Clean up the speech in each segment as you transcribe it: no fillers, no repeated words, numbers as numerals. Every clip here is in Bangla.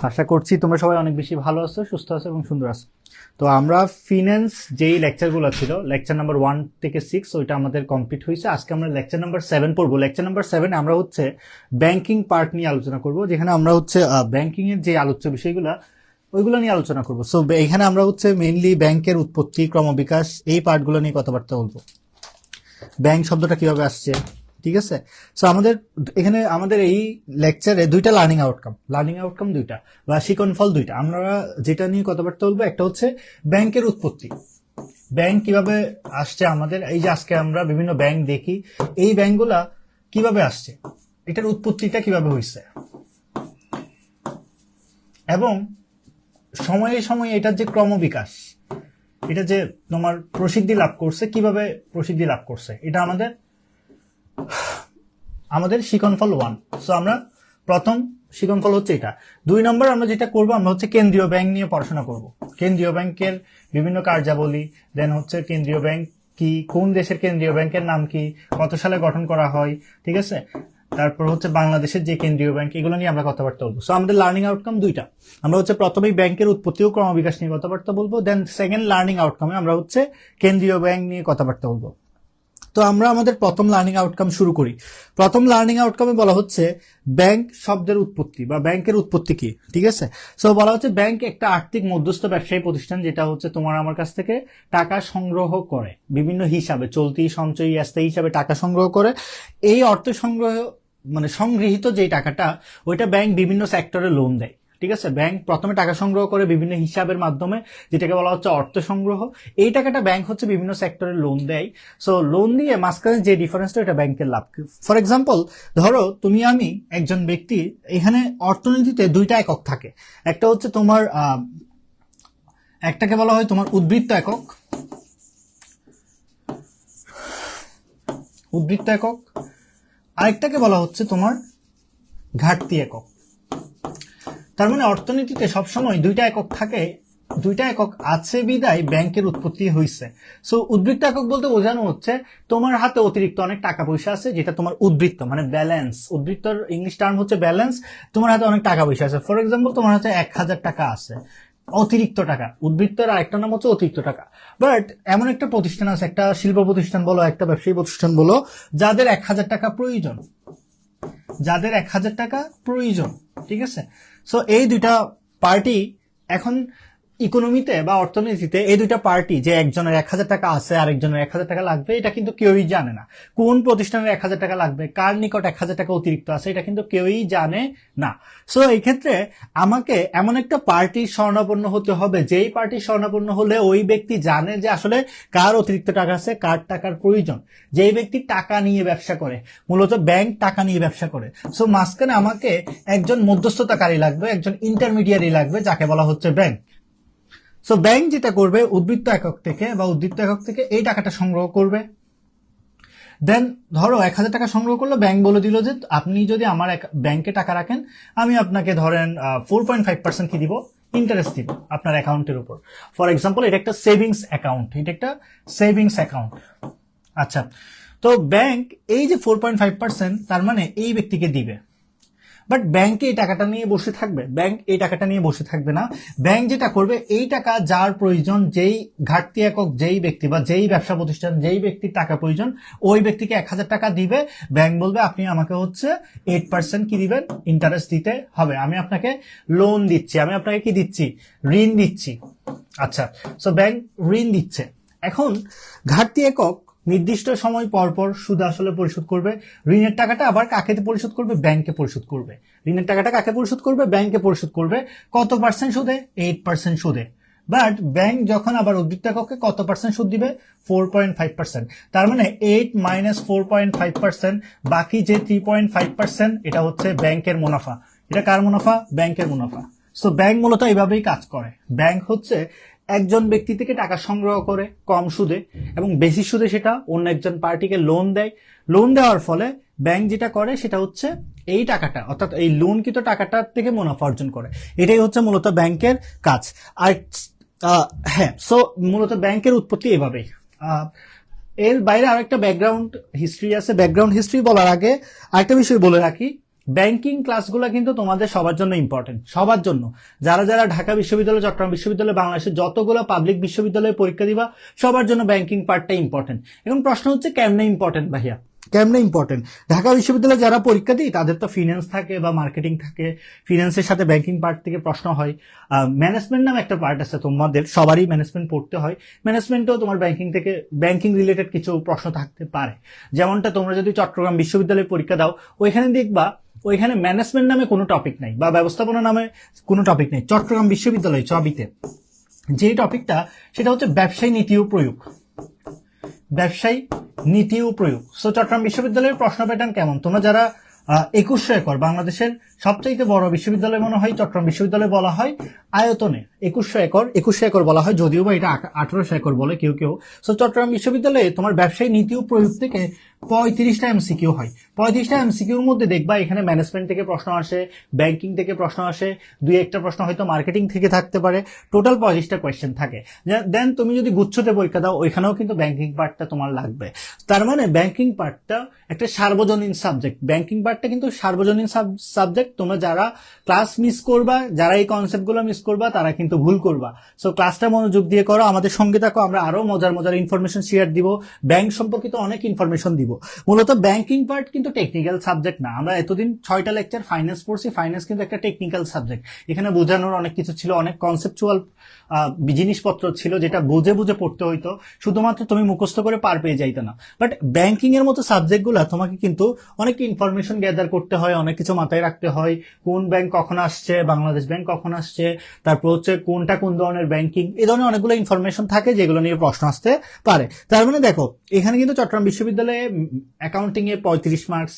আশা করছি তোমরা সবাই অনেক বেশি ভালো আছো, সুস্থ আছো এবং সুন্দর আছো। তো আমরা ফিন্যান্স যেই লেকচারগুলো ছিল, লেকচার নাম্বার 1 থেকে 6, ওইটা আমাদের কমপ্লিট হয়েছে। আজকে আমরা লেকচার নাম্বার 7 পড়বো। লেকচার নাম্বার 7 আমরা হচ্ছে ব্যাংকিং পার্ট নিয়ে আলোচনা করব, যেখানে আমরা হচ্ছে ব্যাংকিং এর যে আলোচ্য বিষয়গুলো ওইগুলো নিয়ে আলোচনা করব। সো এখানে আমরা হচ্ছে মেইনলি ব্যাংকের উৎপত্তি, ক্রমবিকাশ, এই পার্টগুলো নিয়ে কথাবার্তা বলবো। ব্যাংক শব্দটা কিভাবে আসছে, ঠিক আছে। সো এখানে আমাদের এই লেকচারে দুইটা লার্নিং আউটকাম দুইটা বা শিক্ষণফল দুইটা। আমরা যেটা নিয়ে কথাবার্তা বলবো, একটা হচ্ছে ব্যাংকের উৎপত্তি, ব্যাংক কিভাবে আসছে আমাদের। এই যে আজকে আমরা বিভিন্ন ব্যাংক দেখি, এই ব্যাংকগুলা কিভাবে আসছে, এটার উৎপত্তিটা কিভাবে হয়েছে, এবং সময়ে সময়ে এটার যে ক্রমবিকাশ, এটা যে তোমার প্রসিদ্ধি লাভ করছে, কিভাবে প্রসিদ্ধি লাভ করছে, এটা আমাদের শিক্ষণফল 1। সো আমরা প্রথম শিক্ষণফল হচ্ছে এটা। 2 নম্বর আমরা যেটা করব, আমরা হচ্ছে কেন্দ্রীয় ব্যাংক নিয়ে পড়াশোনা করব। কেন্দ্রীয় ব্যাংকের বিভিন্ন কার্যাবলী, দেন হচ্ছে কেন্দ্রীয় ব্যাংক কি, কোন দেশের কেন্দ্রীয় ব্যাংকের নাম কি, কত সালে গঠন করা হয়, ঠিক আছে। তারপর হচ্ছে বাংলাদেশের যে কেন্দ্রীয় ব্যাংক, এগুলো নিয়ে আমরা কথাবার্তা বলবো। সো আমাদের লার্নিং আউটকাম দুইটা। আমরা হচ্ছে প্রথমেই ব্যাংকের উৎপত্তি ও ক্রমবিকাশ নিয়ে কথাবার্তা বলবো, দেন সেকেন্ড লার্নিং আউটকামে আমরা হচ্ছে কেন্দ্রীয় ব্যাংক নিয়ে কথাবার্তা বলবো। তো আমরা আমাদের প্রথম লার্নিং আউটকাম শুরু করি। প্রথম লার্নিং আউটকামে বলা হচ্ছে ব্যাংক শব্দের উৎপত্তি বা ব্যাংকের উৎপত্তি কি, ঠিক আছে। সো বলা হচ্ছে ব্যাংক একটা আর্থিক মধ্যস্থ ব্যবসায়ী প্রতিষ্ঠান, যেটা হচ্ছে তোমার আমার কাছ থেকে টাকা সংগ্রহ করে বিভিন্ন হিসাবে, চলতি, সঞ্চয়ী, স্থায়ী হিসাবে টাকা সংগ্রহ করে। এই অর্থ সংগ্রহ মানে সংগৃহীত যে টাকাটা, ওইটা ব্যাংক বিভিন্ন সেক্টরে লোন দেয়, ঠিক আছে। ব্যাংক প্রথমে টাকা সংগ্রহ করে বিভিন্ন হিসাবের মাধ্যমে, যেটাকে বলা হচ্ছে অর্থ সংগ্রহ। এই টাকাটা ব্যাংক হচ্ছে বিভিন্ন সেক্টরে লোন দেয়। সো লোন দিয়ে মাঝখানে যে ডিফারেন্সটা, এটা ব্যাংকের লাভ। ফর এক্সাম্পল, ধরো তুমি আমি একজন ব্যক্তি, এখানে অর্থনীতিতে দুইটা একক থাকে। একটা হচ্ছে তোমার একটাকে বলা হয় তোমার উদ্বৃত্ত একক, আরেকটাকে বলা হচ্ছে তোমার ঘাটতি একক। তার মানে অর্থনীতিতে সবসময় দুইটা একক থাকে, দুইটা একক আছে বিদায় ব্যাংকের উৎপত্তি হয়েছে। সো উদ্বৃত্ত একক বলতে বোঝানো হচ্ছে তোমার হাতে অতিরিক্ত অনেক টাকা পয়সা আছে, যেটা তোমার উদ্বৃত্ত মানে ব্যালেন্স। উদ্বৃত্তর ইংলিশ টার্ম হচ্ছে ব্যালেন্স। তোমার হাতে অনেক টাকা পয়সা আছে, ফর এক্সাম্পল তোমার হাতে 1000 টাকা আছে, অতিরিক্ত টাকা। উদ্বৃত্তের আরেকটা নাম হচ্ছে অতিরিক্ত টাকা। বাট এমন একটা প্রতিষ্ঠান আছে, একটা শিল্প প্রতিষ্ঠান বলো, একটা ব্যবসায়ী প্রতিষ্ঠান বলো, যাদের 1000 টাকা প্রয়োজন, ঠিক আছে। সো এই দুইটা পার্টি এখন ইকোনমিতে বা অর্থনীতিতে, এই দুইটা পার্টি, যে একজনের 1000 টাকা আছে আর একজনের 1000 টাকা লাগবে, এটা কিন্তু কেউই জানে না। কোন প্রতিষ্ঠানের 1000 টাকা লাগবে, কার নিকট 1000 টাকা অতিরিক্ত আছে, এটা কিন্তু কেউই জানে না। সো এই ক্ষেত্রে আমাকে এমন একটা পার্টির শরণাপন্ন হতে হবে, যেই পার্টির শরণাপন্ন হলে ওই ব্যক্তি জানে যে আসলে কার অতিরিক্ত টাকা আছে, কার টাকার প্রয়োজন। যেই ব্যক্তি টাকা নিয়ে ব্যবসা করে, মূলত ব্যাংক টাকা নিয়ে ব্যবসা করে। সো মাঝখানে আমাকে একজন মধ্যস্থতাকারী লাগবে, একজন ইন্টারমিডিয়ারি লাগবে, যাকে বলা হচ্ছে ব্যাংক। সো ব্যাংক যেটা করবে, উদ্বৃত্ত একক থেকে এই টাকাটা সংগ্রহ করবে। দেন ধরো 1000 টাকা সংগ্রহ করলো, ব্যাংক বলে দিল যে আপনি যদি আমার ব্যাংকে টাকা রাখেন, আমি আপনাকে ধরেন 4.5% কি দিব, ইন্টারেস্ট দিব আপনার অ্যাকাউন্টের উপর। ফর এক্সাম্পল, এটা একটা সেভিংস অ্যাকাউন্ট। আচ্ছা, তো ব্যাংক এই যে 4.5%, তার মানে এই ব্যক্তিকে দিবে। বাট ব্যাংকে এই টাকাটা নিয়ে বসে থাকবে? ব্যাংক এই টাকাটা নিয়ে বসে থাকবে না। ব্যাংক যেটা করবে, এই টাকা যার প্রয়োজন, যেই ঘাটতি একক, যেই ব্যক্তি বা যেই ব্যবসা প্রতিষ্ঠান, যেই ব্যক্তির টাকা প্রয়োজন, ওই ব্যক্তিকে 1000 টাকা দিবে। ব্যাংক বলবে আপনি আমাকে হচ্ছে 8% কি দিবেন, ইন্টারেস্ট দিতে হবে। আমি আপনাকে লোন দিচ্ছি, আমি আপনাকে কি দিচ্ছি, ঋণ দিচ্ছি। আচ্ছা, সো ব্যাংক ঋণ দিচ্ছে। এখন ঘাটতি একক নির্দিষ্ট সময় পর পর সুদ আসলে পরিশোধ করবে। ঋণের টাকাটা আবার কাকে পরিশোধ করবে, ব্যাংকে পরিশোধ করবে। ঋণের টাকাটা কাকে পরিশোধ করবে, ব্যাংকে পরিশোধ করবে। কত পার্সেন্ট সুদে, 8% সুদে। বাট ব্যাংক যখন আবার উদ্বৃত্ত এককে কত পার্সেন্ট সুদ দিবে, 4.5%। তার মানে 8 মাইনাস 4.5%, বাকি যে 3.5%, এটা হচ্ছে ব্যাংকের মুনাফা। এটা কার মুনাফা, ব্যাংকের মুনাফা। সো ব্যাংক মূলত এইভাবেই কাজ করে। ব্যাংক হচ্ছে একজন ব্যক্তি থেকে টাকা সংগ্রহ করে কম সুদে, এবং বেশি সুদে সেটা অন্য একজন পার্টিকে লোন দেয়। লোন দেওয়ার ফলে ব্যাংক যেটা করে, সেটা হচ্ছে এই টাকাটা, অর্থাৎ এই লোনকৃত টাকাটা থেকে মুনাফা অর্জন করে। এটাই হচ্ছে মূলত ব্যাংকের কাজ। আর হ্যাঁ, সো মূলত ব্যাংকের উৎপত্তি এভাবেই। এর বাইরে আরেকটা ব্যাকগ্রাউন্ড হিস্ট্রি আছে। ব্যাকগ্রাউন্ড হিস্ট্রি বলার আগে আরেকটা বিষয় বলে রাখি, ব্যাংকিং ক্লাসগুলো কিন্তু তোমাদের সবার জন্য ইম্পর্টেন্ট, সবার জন্য। যারা যারা ঢাকা বিশ্ববিদ্যালয়, চট্টগ্রাম বিশ্ববিদ্যালয়, বাংলাদেশের যতগুলো পাবলিক বিশ্ববিদ্যালয়ে পরীক্ষা দিবা সবার জন্য ব্যাংকিং পার্টটা ইম্পর্টেন্ট। এখন প্রশ্ন হচ্ছে কেমনে ইম্পর্টেন্ট ভাইয়া, কেমনে ইম্পর্টেন্ট? ঢাকা বিশ্ববিদ্যালয়ে যারা পরীক্ষা দিই তাদের তো ফিন্যান্স থাকে বা মার্কেটিং থাকে, ফিন্যান্সের সাথে ব্যাংকিং পার্ট থেকে প্রশ্ন হয়। ম্যানেজমেন্ট নামে একটা পার্ট আছে, তোমাদের সবারই ম্যানেজমেন্ট পড়তে হয়। ম্যানেজমেন্টেও তোমার ব্যাংকিং থেকে ব্যাংকিং রিলেটেড কিছু প্রশ্ন থাকতে পারে। যেমনটা তোমরা যদি চট্টগ্রাম বিশ্ববিদ্যালয়ে পরীক্ষা দাও, ওইখানে দেখবা ওইখানে ম্যানেজমেন্ট নামে কোনো টপিক নাই বা ব্যবস্থাপনা নামে কোনো টপিক নেই। চট্টগ্রাম বিশ্ববিদ্যালয় চবিতে যে টপিকটা, সেটা হচ্ছে ব্যবসায়ী নীতি ও প্রয়োগ। ব্যবসায়ী নীতি ও প্রয়োগ। সো চট্টগ্রাম বিশ্ববিদ্যালয়ের প্রশ্ন প্যাটার্ন কেমন? তোমরা যারা 2100 একর, বাংলাদেশের সবচাইতে বড় বিশ্ববিদ্যালয় মনে হয় চট্টগ্রাম বিশ্ববিদ্যালয় বলা হয় আয়তনে। 2100 একর বলা হয়, যদিও বা এটা 1800 একর বলে কেউ কেউ। সো চট্টগ্রাম বিশ্ববিদ্যালয়ে তোমার ব্যবসায়ী নীতি ও প্রয়োগ থেকে 35টা এমসিকিউ হয়। 35টা এমসিকিউর মধ্যে দেখবা এখানে ম্যানেজমেন্ট থেকে প্রশ্ন আসে, ব্যাংকিং থেকে প্রশ্ন আসে, দুই একটা প্রশ্ন হয়তো মার্কেটিং থেকে থাকতে পারে। টোটাল 35টা কোয়েশ্চেন থাকে। দেন তুমি যদি গুচ্ছতে পরীক্ষা দাও, ওইখানেও কিন্তু ব্যাংকিং পার্টটা তোমার লাগবে। তার মানে ব্যাংকিং পার্টটা একটা সার্বজনীন সাবজেক্ট। ব্যাংকিং পার্টটা কিন্তু সার্বজনীন সাবজেক্ট। তোমরা যারা ক্লাস মিস করবা, যারা এই কনসেপ্টগুলো মিস করবা, তারা কিন্তু ভুল করবা। সো ক্লাসটা মনোযোগ দিয়ে করো, আমাদের সঙ্গে থাকো, আমরা আরো মজার মজার ইনফরমেশন শেয়ার দিব, ব্যাংক সম্পর্কিত অনেক ইনফরমেশন দিব। মূলত ব্যাংকিং পার্ট কিন্তু টেকনিক্যাল সাবজেক্ট না। আমরা এতদিন 6টা লেকচার ফাইন্যান্স পড়ছি, ফাইন্যান্স কিন্তু একটা টেকনিক্যাল সাবজেক্ট। এখানে বোঝানোর অনেক কিছু ছিল, অনেক কনসেপচুয়াল জিনিসপত্র ছিল যেটা বুঝে বুঝে পড়তে হইতো, শুধুমাত্র তুমি মুখস্থ করে পার পেয়ে যাইতে না। বাট ব্যাংকিং এর মতো সাবজেক্টগুলো তোমাকে কিন্তু অনেক ইনফরমেশন গ্যাদার করতে হয়, অনেক কিছু মাথায় রাখতে হয়। কোন ব্যাংক কখন আসছে, বাংলাদেশ ব্যাংক কখন আসছে, তারপর হচ্ছে কোনটা কোন ধরনের ব্যাংকিং, এই ধরনের অনেকগুলো ইনফরমেশন থাকে যেগুলো নিয়ে প্রশ্ন আসতে পারে। তার মানে দেখো এখানে কিন্তু চট্টগ্রাম বিশ্ববিদ্যালয়ে অ্যাকাউন্টিং এ 35 মার্কস,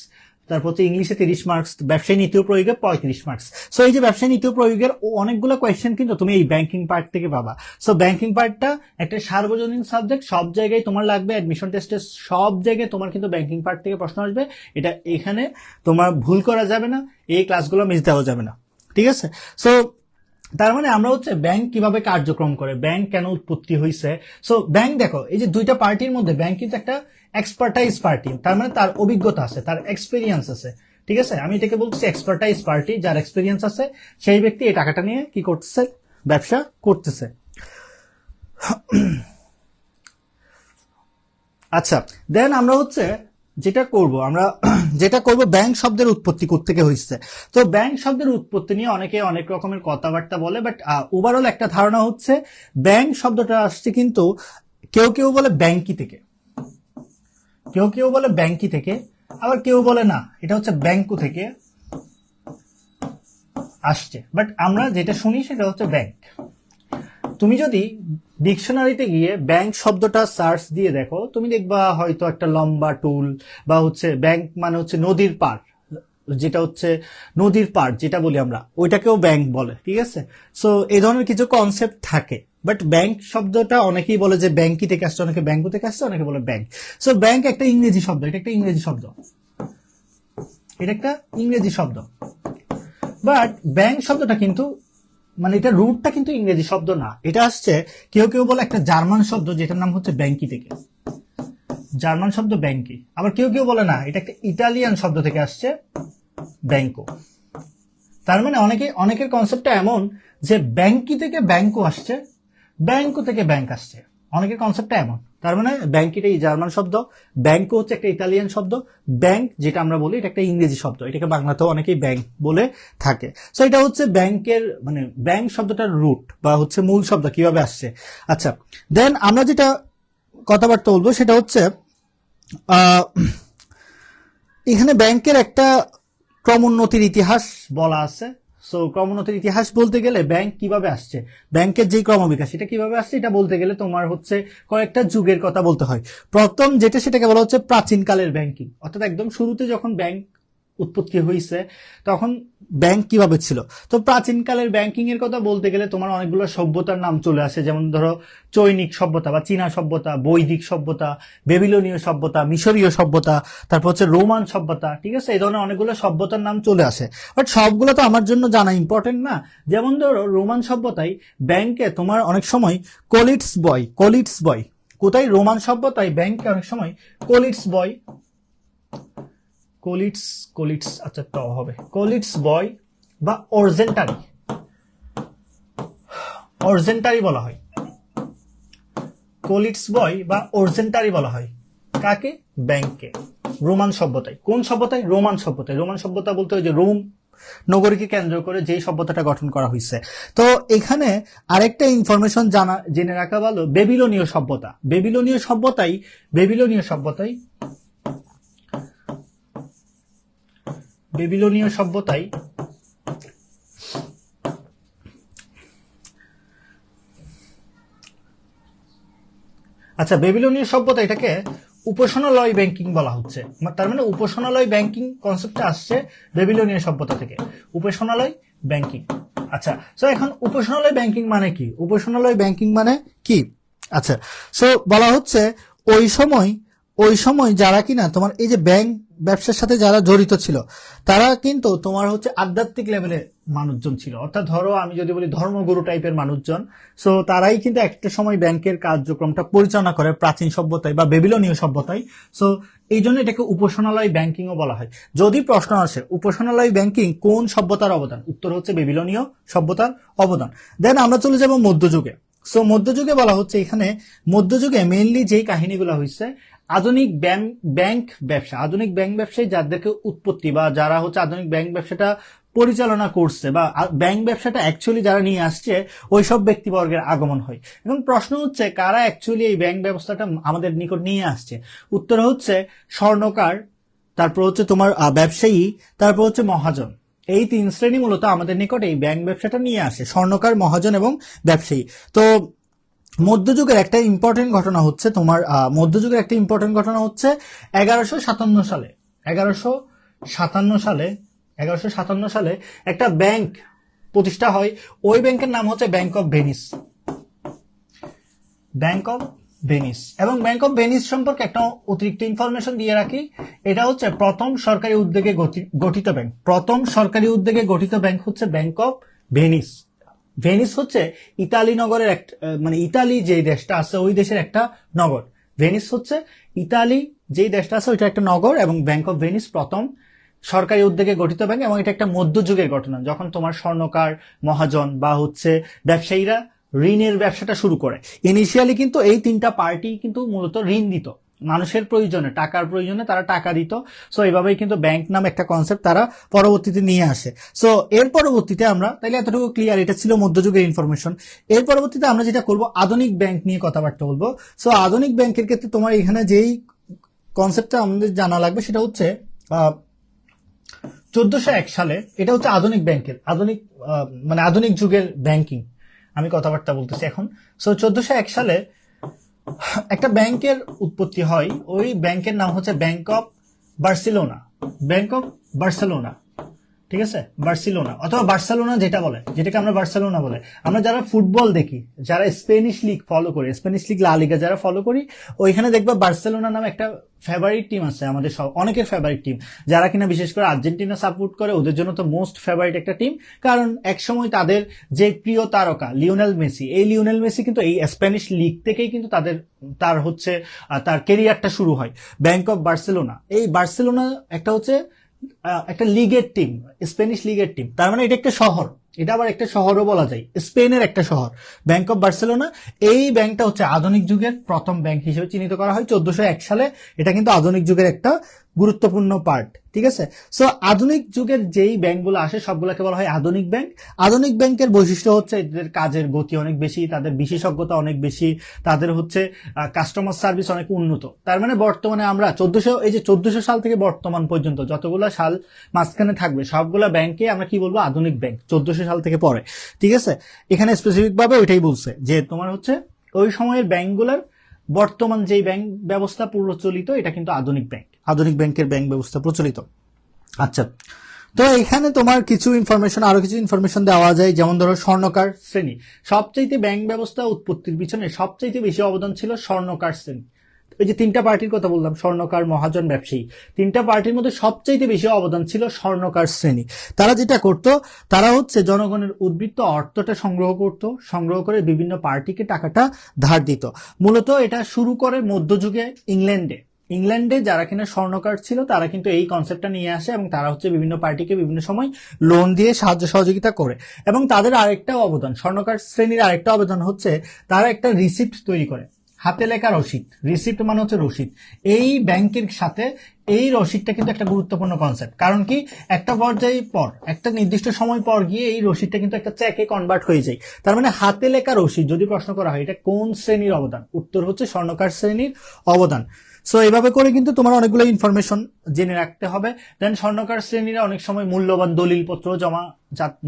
তারপর হচ্ছে ইংলিশে 30 মার্কস, ব্যবসায়ী নীতি ও প্রয়োগে 35 মার্কস। সো এই যে ব্যবসায়ী নীতি ও প্রয়োগের অনেকগুলো কোয়েশ্চেন কিন্তু তুমি এই ব্যাংকিং পার্ট থেকে পাবা। সো ব্যাংকিং পার্টটা একটা সার্বজনীন সাবজেক্ট, সব জায়গায় তোমার লাগবে, অ্যাডমিশন টেস্টে সব জায়গায় তোমার কিন্তু ব্যাংকিং পার্ট থেকে প্রশ্ন আসবে। এটা এখানে তোমার ভুল করা যাবে না, এই ক্লাসগুলো মিস দেওয়া যাবে না, ঠিক আছে? সো তার মানে আমরা হচ্ছে ব্যাংক কিভাবে কার্যক্রম করে, ব্যাংক কেন উৎপত্তি হয়েছে। সো ব্যাংক দেখো, এই যে দুইটা পার্টির মধ্যে ব্যাংক কিন্তু একটা এক্সপার্টাইজ পার্টি, তার মানে তার অভিজ্ঞতা আছে, তার এক্সপিরিয়েন্স আছে, ঠিক আছে? আমি এটাকে বলছি এক্সপার্টাইজ পার্টি, যার এক্সপিরিয়েন্স আছে সেই ব্যক্তি এই টাকাটা নিয়ে কি করতেছে, ব্যবসা করতেছে। আচ্ছা, দেন আমরা হচ্ছে যেটা করব ব্যাংক শব্দের উৎপত্তি কোত্থেকে হয়েছে। তো ব্যাংক শব্দের উৎপত্তি নিয়ে অনেকে অনেক রকমের কথাবার্তা বলে, বাট ওভারঅল একটা ধারণা হচ্ছে ব্যাংক শব্দটা আসছে কিন্তু কেউ কেউ বলে ব্যাংকি থেকে, কেউ কেউ বলে ব্যাংকি থেকে, আবার কেউ বলে না এটা হচ্ছে ব্যাংকু থেকে আসছে। বাট আমরা যেটা শুনি সেটা হচ্ছে ব্যাংক। তুমি যদি ডিকশনারিতে গিয়ে ব্যাংক শব্দটা সার্চ দিয়ে দেখো, তুমি দেখবা হয়তো একটা লম্বা টুল, বা হচ্ছে ব্যাংক মানে হচ্ছে নদীর পার, যেটা হচ্ছে নদীর পার যেটা বলি আমরা, ওইটাকেও ব্যাংক বলে, ঠিক আছে? সো এই ধরনের কিছু কনসেপ্ট থাকে। বাট ব্যাংক শব্দটা অনেকেই বলে যে ব্যাংকি থেকে আসছে, অনেকে ব্যাংকু থেকে আসছে, অনেকে বলে ব্যাংক। সো ব্যাংক একটা ইংরেজি শব্দ, এটা একটা ইংরেজি শব্দ, এটা একটা ইংরেজি শব্দ। বাট ব্যাংক শব্দটা কিন্তু মানে এটা রুটটা কিন্তু ইংরেজি শব্দ না, এটা আসছে কেউ কেউ বলে একটা জার্মান শব্দ যেটার নাম হচ্ছে ব্যাংকি থেকে, জার্মান শব্দ ব্যাংকি। আবার কেউ কেউ বলে না এটা একটা ইটালিয়ান শব্দ থেকে আসছে, ব্যাংকো। তার মানে অনেকের কনসেপ্টটা এমন যে ব্যাংকি থেকে ব্যাংকো আসছে, ব্যাংকো থেকে ব্যাংক আসছে, অনেকের কনসেপ্টটা এমন। তার মানে ব্যাংকিটা এই জার্মান শব্দ, ব্যাংকো হচ্ছে একটা ইতালিয়ান শব্দ, ব্যাংক যেটা আমরা বলি এটা একটা ইংরেজি শব্দ, এটাকে বাংলাতেও অনেকেই ব্যাংক বলে থাকে। সো এটা হচ্ছে ব্যাংকের মানে ব্যাংক শব্দটার রুট বা হচ্ছে মূল শব্দ কিভাবে আসছে। আচ্ছা, দেন আমরা যেটা কথাবার্তা বলবো সেটা হচ্ছে এখানে ব্যাংকের একটা ক্রমোন্নতির ইতিহাস বলা আছে। সো ক্রমোন্নতির ইতিহাস বলতে গেলে ব্যাংক কিভাবে আসছে, ব্যাংকের যে ক্রমবিকাশ এটা কিভাবে আসছে, এটা বলতে গেলে তোমার হচ্ছে কয়েকটা যুগের কথা বলতে হয়। প্রথম যেটা সেটাকে বলা হচ্ছে প্রাচীনকালের ব্যাংকিং, অর্থাৎ একদম শুরুতে যখন ব্যাংক উৎপত্তি হয়েছে তখন ব্যাংক কিভাবে ছিল। তো প্রাচীনকালের ব্যাংকিং এর কথা বলতে গেলে তোমার অনেকগুলো সভ্যতার নাম চলে আসে, যেমন ধরো চৈনিক সভ্যতা বা চীনা সভ্যতা, বৈদিক সভ্যতা, বেবিলনীয় সভ্যতা, মিশরীয় সভ্যতা, তারপর হচ্ছে রোমান সভ্যতা, ঠিক আছে? এই ধরনের অনেকগুলো সভ্যতার নাম চলে আসে, বাট সবগুলো তো আমার জন্য জানা ইম্পর্টেন্ট না। যেমন ধরো রোমান সভ্যতায় ব্যাংকে তোমার অনেক সময় কলিটস বয়, কোথায় রোমান সভ্যতায় ব্যাংকে অনেক সময় কোলিটস কোলিটস আচ্ছা ট হবে, কোলিটস বয় বা অর্জেন্টারি, অর্জেন্টারি বলা হয়, কোলিটস বয় বা অর্জেন্টারি বলা হয় কাকে? ব্যাংককে। রোমান সভ্যতায়, কোন সভ্যতায়? রোমান সভ্যতায়। রোমান সভ্যতা বলতে ওই যে রোম নগরীকে কেন্দ্র করে যেই সভ্যতাটা গঠন করা হয়েছে। তো এখানে আরেকটা ইনফরমেশন জেনে রাখা ভালো, বেবিলনীয় সভ্যতা। বেবিলনীয় সভ্যতায় বেবিলনীয় সভ্যতায় বেবিলনীয় সভ্যতায় আচ্ছা, বেবিলনীয় সভ্যতা এটাকে উপাসনালয় ব্যাংকিং বলা হচ্ছে। তার মানে উপাসনালয় ব্যাংকিং কনসেপ্টটা আসছে বেবিলনীয় সভ্যতা থেকে, উপাসনালয় ব্যাংকিং। আচ্ছা, সো এখন উপাসনালয় ব্যাংকিং মানে কি? উপাসনালয় ব্যাংকিং মানে কি? আচ্ছা, সো বলা হচ্ছে ওই সময় যারা কিনা তোমার এই যে ব্যাংক ব্যবসার সাথে যারা জড়িত ছিল, তারা কিন্তু তোমার হচ্ছে আধ্যাত্মিক লেভেলে মানুষজন ছিল। অর্থাৎ ধরো আমি যদি বলি ধর্মগুরু টাইপের মানুষজন, সো তারাই কিন্তু একটা সময় ব্যাংকের কার্যক্রমটা পরিচালনা করে প্রাচীন সভ্যতায় বা বেবিলনীয় সভ্যতায়। সো এই জন্য এটাকে উপাসনালয় ব্যাংকিংও বলা হয়। যদি প্রশ্ন আসে উপাসনালয় ব্যাংকিং কোন সভ্যতার অবদান, উত্তর হচ্ছে বেবিলনীয় সভ্যতার অবদান। দেন আমরা চলে যাব মধ্যযুগে। সো মধ্যযুগে বলা হচ্ছে এখানে মধ্যযুগে মেইনলি যেই কাহিনীগুলো হয়েছে, আধুনিক ব্যাংক ব্যবসা, আধুনিক ব্যাংক ব্যবসায় যাদেরকে উৎপত্তি বা যারা হচ্ছে আধুনিক ব্যাংক ব্যবসাটা পরিচালনা করছে বা ব্যাংক ব্যবসাটা অ্যাকচুয়ালি যারা নিয়ে আসছে, ওইসব ব্যক্তিবর্গের আগমন হয়। এবং প্রশ্ন হচ্ছে কারা অ্যাকচুয়ালি এই ব্যাংক ব্যবস্থাটা আমাদের নিকট নিয়ে আসছে? উত্তর হচ্ছে স্বর্ণকার, তারপর হচ্ছে তোমার ব্যবসায়ী, তারপর হচ্ছে মহাজন। এই তিন শ্রেণী মূলত আমাদের নিকট এই ব্যাংক ব্যবসাটা নিয়ে আসে, স্বর্ণকার, মহাজন এবং ব্যবসায়ী। তো মধ্যযুগের একটা ইম্পর্টেন্ট ঘটনা হচ্ছে তোমার মধ্যযুগের একটা ইম্পর্টেন্ট ঘটনা হচ্ছে 1157 সালে 1157 সালে একটা ব্যাংক প্রতিষ্ঠা হয়। ওই ব্যাংকের নাম হচ্ছে bank of Venice. Bank of Venice. এবং ব্যাংক অফ ভেনিস সম্পর্কে একটা অতিরিক্ত ইনফরমেশন দিয়ে রাখি, এটা হচ্ছে প্রথম সরকারি উদ্যোগে গঠিত ব্যাংক। প্রথম সরকারি উদ্যোগে গঠিত ব্যাংক হচ্ছে ব্যাংক অফ ভেনিস। ভেনিস হচ্ছে ইতালি নগরের একটা, মানে ইতালি যে দেশটা আছে ওই দেশের একটা নগর। ভেনিস হচ্ছে ইতালি যেই দেশটা আছে ওইটা একটা নগর, এবং ব্যাংক অফ ভেনিস প্রথম সরকারি উদ্যোগে গঠিত ব্যাংক। এবং এটা একটা মধ্যযুগের ঘটনা, যখন তোমার স্বর্ণকার, মহাজন বা হচ্ছে ব্যবসায়ীরা ঋণের ব্যবসাটা শুরু করে। ইনিশিয়ালি কিন্তু এই তিনটা পার্টি কিন্তু মূলত ঋণ দিত, মানুষের প্রয়োজনে, টাকার প্রয়োজনে তারা টাকা দিত। সো এইভাবেই কিন্তু ব্যাংক নাম একটা কনসেপ্ট তারা পরবর্তীতে নিয়ে আসে। সো এর পরবর্তীতে আমরা তাইলে এতটুকু ক্লিয়ার, এটা ছিল মধ্যযুগের ইনফরমেশন। এর পরবর্তীতে আমরা যেটা করব আধুনিক ব্যাংক নিয়ে কথাবার্তা বলবো। সো আধুনিক ব্যাংকের ক্ষেত্রে তোমার এখানে যেই কনসেপ্টটা আমাদের জানা লাগবে সেটা হচ্ছে 1401 সালে, এটা হচ্ছে আধুনিক ব্যাংকের মানে আধুনিক যুগের ব্যাংকিং আমি কথাবার্তা বলতেছি এখন। সো 1401 সালে একটা ব্যাংকের উৎপত্তি হয়। ওই ব্যাংকের নাম হচ্ছে bank of Barcelona. Bank of Barcelona, ঠিক আছে, বার্সেলোনা অথবা বার্সেলোনা যেটা বলে, যেটাকে আমরা বার্সেলোনা বলে। আমরা যারা ফুটবল দেখি, যারা স্পেনিশ লিগ ফলো করি, স্পেনিশ লিগ লা লিগা যারা ফলো করি, ওইখানে দেখবা বার্সেলোনা নামে একটা ফেভারিট টিম আছে, আমাদের সব অনেকের ফেভারিট টিম। যারা কিনা বিশেষ করে আর্জেন্টিনা সাপোর্ট করে, ওদের জন্য তো মোস্ট ফেভারিট একটা টিম। কারণ একসময় তাদের যে প্রিয় তারকা লিওনেল মেসি, এই লিওনেল মেসি কিন্তু এই স্প্যানিশ লিগ থেকেই কিন্তু তার কেরিয়ারটা শুরু হয়। ব্যাংক অফ বার্সেলোনা, এই বার্সেলোনা একটা লিগের টিম, স্পেনিশ লিগের টিম। তার মানে এটা একটা শহর, এটা আবার একটা শহরও বলা যায়, স্পেনের একটা শহর ব্যাংক অফ বার্সেলোনা। এই ব্যাংকটা হচ্ছে আধুনিক যুগের প্রথম ব্যাংক হিসেবে চিহ্নিত করা হয় 1401 সালে। এটা কিন্তু আধুনিক যুগের একটা গুরুত্বপূর্ণ পার্ট, ঠিক আছে। সো আধুনিক যুগের যেই ব্যাংকগুলো আসে সবগুলোকে বলা হয় আধুনিক ব্যাংক। আধুনিক ব্যাংকের বৈশিষ্ট্য হচ্ছে এদের কাজের গতি অনেক বেশি, তাদের বিশেষজ্ঞতা অনেক বেশি, তাদের হচ্ছে কাস্টমার সার্ভিস অনেক উন্নত। তার মানে বর্তমানে আমরা 1400 সাল থেকে বর্তমান পর্যন্ত যতগুলো সাল মাঝখানে থাকবে সবগুলা ব্যাংকে আমরা কি বলবো? আধুনিক ব্যাংক। 1400 সাল থেকে পরে, ঠিক আছে। এখানে স্পেসিফিক ভাবে ওইটাই বলছে যে তোমার হচ্ছে ওই সময়ের ব্যাংকগুলোর বর্তমান যেই ব্যাংক ব্যবস্থা প্রচলিত, এটা কিন্তু আধুনিক ব্যাংক, আধুনিক ব্যাংকের ব্যাংক ব্যবস্থা প্রচলিত। আচ্ছা, তো এখানে তোমার আরো কিছু ইনফরমেশন দেওয়া যায়, যেমন ধরো স্বর্ণকার শ্রেণী। সবচাইতে ব্যাংক ব্যবস্থা উৎপত্তির পিছনে সবচাইতে বেশি অবদান ছিল স্বর্ণকার শ্রেণী। এই যে তিনটা পার্টির কথা বললাম, স্বর্ণকার, মহাজন, ব্যবসায়ী, তিনটা পার্টির মধ্যে সবচাইতে বেশি অবদান ছিল স্বর্ণকার শ্রেণী। তারা যেটা করত, তারা হচ্ছে জনগণের উদ্বৃত্ত অর্থটা সংগ্রহ করে বিভিন্ন পার্টিকে টাকাটা ধার দিত। মূলত এটা শুরু করে মধ্যযুগে ইংল্যান্ডে। ইংল্যান্ডে যারা কিনা স্বর্ণকার ছিল তারা কিন্তু এই কনসেপ্টটা নিয়ে আসে এবং তারা হচ্ছে বিভিন্ন পার্টিকে বিভিন্ন সময় লোন দিয়ে সাহায্য সহযোগিতা করে। এবং তাদের আরেকটা অবদান, স্বর্ণকার শ্রেণীর আরেকটা অবদান হচ্ছে তারা একটা রিসিপ্ট তৈরি করে, হাতে লেখা রসিদ। রিসিপ্ট মানে হচ্ছে রসিদ। এই ব্যাংকের সাথে এই রসিদটা কিন্তু একটা গুরুত্বপূর্ণ কনসেপ্ট। কারণ কি, একটা পর্যায়ে পর, একটা নির্দিষ্ট সময় পর গিয়ে এই রসিদটা কিন্তু একটা চেকে কনভার্ট হয়ে যায়। তার মানে হাতে লেখা রসিদ যদি প্রশ্ন করা হয় এটা কোন শ্রেণীর অবদান, উত্তর হচ্ছে স্বর্ণকার শ্রেণীর অবদান। সো এইভাবে করে কিন্তু তোমার অনেকগুলো ইনফরমেশন জেনে রাখতে হবে। দেন স্বর্ণকার শ্রেণীরা অনেক সময় মূল্যবান দলিলপত্র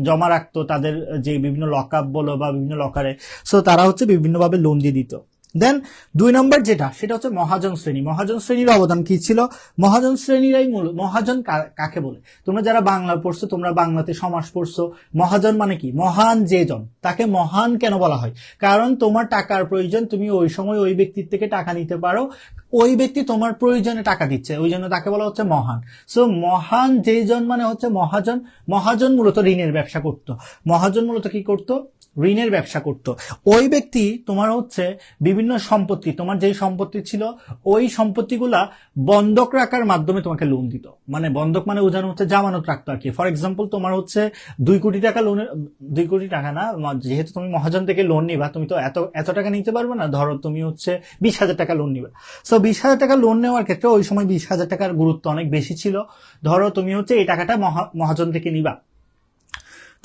জমা রাখতো তাদের যে বিভিন্ন লকআপ বলো বা বিভিন্ন লকারে। সো তারা হচ্ছে বিভিন্নভাবে লোন দিয়ে দিত। দেন 2 নম্বর যেটা, সেটা হচ্ছে মহাজন শ্রেণী। মহাজন শ্রেণীর অবদান কি ছিল? মহাজন শ্রেণীরাই মহাজন কাকে বলে? তোমরা যারা বাংলা পড়ছো, তোমরা বাংলাতে সমাস পড়ছো। মহাজন মানে কি? মহান যে জন। তাকে মহান কেন বলা হয়? কারণ তোমার টাকার প্রয়োজন, তুমি ওই সময় ওই ব্যক্তির থেকে টাকা নিতে পারো, ওই ব্যক্তি তোমার প্রয়োজনে টাকা দিচ্ছে, ওই জন্য তাকে বলা হচ্ছে মহান। সো মহান যে জন মানে হচ্ছে মহাজন। মহাজন মূলত ঋণের ব্যবসা করত। মহাজন মূলত কি করত? ঋণের ব্যবসা করত। ওই ব্যক্তি তোমার হচ্ছে বিভিন্ন সম্পত্তি, তোমার যেই সম্পত্তি ছিল ওই সম্পত্তিগুলা বন্ধক রাখার মাধ্যমে তোমাকে লোন দিত। মানে বন্ধক মানে বোঝানো হচ্ছে জামানত রাখতো আর কি। ফর এক্সাম্পল, তোমার হচ্ছে 2 কোটি টাকা লোনের, 2 কোটি টাকা না, যেহেতু তুমি মহাজন থেকে লোন নিবা, তুমি তো এত টাকা নিতে পারবে না। ধরো তুমি হচ্ছে 20,000 টাকা লোন নিবা। সো 20,000 টাকা লোন নেওয়ার ক্ষেত্রে ওই সময় 20,000 টাকার গুরুত্ব অনেক বেশি ছিল। ধরো তুমি হচ্ছে এই টাকাটা মহাজন থেকে নিবা।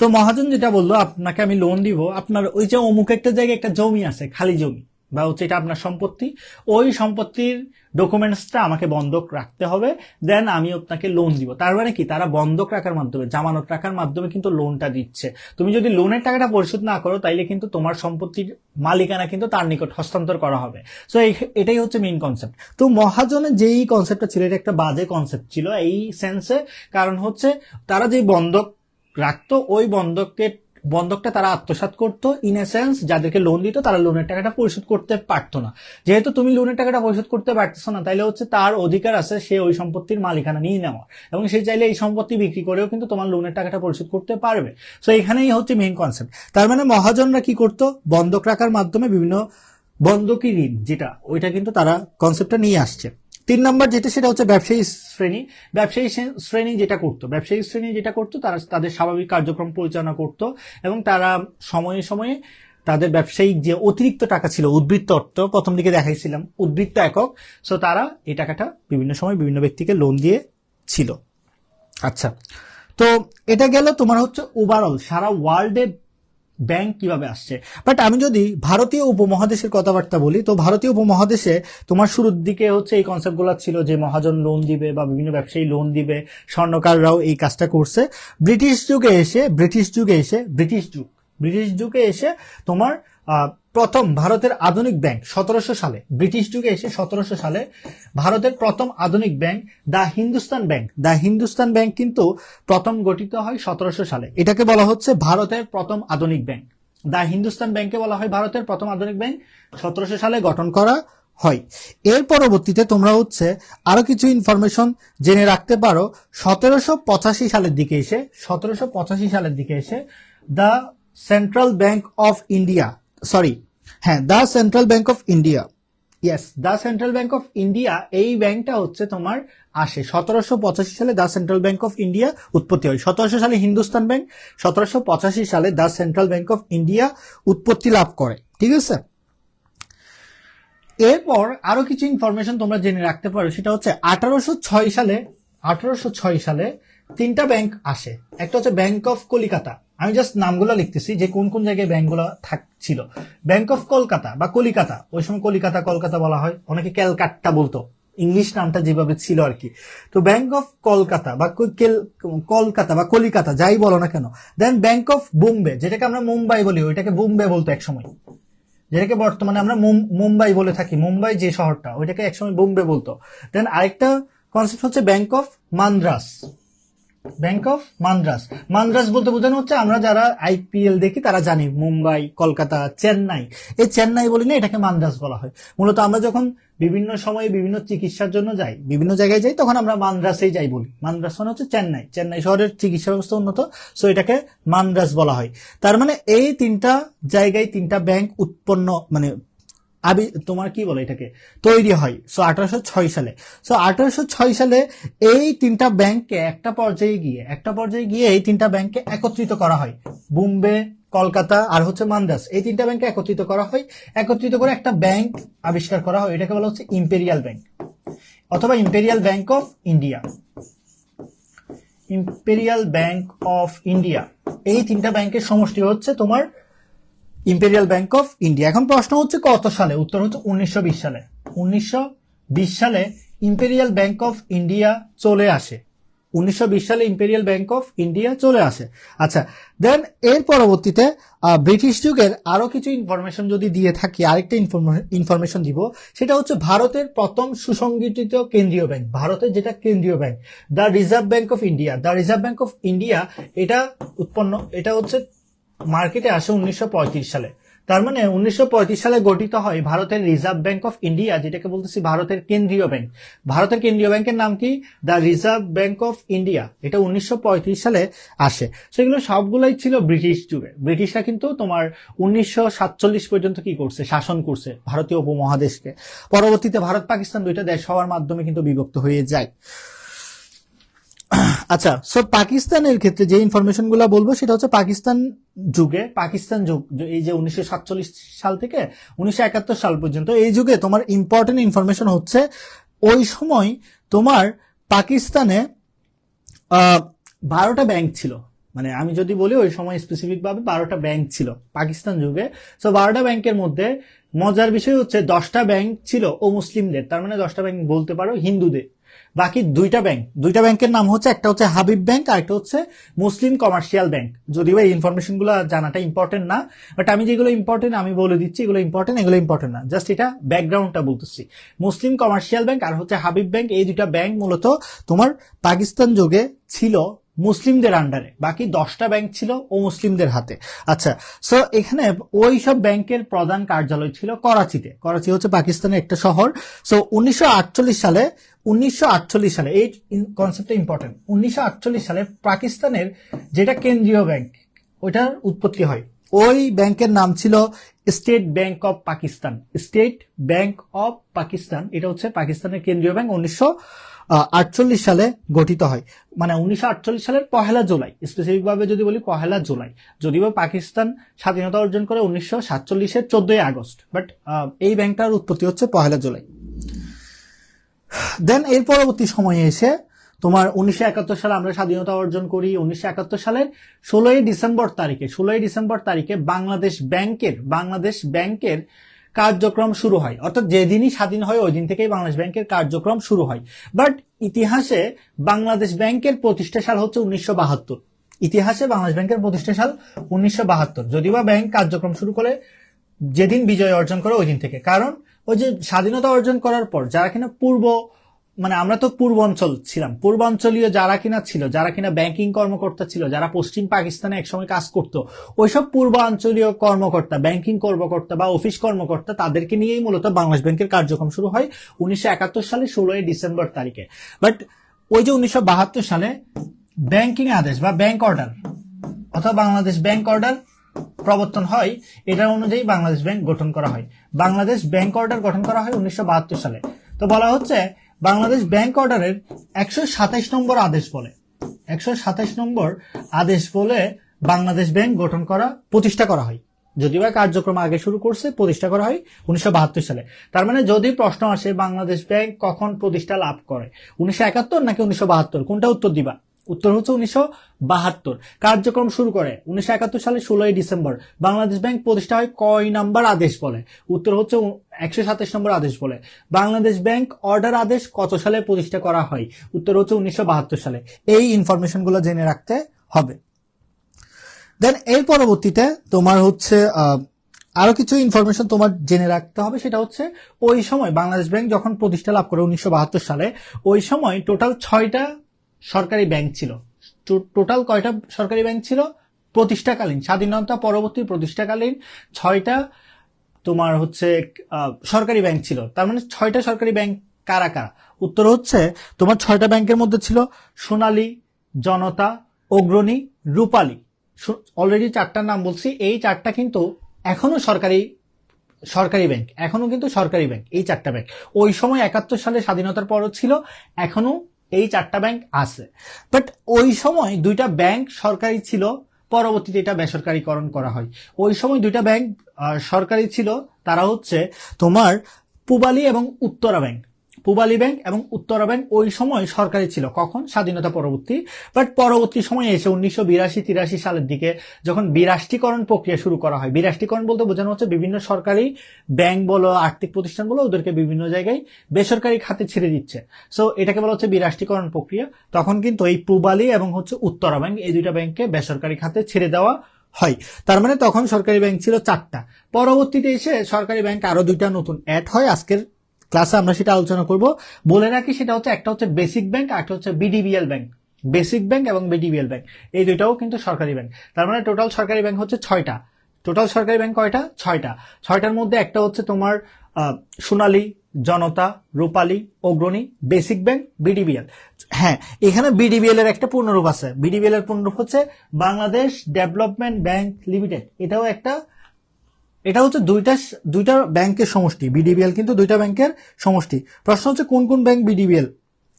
তো মহাজন যেটা বললো, আপনাকে আমি লোন দিব, আপনার ওই যে অমুক একটা জায়গায় একটা জমি আছে, খালি জমি, বা হচ্ছে এটা আপনার সম্পত্তি, ওই সম্পত্তির ডকুমেন্টসটা আমাকে বন্ধক রাখতে হবে, দেন আমি আপনাকে লোন দিব। তার মানে কি, তারা বন্ধক রাখার মাধ্যমে, জামানত রাখার মাধ্যমে কিন্তু লোনটা দিচ্ছে। তুমি যদি লোনের টাকাটা পরিশোধ না করো, তাইলে কিন্তু তোমার সম্পত্তির মালিকানা কিন্তু তার নিকট হস্তান্তর করা হবে। সো এটাই হচ্ছে মেইন কনসেপ্ট। তো মহাজনের যেই কনসেপ্টটা ছিল, এটা একটা বাজে কনসেপ্ট ছিল এই সেন্সে। কারণ হচ্ছে তারা যে বন্ধক রাখতো, ওই বন্ধকটা তারা আত্মসাৎ করতো। ইন এ সেন্স, যাদেরকে লোন দিত তারা লোনের টাকাটা পরিশোধ করতে পারতো না। যেহেতু তুমি লোনের টাকাটা পরিশোধ করতে পারতেছো না, তাইলে হচ্ছে তার অধিকার আছে সে ওই সম্পত্তির মালিকানা নিয়ে নেওয়া, এবং সে চাইলে এই সম্পত্তি বিক্রি করেও কিন্তু তোমার লোনের টাকাটা পরিশোধ করতে পারবে। সো এখানেই হচ্ছে মেইন কনসেপ্ট। তার মানে মহাজনরা কি করতো? বন্ধক রাখার মাধ্যমে বিভিন্ন বন্ধকি ঋণ, যেটা ওইটা কিন্তু তারা কনসেপ্টটা নিয়ে আসছে। 3 নম্বর যেটা, সেটা হচ্ছে ব্যবসায়ী শ্রেণী। ব্যবসায়ী শ্রেণী যেটা করতো তারা তাদের স্বাভাবিক কার্যক্রম পরিচালনা করত, এবং তারা সময়ে সময়ে তাদের ব্যবসায়িক যে অতিরিক্ত টাকা ছিল, উদ্বৃত্ত অর্থ, প্রথম দিকে দেখাইছিলাম উদ্বৃত্ত একক, সো তারা এই টাকাটা বিভিন্ন সময় বিভিন্ন ব্যক্তিকে লোন দিয়ে ছিল। আচ্ছা, তো এটা গেল তোমার হচ্ছে ওভারঅল সারা ওয়ার্ল্ডে ব্যাংক কিভাবে আসছে। বাট আমি যদি ভারতীয় উপমহাদেশের কথাবার্তা বলি, তো ভারতীয় উপমহাদেশে তোমার শুরুর দিকে হচ্ছে এই কনসেপ্টগুলো ছিল যে মহাজন লোন দিবে বা বিভিন্ন ব্যবসায়ী লোন দিবে, স্বর্ণকাররাও এই কাজটা করছে। ব্রিটিশ যুগে এসে তোমার প্রথম ভারতের আধুনিক ব্যাংক 1700 সালে, ব্রিটিশ যুগে এসে 1700 সালে ভারতের প্রথম আধুনিক ব্যাংক দ্য হিন্দুস্তান ব্যাংক কিন্তু প্রথম গঠিত হয় 1700 সালে। এটাকে বলা হচ্ছে ভারতের প্রথম আধুনিক ব্যাংক। দ্য হিন্দুস্তান ব্যাংকে বলা হয় ভারতের প্রথম আধুনিক ব্যাংক, 1700 সালে গঠন করা হয়। এর পরবর্তীতে তোমরা হচ্ছে আরো কিছু ইনফরমেশন জেনে রাখতে পারো। 1785 সালের দিকে এসে the central bank of India, the central bank of India, এই ব্যাংকটা হচ্ছে তোমার আসে 1785 সালে। The central bank of India উৎপত্তি হয়। 1700 সালে হিন্দুস্তান ব্যাংক, 1785 সালে the central bank of India উৎপত্তি লাভ করে। ঠিক আছে, এরপর আরো কিছু ইনফরমেশন তোমরা জেনে রাখতে পারো। সেটা হচ্ছে 1806 সালে 3টা ব্যাংক আসে। একটা হচ্ছে ব্যাংক অফ কলিকাতা, আমি জাস্ট নামগুলো লিখতেছি যে কোন কোন জায়গায় ব্যাংকগুলো ছিল। ব্যাংক অফ কলকাতা বা কলিকাতা, ওই সময় কলকাতা বলা হয়, অনেকে ক্যালকাটা বলতো, ইংলিশ নামটা যেভাবে ছিল আর কি। তো ব্যাংক অফ কলকাতা বা কলিকাতা যাই বলো না কেন। দেন ব্যাংক অফ বোম্বে, যেটাকে আমরা মুম্বাই বলি, ওইটাকে বোম্বে বলতো একসময়, যেটাকে বর্তমানে আমরা মুম্বাই বলে থাকি। মুম্বাই যে শহরটা, ওইটাকে একসময় বোম্বে বলতো। দেন আরেকটা কনসেপ্ট হচ্ছে ব্যাংক অফ মান্দ্রাস। মান্দ্রাস বলতে বোঝানো হচ্ছে, আমরা যারা আইপিএল দেখি তারা জানি মুম্বাই, কলকাতা, চেন্নাই, এই চেন্নাই বলি না, এটাকে মান্দ্রাস বলা হয়। মূলত আমরা যখন বিভিন্ন সময়ে বিভিন্ন চিকিৎসার জন্য যাই, বিভিন্ন জায়গায় যাই, তখন আমরা মান্দ্রাসেই যাই বলি। মান্দ্রাস মানে হচ্ছে চেন্নাই শহরের চিকিৎসা ব্যবস্থা উন্নত, সো এটাকে মান্দ্রাস বলা হয়। তার মানে এই 3টা জায়গায় 3টা ব্যাংক তোমার কি বলে এটাকে তৈরি হয় 1806 সালে। 1806 সালে এই তিনটা ব্যাংককে একটা পর্যায়ে গিয়ে এই তিনটা ব্যাংককে একত্রিত করা হয়। বোম্বে, কলকাতা আর হচ্ছে মান্দ্রাজ, এই তিনটা ব্যাংকে একত্রিত করা হয়। একত্রিত করে একটা ব্যাংক আবিষ্কার করা হয়, এটাকে বলা হচ্ছে ইম্পেরিয়াল ব্যাংক অথবা imperial bank of India. Imperial bank of India, এই তিনটা ব্যাংকের সমষ্টি হচ্ছে তোমার ইম্পেরিয়াল ব্যাংক অফ ইন্ডিয়া। এখন প্রশ্ন হচ্ছে কত সালে? উত্তর হচ্ছে 1920 সালে। 1920 সালে ইম্পেরিয়াল ব্যাংক অফ ইন্ডিয়া চলে আসে। 1920 সালে ইম্পেরিয়াল ব্যাংক অফ ইন্ডিয়া চলে আসে। আচ্ছা, দেন এর পরবর্তীতে ব্রিটিশ যুগের আরো কিছু ইনফরমেশন যদি দিয়ে থাকি, আরেকটা ইনফরমেশন দিব, সেটা হচ্ছে ভারতের প্রথম সুসংগঠিত কেন্দ্রীয় ব্যাংক, ভারতের যেটা কেন্দ্রীয় bank, the reserve bank of India. The reserve bank of India এটা হচ্ছে মার্কেটে আসে 1935 সালে। তার মানে 1935 সালে গঠিত হয় ভারতের রিজার্ভ ব্যাংক অফ ইন্ডিয়া, যেটাকে বলতেছি ভারতের কেন্দ্রীয় ব্যাংক। ভারতের কেন্দ্রীয় ব্যাংকের নাম কি? The reserve bank of India. এটা 1935 সালে আসে। সেগুলো সবগুলোই ছিল ব্রিটিশ যুগে। ব্রিটিশরা কিন্তু তোমার 1947 পর্যন্ত কি করছে? শাসন করছে ভারতীয় উপমহাদেশকে। পরবর্তীতে ভারত পাকিস্তান দুইটা দেশ হওয়ার মাধ্যমে কিন্তু বিভক্ত হয়ে যায়। আচ্ছা, সো পাকিস্তানের ক্ষেত্রে যে ইনফরমেশন গুলা বলবো সেটা হচ্ছে পাকিস্তান যুগ, এই যে 1947 সাল থেকে 1971 সাল পর্যন্ত এই যুগে তোমার ইম্পর্টেন্ট ইনফরমেশন হচ্ছে ওই সময় তোমার পাকিস্তানে 12টা ব্যাংক ছিল। মানে আমি যদি বলি ওই সময় স্পেসিফিক ভাবে 12টা ব্যাংক ছিল পাকিস্তান যুগে। সো 12টা ব্যাংকের মধ্যে মজার বিষয় হচ্ছে 10টা ব্যাংক ছিল ও মুসলিমদের, তার মানে 10টা ব্যাংক বলতে পারো হিন্দুদের। বাকি দুইটা ব্যাংকের নাম হচ্ছে, একটা হচ্ছে হাবিব ব্যাংক আর একটা হচ্ছে মুসলিম কমার্শিয়াল ব্যাংক। যদিও এই ইনফরমেশন গুলো জানাটা ইম্পর্টেন্ট না, বাট আমি যেগুলো ইম্পর্টেন্ট আমি বলে দিচ্ছি, এগুলো ইম্পর্টেন্ট না, জাস্ট এটা ব্যাকগ্রাউন্ডটা বলতেছি। মুসলিম কমার্শিয়াল ব্যাংক আর হচ্ছে হাবিব ব্যাংক, এই দুইটা ব্যাংক মূলত তোমার পাকিস্তান যুগে ছিল মুসলিমদের আন্ডারে, বাকি 10টা ব্যাংক ছিল ও মুসলিমদের হাতে। আচ্ছা, সো এখানে ওই সব ব্যাংকের প্রধান কার্যালয় ছিল করাচিতে। করাচি হচ্ছে পাকিস্তানের একটা শহর। সো 1948 সালে এই কনসেপ্টটা ইম্পর্টেন্ট। 1948 সালে পাকিস্তানের যেটা কেন্দ্রীয় ব্যাংক, ওইটার উৎপত্তি হয়। ওই ব্যাংকের নাম ছিল state bank of Pakistan. State bank of Pakistan, এটা হচ্ছে পাকিস্তানের কেন্দ্রীয় ব্যাংক। 1948 সালে গঠিত হয়, মানে 1948 সালের 1 জুলাই, স্পেসিফিক ভাবে যদি বলি 1 জুলাই। যদিও পাকিস্তান স্বাধীনতা অর্জন করে 1947-এর 14 আগস্ট, বাট এই ব্যাংকটার উৎপত্তি হচ্ছে 1 জুলাই। দেন এর পরবর্তী সময়ে এসে তোমার 1971 সালে আমরা স্বাধীনতা অর্জন করি। 1971 সালের 16 ডিসেম্বর তারিখে বাংলাদেশ ব্যাংকের কার্যক্রম শুরু হয়। অর্থাৎ যেদিনই স্বাধীন হয় ওই দিন থেকেই বাংলাদেশ ব্যাংকের কার্যক্রম শুরু হয়। বাট ইতিহাসে বাংলাদেশ ব্যাংকের প্রতিষ্ঠা সাল হচ্ছে 1972। ইতিহাসে বাংলাদেশ ব্যাংকের প্রতিষ্ঠা সাল 1972, যদিও বা ব্যাংক কার্যক্রম শুরু করে যেদিন বিজয় অর্জন করে ওই দিন থেকে। কারণ ওই যে স্বাধীনতা অর্জন করার পর যারা কিনা আমরা তো পূর্বাঞ্চল ছিলাম, পূর্বাঞ্চলীয় যারা কিনা ব্যাংকিং কর্মকর্তা ছিল, যারা পশ্চিম পাকিস্তানে একসময় কাজ করতো, ওইসব পূর্বাঞ্চলীয় কর্মকর্তা, ব্যাংকিং কর্মকর্তা বা অফিস কর্মকর্তা, তাদেরকে নিয়েই মূলত বাংলাদেশ ব্যাংকের কার্যক্রম শুরু হয় 1971 সালে 16 ডিসেম্বর তারিখে। বাট ওই যে 1972 সালে ব্যাংকিং আদেশ বা ব্যাংক অর্ডার অথবা বাংলাদেশ ব্যাংক অর্ডার প্রবর্তন হয়, এটার অনুযায়ী বাংলাদেশ ব্যাংক গঠন করা হয়। বাংলাদেশ ব্যাংক অর্ডার গঠন করা হয় 1972 সালে। তো বলা হচ্ছে বাংলাদেশ ব্যাংক অর্ডারের 127 নম্বর আদেশ বলে বাংলাদেশ ব্যাংক প্রতিষ্ঠা করা হয়। যদিও কার্যক্রম আগে শুরু করছে, প্রতিষ্ঠা করা হয় 1972 সালে। তার মানে যদি প্রশ্ন আসে বাংলাদেশ ব্যাংক কখন প্রতিষ্ঠা লাভ করে, 1971 নাকি 1972, কোনটা উত্তর দিবা? উত্তর হচ্ছে 1972। কার্যক্রম শুরু করে 1971 সালে 16 ডিসেম্বর। বাংলাদেশ ব্যাংক প্রতিষ্ঠা হয় কয় নাম্বার আদেশ বলে? উত্তর হচ্ছে 127 নম্বর আদেশ বলে। বাংলাদেশ ব্যাংক অর্ডার আদেশ কত সালে প্রতিষ্ঠা করা হয়? উত্তর হচ্ছে 1972 সালে। এই ইনফরমেশন গুলো জেনে রাখতে হবে। দেন এর পরবর্তীতে তোমার হচ্ছে আরো কিছু ইনফরমেশন তোমার জেনে রাখতে হবে, সেটা হচ্ছে ওই সময় বাংলাদেশ ব্যাংক যখন প্রতিষ্ঠা লাভ করে 1972 সালে, ওই সময় টোটাল 6টা সরকারি ব্যাংক ছিল। টোটাল কয়টা সরকারি ব্যাংক ছিল প্রতিষ্ঠাকালীন, স্বাধীনতা পরবর্তী প্রতিষ্ঠাকালীন 6টা তোমার হচ্ছে সরকারি ব্যাংক ছিল। তার মানে 6টা সরকারি ব্যাংক কারা কারা? উত্তর হচ্ছে তোমার 6টা ব্যাংকের মধ্যে ছিল সোনালী, জনতা, অগ্রণী, রূপালী। অলরেডি 4টার নাম বলছি, এই 4টা কিন্তু এখনো সরকারি সরকারি ব্যাংক, এখনো কিন্তু সরকারি ব্যাংক এই 4টা ব্যাংক। ওই সময় 71 সালে স্বাধীনতার পরও ছিল, এখনো এই 4টা ব্যাংক আছে। বাট ওই সময় 2টা ব্যাংক সরকারি ছিল, পরবর্তীতে এটা বেসরকারীকরণ করা হয়। ওই সময় 2টা ব্যাংক সরকারি ছিল, তারা হচ্ছে তোমার পূবালী এবং উত্তরা ব্যাংক। পূবালী ব্যাংক এবং উত্তরা ব্যাংক ওই সময় সরকারি ছিল, কখন? স্বাধীনতা পরবর্তী। বাট পরবর্তী সময়ে এসে 1982-83 সালের দিকে যখন বিরাষ্ট্রীকরণ প্রক্রিয়া শুরু করা হয়, বিরাষ্ট্রীকরণ বলতে বোঝানো হচ্ছে বিভিন্ন সরকারি ব্যাংক বলো, আর্থিক প্রতিষ্ঠান বলো, ওদেরকে বিভিন্ন জায়গায় বেসরকারি খাতে ছেড়ে দিচ্ছে। সো এটাকে বলা হচ্ছে বিরাষ্ট্রীকরণ প্রক্রিয়া। তখন কিন্তু এই পূবালী এবং হচ্ছে উত্তরা ব্যাংক, এই 2টা ব্যাংককে বেসরকারি খাতে ছেড়ে দেওয়া হয়। তার মানে তখন সরকারি ব্যাংক ছিল 4টা। পরবর্তীতে এসে সরকারি ব্যাংক আরো 2টা নতুন অ্যাড হয়। আজকের ক্লাসে আমরা সেটা আলোচনা করব। বলে রাখি, সেটা হচ্ছে একটা হচ্ছে বেসিক ব্যাংক, আর একটা হচ্ছে বিডিবিএল ব্যাংক। বেসিক ব্যাংক এবং বিডিবিএল ব্যাংক এই 2টাও কিন্তু সরকারি ব্যাংক। তার মানে টোটাল সরকারি ব্যাংক হচ্ছে 6টা। টোটাল সরকারি ব্যাংক কয়টা? 6টা। 6টার মধ্যে একটা হচ্ছে তোমার সোনালী, জনতা, রূপালী, অগ্রণী, বেসিক ব্যাংক, বিডিবিএল। হ্যাঁ, এখানে বিডিবিএল এর একটা পূর্ণরূপ আছে। বিডিবিএল এর পূর্ণরূপ হচ্ছে বাংলাদেশ ডেভেলপমেন্ট ব্যাংক লিমিটেড। এটা হচ্ছে দুইটা ব্যাংকের সমষ্টি। বিডিবিএল কিন্তু 2টা ব্যাংকের সমষ্টি। প্রশ্ন হচ্ছে কোন কোন ব্যাংক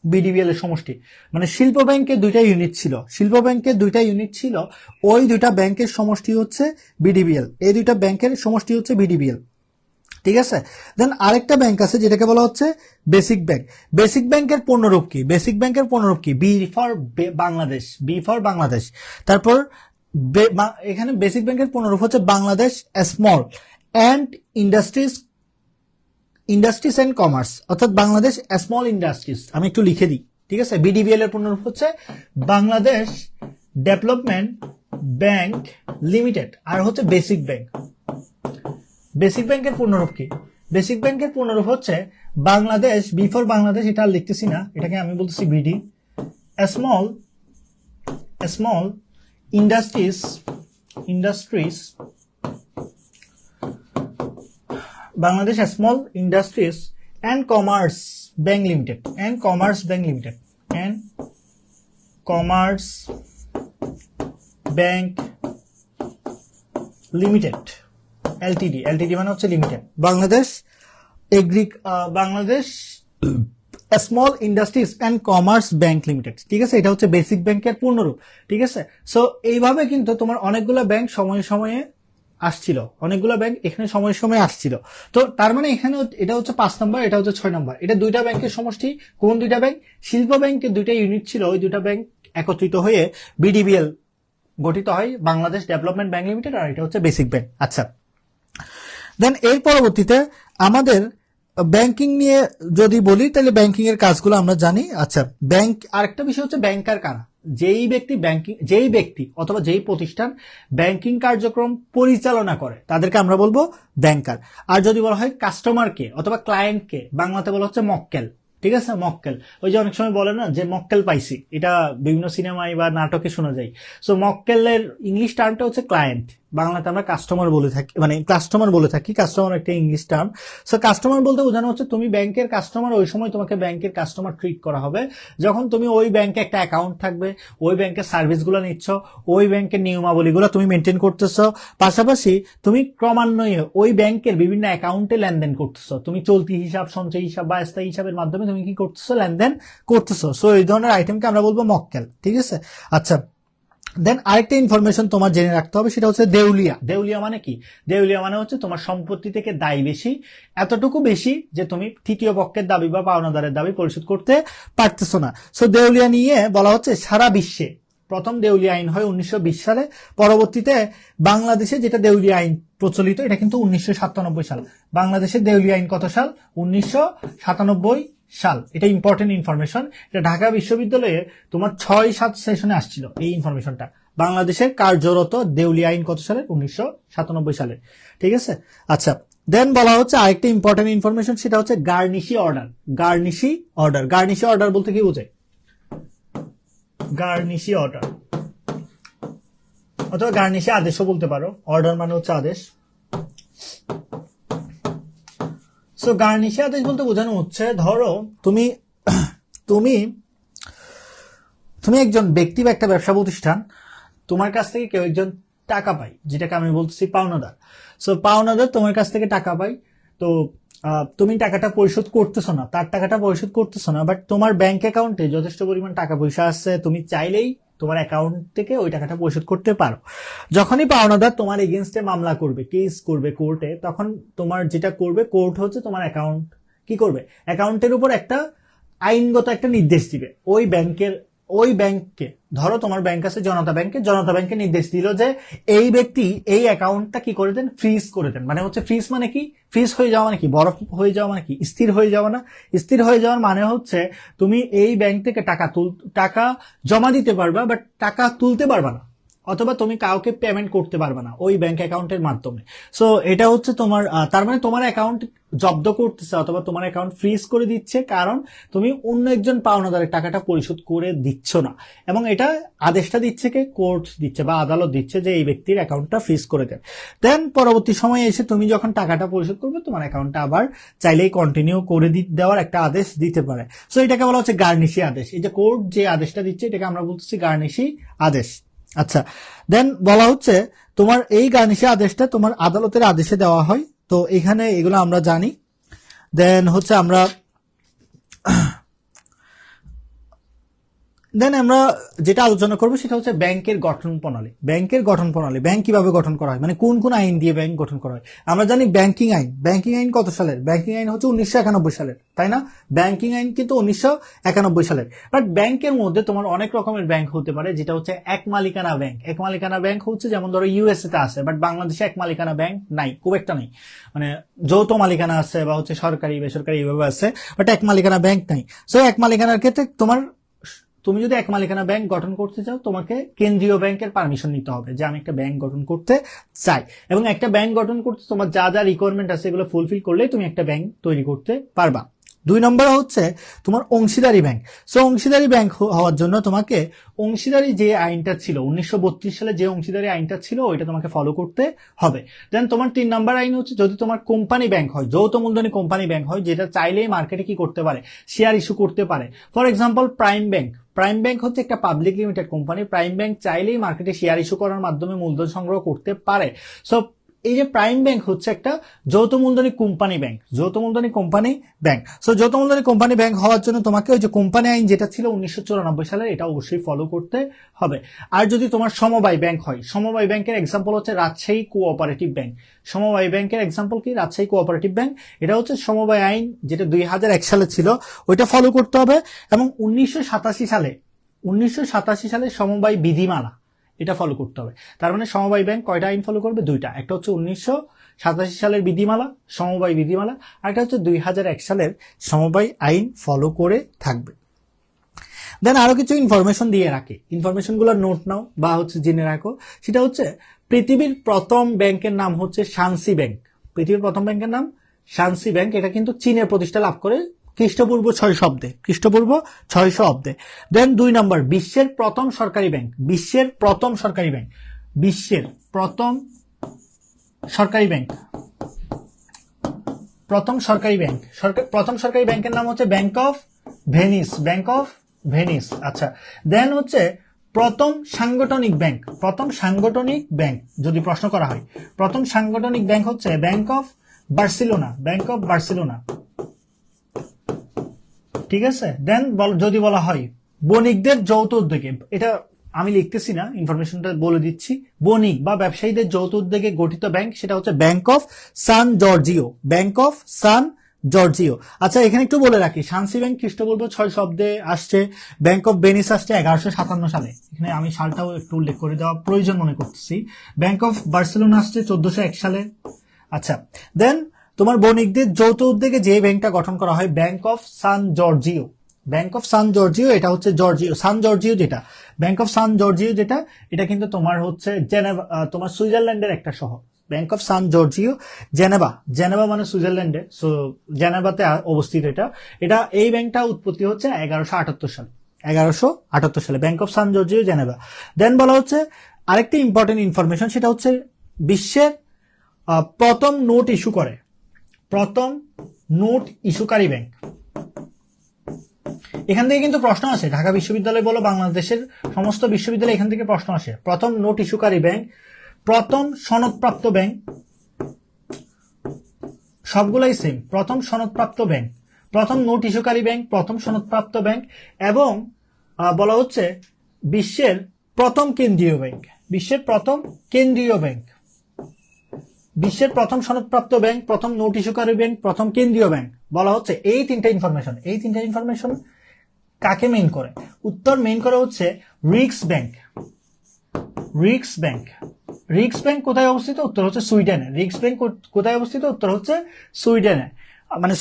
বিডিবিএল এর সমষ্টি? মানে শিল্প ব্যাংকের 2টা ইউনিট ছিল, ওই 2টা ব্যাংকের সমষ্টি হচ্ছে বিডিবিএল। এই 2টা ব্যাংকের সমষ্টি হচ্ছে বিডিবিএল, ঠিক আছে। দেন আরেকটা ব্যাংক আছে যেটাকে বলা হচ্ছে বেসিক ব্যাংক। বেসিক ব্যাংকের পূর্ণরূপ কি? B for Bangladesh. তারপর এখানে বেসিক ব্যাংকের পূর্ণরূপ হচ্ছে Bangladesh small and industries and commerce, অর্থাৎ বাংলাদেশ স্মল ইন্ডাস্ট্রিজ। আমি একটু লিখে দিই, ঠিক আছে। বিডিবিএল এর পূর্ণরূপ হচ্ছে বাংলাদেশ ডেভেলপমেন্ট ব্যাংক লিমিটেড, আর হচ্ছে বেসিক ব্যাংক। বেসিক ব্যাংকের পূর্ণরূপ কি? বেসিক ব্যাংকের পূর্ণরূপ হচ্ছে বাংলাদেশ, বি ফর বাংলাদেশ, এটা আর লিখতেছি না, এটাকে আমি বলতেছি BD. Small industries Bangladesh small industries and commerce bank limited, Ltd মানে হচ্ছে limited. Bangladesh small industries and commerce bank limited, ঠিক আছে। এটা হচ্ছে বেসিক ব্যাংকের পূর্ণরূপ, ঠিক আছে। সো এইভাবে কিন্তু তোমার অনেকগুলো ব্যাংক সময়ে সময়ে আসছিল, এখানে সময়ে আসছিল। তো তার মানে এখানে এটা হচ্ছে 5 নম্বর, এটা হচ্ছে 6 নম্বর। এটা 2টা ব্যাংকের সমষ্টি। কোন 2টা ব্যাংক? শিল্প ব্যাংকের 2টা ইউনিট ছিল, ওই 2টা ব্যাংক একত্রিত হয়ে বিডিবিএল গঠিত হয়, বাংলাদেশ ডেভেলপমেন্ট ব্যাংক লিমিটেড, আর এটা হচ্ছে বেসিক ব্যাংক। আচ্ছা, দেন এর পরবর্তীতে আমাদের ব্যাংকিং নিয়ে যদি বলি, তাহলে ব্যাংকিং এর কাজগুলো আমরা জানি। আচ্ছা, আরেকটা বিষয় হচ্ছে ব্যাংকার কারা? যেই ব্যক্তি অথবা যেই প্রতিষ্ঠান ব্যাংকিং কার্যক্রম পরিচালনা করে তাদেরকে আমরা বলবো ব্যাংকার। আর যদি বলা হয় কাস্টমারকে অথবা ক্লায়েন্টকে, বাংলাতে বলা হচ্ছে মক্কেল, ঠিক আছে। মক্কেল, ওই যে অনেক সময় বলে না যে মক্কেল পাইছি, এটা বিভিন্ন সিনেমায় বা নাটকে শোনা যায়। সো মক্কেলের ইংলিশ টার্মটা হচ্ছে ক্লায়েন্ট, বাংলাতে আমরা কাস্টমার বলে থাকি, কাস্টমার একটা ইংলিশ টার্ম। সো কাস্টমার বলতে বোঝানো হচ্ছে তুমি ব্যাংকের কাস্টমার, ওই সময় তোমাকে ব্যাংকের কাস্টমার ট্রিট করা হবে যখন তুমি ওই ব্যাংকে একটা অ্যাকাউন্ট থাকবে, ওই ব্যাংকের সার্ভিসগুলো নিচ্ছ, ওই ব্যাংকের নিয়মাবলীগুলো তুমি মেনটেন করতেছো, পাশাপাশি তুমি ক্রমান্বয়ে ওই ব্যাংকের বিভিন্ন অ্যাকাউন্টে লেনদেন করতেছো। তুমি চলতি হিসাব, সঞ্চয় হিসাব বা স্থায়ী হিসাবের মাধ্যমে তুমি কি করতেছো? লেনদেন করতেছো। সো এই ধরনের আইটেমকে আমরা বলবো মক্কেল, ঠিক আছে। আচ্ছা, দেন আরেকটা ইনফরমেশন তোমার জেনে রাখতে হবে, সেটা হচ্ছে দেউলিয়া। দেউলিয়া মানে কি? দেউলিয়া মানে হচ্ছে তোমার সম্পত্তি থেকে দায় বেশি, এতটুকু বেশি যে তুমি তৃতীয় পক্ষের দাবি বা পাওনাদারের দাবি পরিশোধ করতে পারতেছো না। সো দেউলিয়া নিয়ে বলা হচ্ছে সারা বিশ্বে প্রথম দেউলিয়া আইন হয় 1920 সালে। পরবর্তীতে বাংলাদেশে যেটা দেউলিয়া আইন প্রচলিত, এটা কিন্তু 1997 সাল। বাংলাদেশের দেউলিয়া আইন কত সাল? 1997 সাল। এটা ইম্পর্টেন্ট ইনফরমেশন। এটা ঢাকা বিশ্ববিদ্যালয়ে তোমার 6-7 সেশনে আসছিল এই ইনফরমেশনটা। বাংলাদেশের কার্যরত দেউলিয়া আইন কত সালে? 1997 সালে, ঠিক আছে। আচ্ছা, দেন বলা হচ্ছে আরেকটা ইম্পর্টেন্ট ইনফরমেশন, সেটা হচ্ছে গার্নিশি অর্ডার। গার্নিশি অর্ডার বলতে কি বোঝায়? গার্নিশি অর্ডার অথবা গার্নিশি আদেশও বলতে পারো। অর্ডার মানে হচ্ছে আদেশ। সো গার্নিশি আদেশ বলতে বোঝানো হচ্ছে, ধরো তুমি একজন ব্যক্তি বা একটা ব্যবসা প্রতিষ্ঠান, তোমার কাছ থেকে কেউ একজন টাকা পায়, যেটাকে আমি বলতেছি পাওনাদার। সো পাওনাদার তোমার কাছ থেকে টাকা পায়, তো তুমি টাকাটা পরিশোধ করতেছো না, তার টাকাটা পরিশোধ করতেছো না, বাট তোমার ব্যাংক অ্যাকাউন্টে যথেষ্ট পরিমাণ টাকা পয়সা আছে, তুমি চাইলেই তোমার অ্যাকাউন্ট থেকে ওই টাকাটা পরিশোধ করতে পারো। যখনই পাওনাদার তোমার এগেনস্টে মামলা করবে, কেস করবে কোর্টে, তখন তোমার যেটা করবে, কোর্ট হচ্ছে তোমার অ্যাকাউন্ট কি করবে, অ্যাকাউন্টের উপর একটা আইনগত একটা নির্দেশ দিবে। ওই ব্যাংককে, ধরো তোমার ব্যাংক আছে জনতা ব্যাংকে নির্দেশ দিল যে এই ব্যক্তি এই অ্যাকাউন্টটা কি করে দেন, ফ্রিজ করে দেন। মানে হচ্ছে ফ্রিজ মানে কি, ফ্রিজ হয়ে যাওয়া মানে কি, বরফ হয়ে যাওয়া মানে কি, স্থির হয়ে যাওয়া না। স্থির হয়ে যাওয়ার মানে হচ্ছে তুমি এই ব্যাংক থেকে টাকা জমা দিতে পারবা, বাট টাকা তুলতে পারবা না, অথবা তুমি কাউকে পেমেন্ট করতে পারবে না ওই ব্যাংক অ্যাকাউন্টের মাধ্যমে। সো এটা হচ্ছে তোমার, তার মানে তোমার অ্যাকাউন্ট জব্দ করতেছে অথবা তোমার অ্যাকাউন্ট ফ্রিজ করে দিচ্ছে, কারণ তুমি অন্য একজন পাওনাদারের টাকাটা পরিশোধ করে দিচ্ছ না। এবং এটা আদেশটা দিচ্ছে কে, কোর্ট দিচ্ছে বা আদালত দিচ্ছে যে এই ব্যক্তির অ্যাকাউন্টটা ফ্রিজ করে দেন। দেন পরবর্তী সময়ে এসে তুমি যখন টাকাটা পরিশোধ করবে, তোমার অ্যাকাউন্টটা আবার চাইলেই কন্টিনিউ করে দেওয়ার একটা আদেশ দিতে পারে। সো এটাকে বলা হচ্ছে গার্নিশি আদেশ। এই যে কোর্ট যে আদেশটা দিচ্ছে, এটাকে আমরা বলতেছি গার্নিশি আদেশ। আচ্ছা, দেন বলা হচ্ছে তোমার এই গার্নিশি আদেশটা তোমার আদালতের আদেশে দেওয়া হয়। তো এখানে এগুলো আমরা জানি। দেন হচ্ছে আমরা যেটা আলোচনা করবো সেটা হচ্ছে ব্যাংকের গঠন প্রণালী। ব্যাংক কিভাবে গঠন করা হয়, মানে কোন কোন আইন দিয়ে ব্যাংক গঠন করা হয়। আমরা জানি ব্যাংকিং আইন কত সালের, ব্যাংকিং আইন হচ্ছে 1991 সালের, তাই না? ব্যাংকিং আইন কিন্তু 1991 সালের। বাট ব্যাংকের মধ্যে তোমার অনেক রকমের ব্যাংক হতে পারে, যেটা হচ্ছে এক মালিকানা ব্যাংক হচ্ছে, যেমন ধরো ইউএসএ তে আছে, বাট বাংলাদেশে এক মালিকানা ব্যাংক নাই, খুব একটা নেই। মানে যৌথ মালিকানা আছে বা হচ্ছে সরকারি বেসরকারি এভাবে আছে, বাট এক মালিকানা ব্যাংক নাই। সো এক মালিকানার ক্ষেত্রে তুমি যদি এক মালিকানা ব্যাংক গঠন করতে চাও, তোমাকে কেন্দ্রীয় ব্যাংকের পারমিশন নিতে হবে যে আমি একটা ব্যাংক গঠন করতে চাই। এবং একটা ব্যাংক গঠন করতে তোমার যা যা রিকোয়ারমেন্ট আছে এগুলো ফুলফিল করলেই তুমি একটা ব্যাংক তৈরি করতে পারবা। 2 নম্বর হচ্ছে তোমার অংশীদারি ব্যাংক। সো অংশীদারি ব্যাংক হওয়ার জন্য তোমাকে অংশীদারি যে আইনটা ছিল 1932 সালে, যে অংশীদারি আইনটা ছিল ওইটা তোমাকে ফলো করতে হবে। দেন তোমার 3 নম্বর আইন হচ্ছে, যদি তোমার কোম্পানি ব্যাংক হয়, যৌথ মূলধনী কোম্পানি ব্যাংক হয়, যেটা চাইলেই মার্কেটে কি করতে পারে, শেয়ার ইস্যু করতে পারে। ফর এক্সাম্পল প্রাইম ব্যাংক হচ্ছে একটা public limited company. Prime bank চাইলেই মার্কেটে শেয়ার ইস্যু করার মাধ্যমে মূলধন সংগ্রহ করতে পারে। সো এই যে প্রাইম ব্যাংক হচ্ছে একটা যৌথ মূলধনী কোম্পানি ব্যাংক। সো যৌথ মূলধনী কোম্পানি ব্যাংক হওয়ার জন্য তোমাকে ওই যে কোম্পানি আইন যেটা ছিল 1994 সালে, এটা অবশ্যই ফলো করতে হবে। আর যদি তোমার সমবায় ব্যাংক হয়, সমবায় ব্যাংকের এক্সাম্পল হচ্ছে রাজশাহী কোঅপারেটিভ ব্যাংক। সমবায় ব্যাংকের এক্সাম্পল কি, রাজশাহী কোঅপারেটিভ ব্যাংক। এটা হচ্ছে সমবায় আইন যেটা 2001 সালে ছিল, ওইটা ফলো করতে হবে। এবং 1987 সালে সমবায় বিধিমালা, এটা ফলো করতে হবে। তার মানে সমবায় ব্যাংক কয়টা আইন ফলো করবে, 2টা। একটা হচ্ছে 1987 সালের বিধিমালা, সমবায় বিধিমালা, আর একটা হচ্ছে 2001 সালের সমবায় আইন ফলো করে থাকবে। দেন আরো কিছু ইনফরমেশন দিয়ে রাখে, ইনফরমেশনগুলো নোট নাও বা হচ্ছে জেনে রাখো। সেটা হচ্ছে পৃথিবীর প্রথম ব্যাংকের নাম হচ্ছে শানসি ব্যাংক। পৃথিবীর প্রথম ব্যাংকের নাম শানসি ব্যাংক। এটা কিন্তু চীনের প্রতিষ্ঠা লাভ করে খ্রিস্টপূর্ব 600 অব্দে। দেন 2 নম্বর, বিশ্বের প্রথম সরকারি ব্যাংক। বিশ্বের প্রথম সরকারি ব্যাংকের নাম হচ্ছে ব্যাংক অফ ভেনিস। আচ্ছা, দেন হচ্ছে প্রথম সাংগঠনিক ব্যাংক যদি প্রশ্ন করা হয়, প্রথম সাংগঠনিক ব্যাংক হচ্ছে ব্যাংক অফ বার্সেলোনা। ঠিক আছে। দেন যদি বলা হয় বণিকদের যৌথ উদ্যোগে, এটা আমি লিখতেছি না, ইনফরমেশনটা বলে দিচ্ছি, বণিক বা ব্যবসায়ীদের যৌথ উদ্যোগে গঠিত ব্যাংক, সেটা হচ্ছে ব্যাংক অফ সান জর্জিও। আচ্ছা, এখানে একটু বলে রাখি, শানসি ব্যাংক খ্রিস্টপূর্ব 600 অব্দে আসছে, ব্যাংক অফ ভেনিস আসছে 1157 সালে। এখানে আমি সালটাও একটু উল্লেখ করে দেওয়া প্রয়োজন মনে করতেছি। ব্যাংক অফ বার্সেলোনা আসছে 1401 সালে। আচ্ছা, দেন তোমার বণিকদের যৌথ উদ্যোগে যে ব্যাংকটা গঠন করা হয়, ব্যাংক অফ সান জর্জিও, এটা হচ্ছে ব্যাংক অফ সান জর্জিও যেটা, এটা কিন্তু তোমার হচ্ছে তোমার সুইজারল্যান্ডের একটা শহর। Bank of San Giorgio, Geneva মানে সুইজারল্যান্ডে, সো জেনেভাতে অবস্থিত এটা এই ব্যাংকটা উৎপত্তি হচ্ছে 1178 সালে, bank of San Giorgio, Geneva. Then বলা হচ্ছে আরেকটি ইম্পর্টেন্ট ইনফরমেশন, সেটা হচ্ছে বিশ্বের প্রথম নোট ইস্যুকারী ব্যাংক। এখান থেকে কিন্তু প্রশ্ন আসে, ঢাকা বিশ্ববিদ্যালয় বলো বাংলাদেশের সমস্ত বিশ্ববিদ্যালয় এখান থেকে প্রশ্ন আসে। প্রথম নোট ইস্যুকারী ব্যাংক প্রথম সনদপ্রাপ্ত ব্যাংক, সবগুলাই সেম, প্রথম সনদপ্রাপ্ত ব্যাংক, প্রথম নোট ইস্যুকারী ব্যাংক, প্রথম সনদপ্রাপ্ত ব্যাংক, এবং বলা হচ্ছে বিশ্বের প্রথম কেন্দ্রীয় ব্যাংক, বিশ্বের প্রথম কেন্দ্রীয় ব্যাংক, বিশ্বের প্রথম সনদপ্রাপ্ত ব্যাংক, প্রথম নোট ইস্যুকারী ব্যাংক, প্রথম কেন্দ্রীয় ব্যাংক। বলা হচ্ছে এই তিনটা ইনফরমেশন কাকে মেইন করে? উত্তর মেইন করে হচ্ছে রিক্স ব্যাংক। রিক্স ব্যাংক, রিক্স ব্যাংক কোথায় অবস্থিত? উত্তর হচ্ছে সুইডেনে। রিক্স ব্যাংক কোথায় অবস্থিত? উত্তর হচ্ছে সুইডেনে, মানে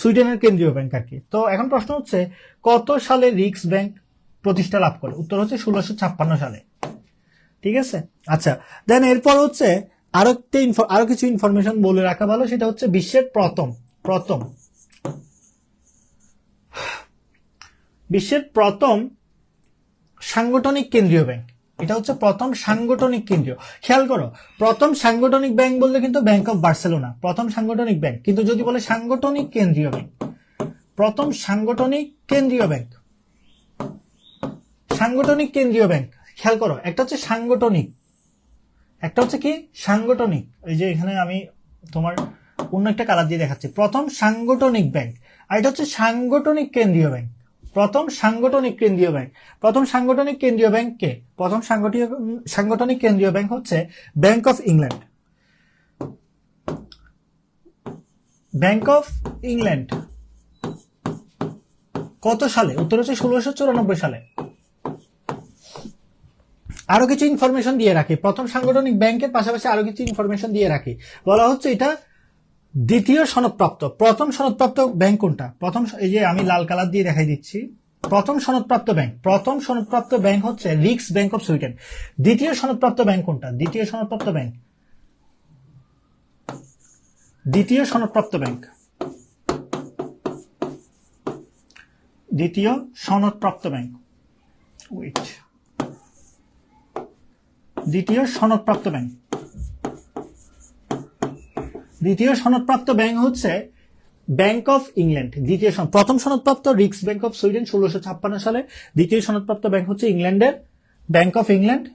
সুইডেনের কেন্দ্রীয় ব্যাংক আর কি। তো এখন প্রশ্ন হচ্ছে কত সালে রিক্স ব্যাংক প্রতিষ্ঠা লাভ করে? উত্তর হচ্ছে 1656 সালে। ঠিক আছে, আচ্ছা দেন এরপর হচ্ছে আরো কিছু ইনফরমেশন বলে রাখা ভালো, সেটা হচ্ছে বিশ্বের প্রথম সাংগঠনিক কেন্দ্রীয় ব্যাংক। এটা হচ্ছে প্রথম সাংগঠনিক কেন্দ্রীয়। খেয়াল করো, প্রথম সাংগঠনিক ব্যাংক বললে কিন্তু ব্যাংক অফ বার্সেলোনা প্রথম সাংগঠনিক ব্যাংক, কিন্তু যদি বলে সাংগঠনিক কেন্দ্রীয় ব্যাংক, প্রথম সাংগঠনিক কেন্দ্রীয় ব্যাংক, সাংগঠনিক কেন্দ্রীয় ব্যাংক। খেয়াল করো, একটা হচ্ছে সাংগঠনিক, একটা হচ্ছে কি সাংগঠনিক। এই যে এখানে আমি তোমার অন্য একটা কালার দিয়ে দেখাচ্ছি, প্রথম সাংগঠনিক ব্যাংক, আর এটা হচ্ছে সাংগঠনিক কেন্দ্রীয় ব্যাংক, প্রথম সাংগঠনিক কেন্দ্রীয় ব্যাংক। প্রথম সাংগঠনিক কেন্দ্রীয় ব্যাংক কে? প্রথম সাংগঠনিক কেন্দ্রীয় ব্যাংক হচ্ছে bank of England. Bank of England কত সালে? উত্তর হচ্ছে 1694 সালে। আরো কিছু ইনফরমেশন দিয়ে রাখি, প্রথম সাংগঠনিক ব্যাংকের পাশাপাশি আরো কিছু ইনফরমেশন দিয়ে রাখি। বলা হচ্ছে এটা দ্বিতীয় সনদপ্রাপ্ত। প্রথম সনদপ্রাপ্ত ব্যাংক কোনটা? প্রথম, এই যে আমি লাল কালার দিয়ে দেখাই দিচ্ছি, প্রথম সনদপ্রাপ্ত ব্যাংক হচ্ছে রিক্স ব্যাংক অফ সুইডেন। দ্বিতীয় সনদপ্রাপ্ত ব্যাংক কোনটা? দ্বিতীয় সনদপ্রাপ্ত ব্যাংক, দ্বিতীয় সনদপ্রাপ্ত ব্যাংক হচ্ছে ব্যাংক অফ ইংল্যান্ড। প্রথম সনদপ্রাপ্ত রিক্স ব্যাংক অফ সুইডেন 1656 সালে। দ্বিতীয় সনদপ্রাপ্ত ব্যাংক হচ্ছে ইংল্যান্ডের ব্যাংক অফ ইংল্যান্ড,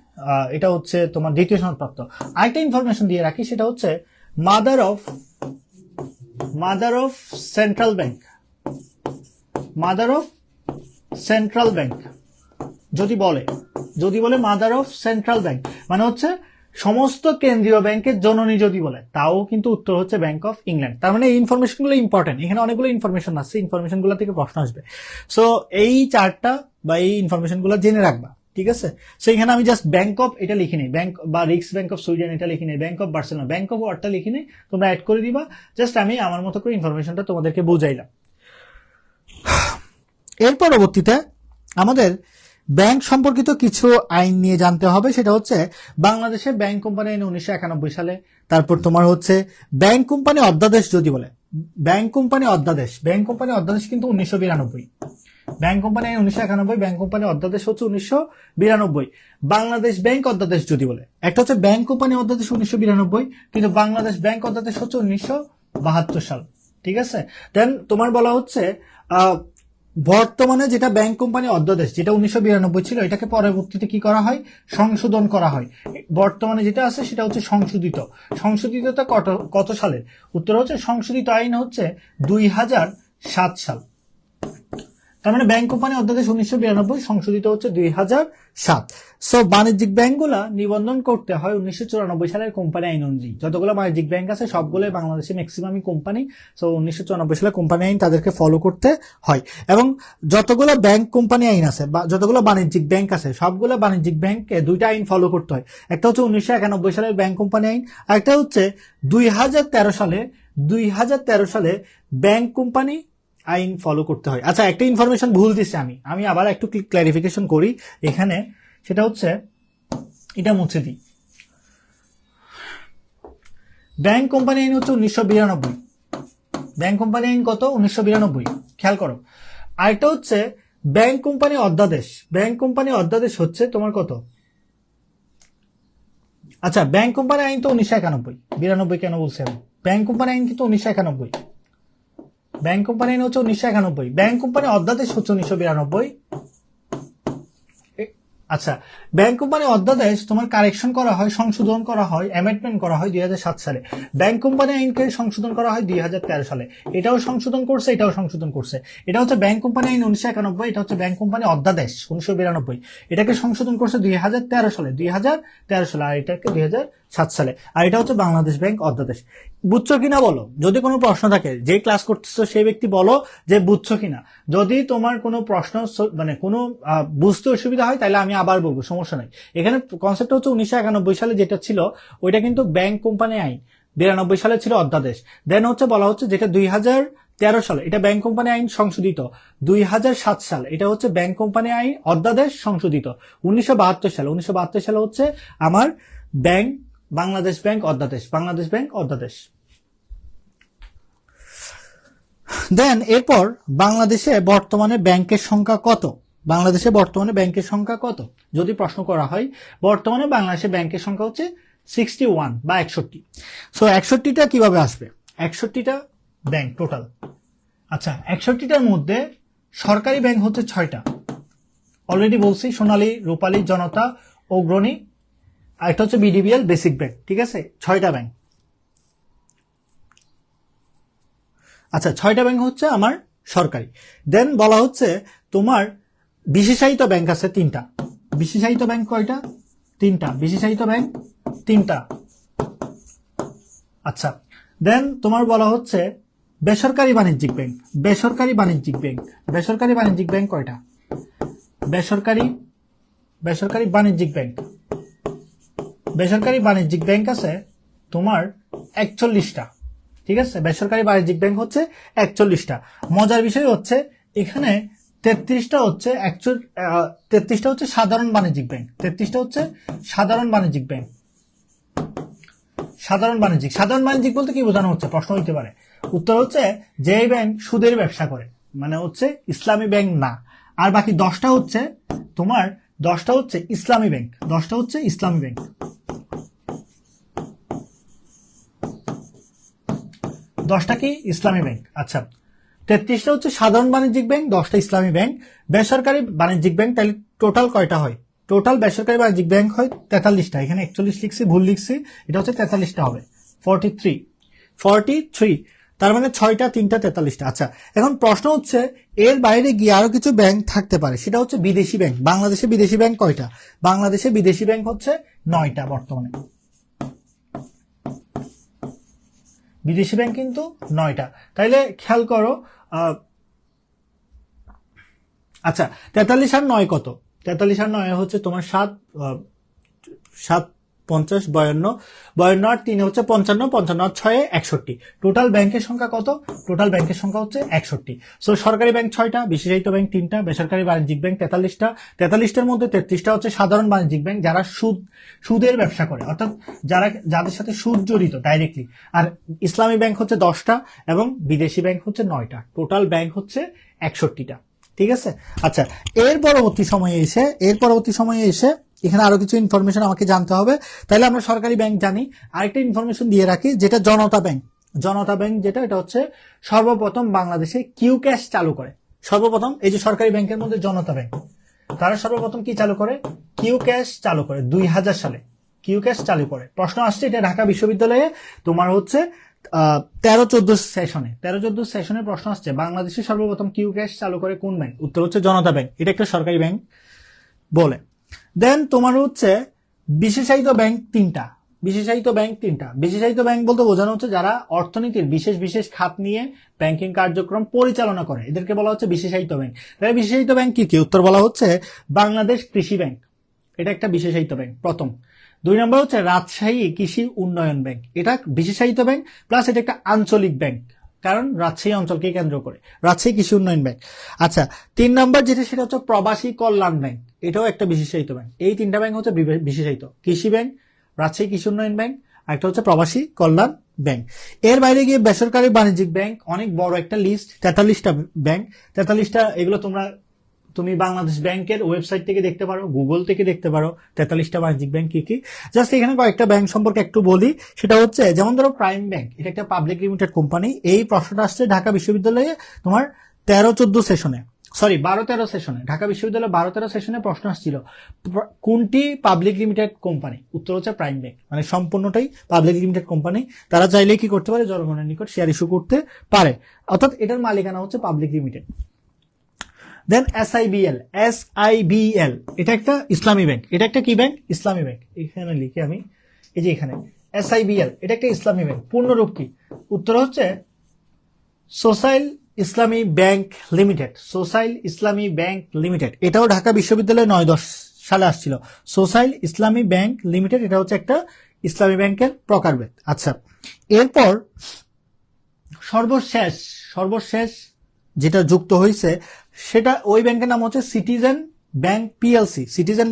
এটা হচ্ছে তোমার দ্বিতীয় সনদপ্রাপ্ত। আরেকটা ইনফরমেশন দিয়ে রাখি, সেটা হচ্ছে মাদার অফ সেন্ট্রাল ব্যাংক। যদি বলে মাদার অফ সেন্ট্রাল ব্যাংক, মানে হচ্ছে সমস্ত কেন্দ্রীয় ব্যাংকের জননী যদি বলে, তাও কিন্তু উত্তর হচ্ছে ব্যাংক অফ ইংল্যান্ড। তার মানে এই ইনফরমেশনগুলো ইম্পর্টেন্ট, এখানে অনেকগুলো ইনফরমেশন আছে, ইনফরমেশনগুলো থেকে প্রশ্ন আসবে। সো এই চারটা বা এই ইনফরমেশনগুলো জেনে রাখবা, ঠিক আছে? সো এখানে আমি জাস্ট ব্যাংক অফ এটা লিখি নেই, ব্যাংক বা রিক্স ব্যাংক অফ সুইডেন এটা লিখি নেই, bank of Barcelona, bank of ওয়ার্ডটা লিখি নেই, তোমরা অ্যাড করে দিবা। জাস্ট আমি আমার মতো করে ইনফরমেশনটা তোমাদেরকে বুঝাইলাম। এর পরবর্তীতে আমাদের ব্যাংক সম্পর্কিত কিছু আইন নিয়ে জানতে হবে, সেটা হচ্ছে বাংলাদেশের ব্যাংক কোম্পানি আইন 1991 সালে। তারপর তোমার হচ্ছে ব্যাংক কোম্পানি অধ্যাদেশ। যদি বলে ব্যাংক কোম্পানি অধ্যাদেশ কিন্তু 1992। ব্যাংক কোম্পানি আইন 1991, ব্যাংক কোম্পানি অধ্যাদেশ হচ্ছে 1992। বাংলাদেশ ব্যাংক অধ্যাদেশ যদি বলে, একটা হচ্ছে ব্যাংক কোম্পানি অধ্যাদেশ 1992, কিন্তু বাংলাদেশ ব্যাংক অধ্যাদেশ হচ্ছে 1972 সাল। ঠিক আছে, দেন তোমার বলা হচ্ছে বর্তমানে যেটা ব্যাংক কোম্পানি অধ্যাদেশ, যেটা 1992 ছিল, এটাকে পরবর্তীতে কি করা হয়? সংশোধন করা হয়। বর্তমানে যেটা আছে সেটা হচ্ছে সংশোধিতটা কত সালে? উত্তর হচ্ছে সংশোধিত আইন হচ্ছে 2007 সাল। তার মানে ব্যাংক কোম্পানি অধ্যাদেশ 1992, সংশোধিত হচ্ছে 2007। সো বাণিজ্যিক ব্যাংকগুলা নিবন্ধন করতে হয় 1994 সালের কোম্পানি আইন অনুযায়ী। যতগুলো বাণিজ্যিক ব্যাংক আছে সবগুলো বাংলাদেশে ম্যাক্সিমামই কোম্পানি, সো 1994 সালের কোম্পানি আইন তাদেরকে ফলো করতে হয়। এবং যতগুলো ব্যাংক কোম্পানি আইন আছে বা যতগুলো বাণিজ্যিক ব্যাংক আছে, সবগুলো বাণিজ্যিক ব্যাংককে দুইটা আইন ফলো করতে হয়। একটা হচ্ছে 1991 সালের ব্যাংক কোম্পানি আইন, আর একটা হচ্ছে 2013 সালে ব্যাংক কোম্পানি আইন ফলো করতে হয়। আচ্ছা, একটা ইনফরমেশন ভুল দিচ্ছি আমি আবার একটু ক্লারিফিকেশন করি এখানে, সেটা হচ্ছে এটা মুছে দিই। ব্যাংক কোম্পানি আইন হচ্ছে 1992। ব্যাংক কোম্পানি আইন কত? 1992। খেয়াল করো। আরেকটা হচ্ছে ব্যাংক কোম্পানি অধ্যাদেশ। ব্যাংক কোম্পানি অধ্যাদেশ হচ্ছে তোমার কত? আচ্ছা, ব্যাংক কোম্পানি আইন তো 1991, 92 কেন বলছি আমি? ব্যাংক কোম্পানি আইন কিন্তু 1991। ব্যাংক কোম্পানি আইন হচ্ছে 1991, ব্যাংক কোম্পানি অধ্যাদেশ হচ্ছে 1992। আচ্ছা, ব্যাংক কোম্পানি অধ্যাদেশ তোমার কারেকশন করা হয়, সংশোধন করা হয়, অ্যামেন্ডমেন্ট করা হয় 2007 সালে। ব্যাংক কোম্পানি আইনকে সংশোধন করা হয় 2013 সালে। এটাও সংশোধন করছে, এটাও সংশোধন করছে। এটা হচ্ছে ব্যাংক কোম্পানি আইন 1991, এটা হচ্ছে ব্যাংক কোম্পানি অধ্যাদেশ 1992। এটাকে সংশোধন করছে 2013 সালে, 2013 সালে, আর এটাকে 2007 সালে। আর এটা হচ্ছে বাংলাদেশ ব্যাংক অধ্যাদেশ। বুঝছো কিনা বলো? যদি কোনো প্রশ্ন থাকে, যে ক্লাস করতেছো সেই ব্যক্তি বলো যে বুঝছো কিনা। যদি তোমার কোনো প্রশ্ন মানে কোনো বুঝতে অসুবিধা হয় তাহলে আমি আবার বলবো, সমস্যা নাই। এখানে কনসেপ্ট হচ্ছে 1991 সালে যেটা ছিল ওইটা কিন্তু ব্যাংক কোম্পানি আইন, 92 সালে ছিল অধ্যাদেশ। দেন হচ্ছে বলা হচ্ছে যেটা 2013 সালে, এটা ব্যাংক কোম্পানি আইন সংশোধিত। 2007 সাল, এটা হচ্ছে ব্যাংক কোম্পানি আইন অধ্যাদেশ সংশোধিত। 1972 সালে হচ্ছে আমার ব্যাংক, বাংলাদেশ ব্যাংক অধ্যাদেশ, বাংলাদেশ ব্যাংক অধ্যাদেশ। দেন এরপর বাংলাদেশে বর্তমানে ব্যাংকের সংখ্যা কত? বাংলাদেশে বর্তমানে ব্যাংকের সংখ্যা কত যদি প্রশ্ন করা হয়? বর্তমানে বাংলাদেশে ব্যাংকের সংখ্যা হচ্ছে 61 বা 61। সো 61টা কিভাবে আসবে? 61টা ব্যাংক টোটাল। আচ্ছা, 61টার মধ্যে সরকারি ব্যাংক হচ্ছে 6টা, অলরেডি বলছি, সোনালী, রূপালী, জনতা, অগ্রণী, আর একটা হচ্ছে বিডিবিএল বেসিক ব্যাংক। ঠিক আছে, 6টা ব্যাংক। আচ্ছা, 6টা ব্যাংক হচ্ছে আমার সরকারি। দেন বলা হচ্ছে তোমার বিশেষায়িত ব্যাংক আছে 3টা। বিশেষায়িত ব্যাংক কয়টা? 3টা। বিশেষায়িত ব্যাংক 3টা। আচ্ছা, দেন তোমার বলা হচ্ছে বেসরকারি বাণিজ্যিক ব্যাংক। বেসরকারি বাণিজ্যিক ব্যাংক, বেসরকারি বাণিজ্যিক ব্যাংক কয়টা? বেসরকারি বাণিজ্যিক ব্যাংক, বেসরকারি বাণিজ্যিক ব্যাংক আছে তোমার 41টা। ঠিক আছে, বেসরকারি বাণিজ্যিক ব্যাংক হচ্ছে 41টা। মজার বিষয় হচ্ছে এখানে 33টা হচ্ছে 33টা হচ্ছে সাধারণ বাণিজ্যিক ব্যাংক। 33টা হচ্ছে সাধারণ বাণিজ্যিক ব্যাংক। সাধারণ বাণিজ্যিক বলতে কি বোঝানো হচ্ছে প্রশ্ন হইতে পারে। উত্তর হচ্ছে যে ব্যাংক সুদের ব্যবসা করে, মানে হচ্ছে ইসলামী ব্যাংক না। আর বাকি 10টা হচ্ছে তোমার 10টা হচ্ছে ইসলামী ব্যাংক। 10টা হচ্ছে ইসলামী ব্যাংক। 10টা কি? ইসলামী ব্যাংক। আচ্ছা, 33টা হচ্ছে সাধারণ বাণিজ্যিক ব্যাংক, 10টা ইসলামী ব্যাংক। বেসরকারি বাণিজ্যিক ব্যাংক তাহলে টোটাল কয়টা হয়? টোটাল বেসরকারি বাণিজ্যিক ব্যাংক হয় 43টা। এখানে 41 লিখছি, ভুল লিখছি, এটা হচ্ছে 43টা হবে, 43। তার মানে 6টা, 3টা, 43টা। আচ্ছা, এখন প্রশ্ন হচ্ছে এর বাইরে গিয়ে আরো কিছু ব্যাংক থাকতে পারে, সেটা হচ্ছে বিদেশি ব্যাংক। বাংলাদেশে বিদেশি ব্যাংক কয়টা? বাংলাদেশে বিদেশি ব্যাংক হচ্ছে 9টা বর্তমানে। বিদেশি ব্যাংক কিন্তু 9টা। তাইলে খেয়াল করো। আচ্ছা, 43 আর 9 কত? 43 আর 9 হচ্ছে তোমার 7, 50, 52 আর 3 হচ্ছে 55, 55 আর 6 61। টোটাল ব্যাংকের সংখ্যা কত? টোটাল ব্যাংকের সংখ্যা হচ্ছে 61। সো সরকারি ব্যাংক 6টা, বিশেষায়িত ব্যাংক 3টা, বেসরকারি বাণিজ্যিক ব্যাংক 43টা। 43টার মধ্যে 33টা হচ্ছে সাধারণ বাণিজ্যিক ব্যাংক, যারা সুদের ব্যবসা করে, অর্থাৎ যাদের সাথে সুদ জড়িত ডাইরেক্টলি। আর ইসলামী ব্যাংক হচ্ছে 10টা এবং বিদেশি ব্যাংক হচ্ছে 9টা। টোটাল ব্যাংক হচ্ছে 61টা। ঠিক আছে। আচ্ছা, এর পরবর্তী সময়ে এসে এখানে আরো কিছু ইনফরমেশন আমাকে জানতে হবে। তাহলে আমরা সরকারি ব্যাংক জানি। আরেকটা ইনফরমেশন দিয়ে রাখি, যেটা জনতা ব্যাংক। জনতা ব্যাংক যেটা, এটা হচ্ছে সর্বপ্রথম বাংলাদেশে কিউ ক্যাশ চালু করে। সর্বপ্রথম এই যে সরকারি ব্যাংকের মধ্যে জনতা ব্যাংক, তারা সর্বপ্রথম কি চালু করে? কিউ ক্যাশ চালু করে 2000 সালে। কিউ ক্যাশ চালু করে। প্রশ্ন আসছে, এটা ঢাকা বিশ্ববিদ্যালয়ে তোমার হচ্ছে 13-14 সেশনে প্রশ্ন আসছে, বাংলাদেশে সর্বপ্রথম কিউ ক্যাশ চালু করে কোন ব্যাংক? উত্তর হচ্ছে জনতা ব্যাংক। এটা একটা সরকারি ব্যাংক বলে। দেন তোমার হচ্ছে বিশেষায়িত ব্যাংক 3টা। বিশেষায়িত ব্যাংক বলতে বোঝানো হচ্ছে যারা অর্থনীতির বিশেষ খাত নিয়ে ব্যাংকিং কার্যক্রম পরিচালনা করে, এদেরকে বলা হচ্ছে বিশেষায়িত ব্যাংক। তাহলে বিশেষায়িত ব্যাংক কি কি? উত্তর বলা হচ্ছে বাংলাদেশ কৃষি ব্যাংক, এটা একটা বিশেষায়িত ব্যাংক প্রথম। 2 নম্বর হচ্ছে রাজশাহী কৃষি উন্নয়ন ব্যাংক, এটা বিশেষায়িত ব্যাংক, প্লাস এটা একটা আঞ্চলিক ব্যাংক, কারণ রাজশাহী অঞ্চলকে কেন্দ্র করে, রাজশাহী কৃষি উন্নয়ন ব্যাংক। আচ্ছা, 3 নম্বর যেটা, সেটা হচ্ছে প্রবাসী কল্যাণ ব্যাংক, এটাও একটা বিশেষায়িত ব্যাংক। এই 3টা ব্যাংক হচ্ছে বিশেষায়িত, কৃষি ব্যাংক, রাজশাহী কৃষি উন্নয়ন ব্যাংক, আর একটা হচ্ছে প্রবাসী কল্যাণ ব্যাংক। এর বাইরে গিয়ে বেসরকারি বাণিজ্যিক ব্যাংক অনেক বড় একটা লিস্ট, 43টা ব্যাংক। 43টা, এগুলো তুমি বাংলাদেশ ব্যাংকের ওয়েবসাইট থেকে দেখতে পারো, গুগল থেকে দেখতে পারো 43টা বাণিজ্যিক ব্যাংক কি কি। জাস্ট এখানে কয়েকটা ব্যাংক সম্পর্কে একটু বলি, সেটা হচ্ছে যেমন ধরো প্রাইম ব্যাংক, এটা একটা পাবলিক লিমিটেড কোম্পানি। এই প্রশ্নটা আসছে ঢাকা বিশ্ববিদ্যালয়ে তোমার 13-14 সেশনে। সরি 12-13 সেশনে, ঢাকা বিশ্ববিদ্যালয় 12-13 সেশনে প্রশ্ন আসছিল কোনটি পাবলিক লিমিটেড কোম্পানি, উত্তর হচ্ছে প্রাইম ব্যাংক, মানে সম্পূর্ণটাই পাবলিক লিমিটেড কোম্পানি। তারা চাইলে কি করতে পারে, জনগণের নিকট শেয়ার ইস্যু করতে পারে, অর্থাৎ এটার মালিকানা হচ্ছে পাবলিক লিমিটেড। দেন SIBL এটা একটা ইসলামী ব্যাংক, এটা একটা কি ব্যাংক, ইসলামী ব্যাংক। এখানে লিখে আমি, এই যে এখানে SIBL এটা একটা ইসলামী ব্যাংক, পূর্ণরূপ কি, উত্তর হচ্ছে সোসাইল ইসলামী ব্যাংক লিমিটেড, সোসাইল ইসলামী ব্যাংক লিমিটেড। এটাও ঢাকা বিশ্ববিদ্যালয়ে 9-10 সালে আসছিল, সোসাইল ইসলামী ব্যাংক লিমিটেড, এটা হচ্ছে একটা ইসলামী ব্যাংকের প্রকারভেদ। আচ্ছা, এরপর সর্বশেষ যেটা যুক্ত হয়েছে সেটা ওই ব্যাংকের নাম হচ্ছে Citizen Bank PLC, Citizen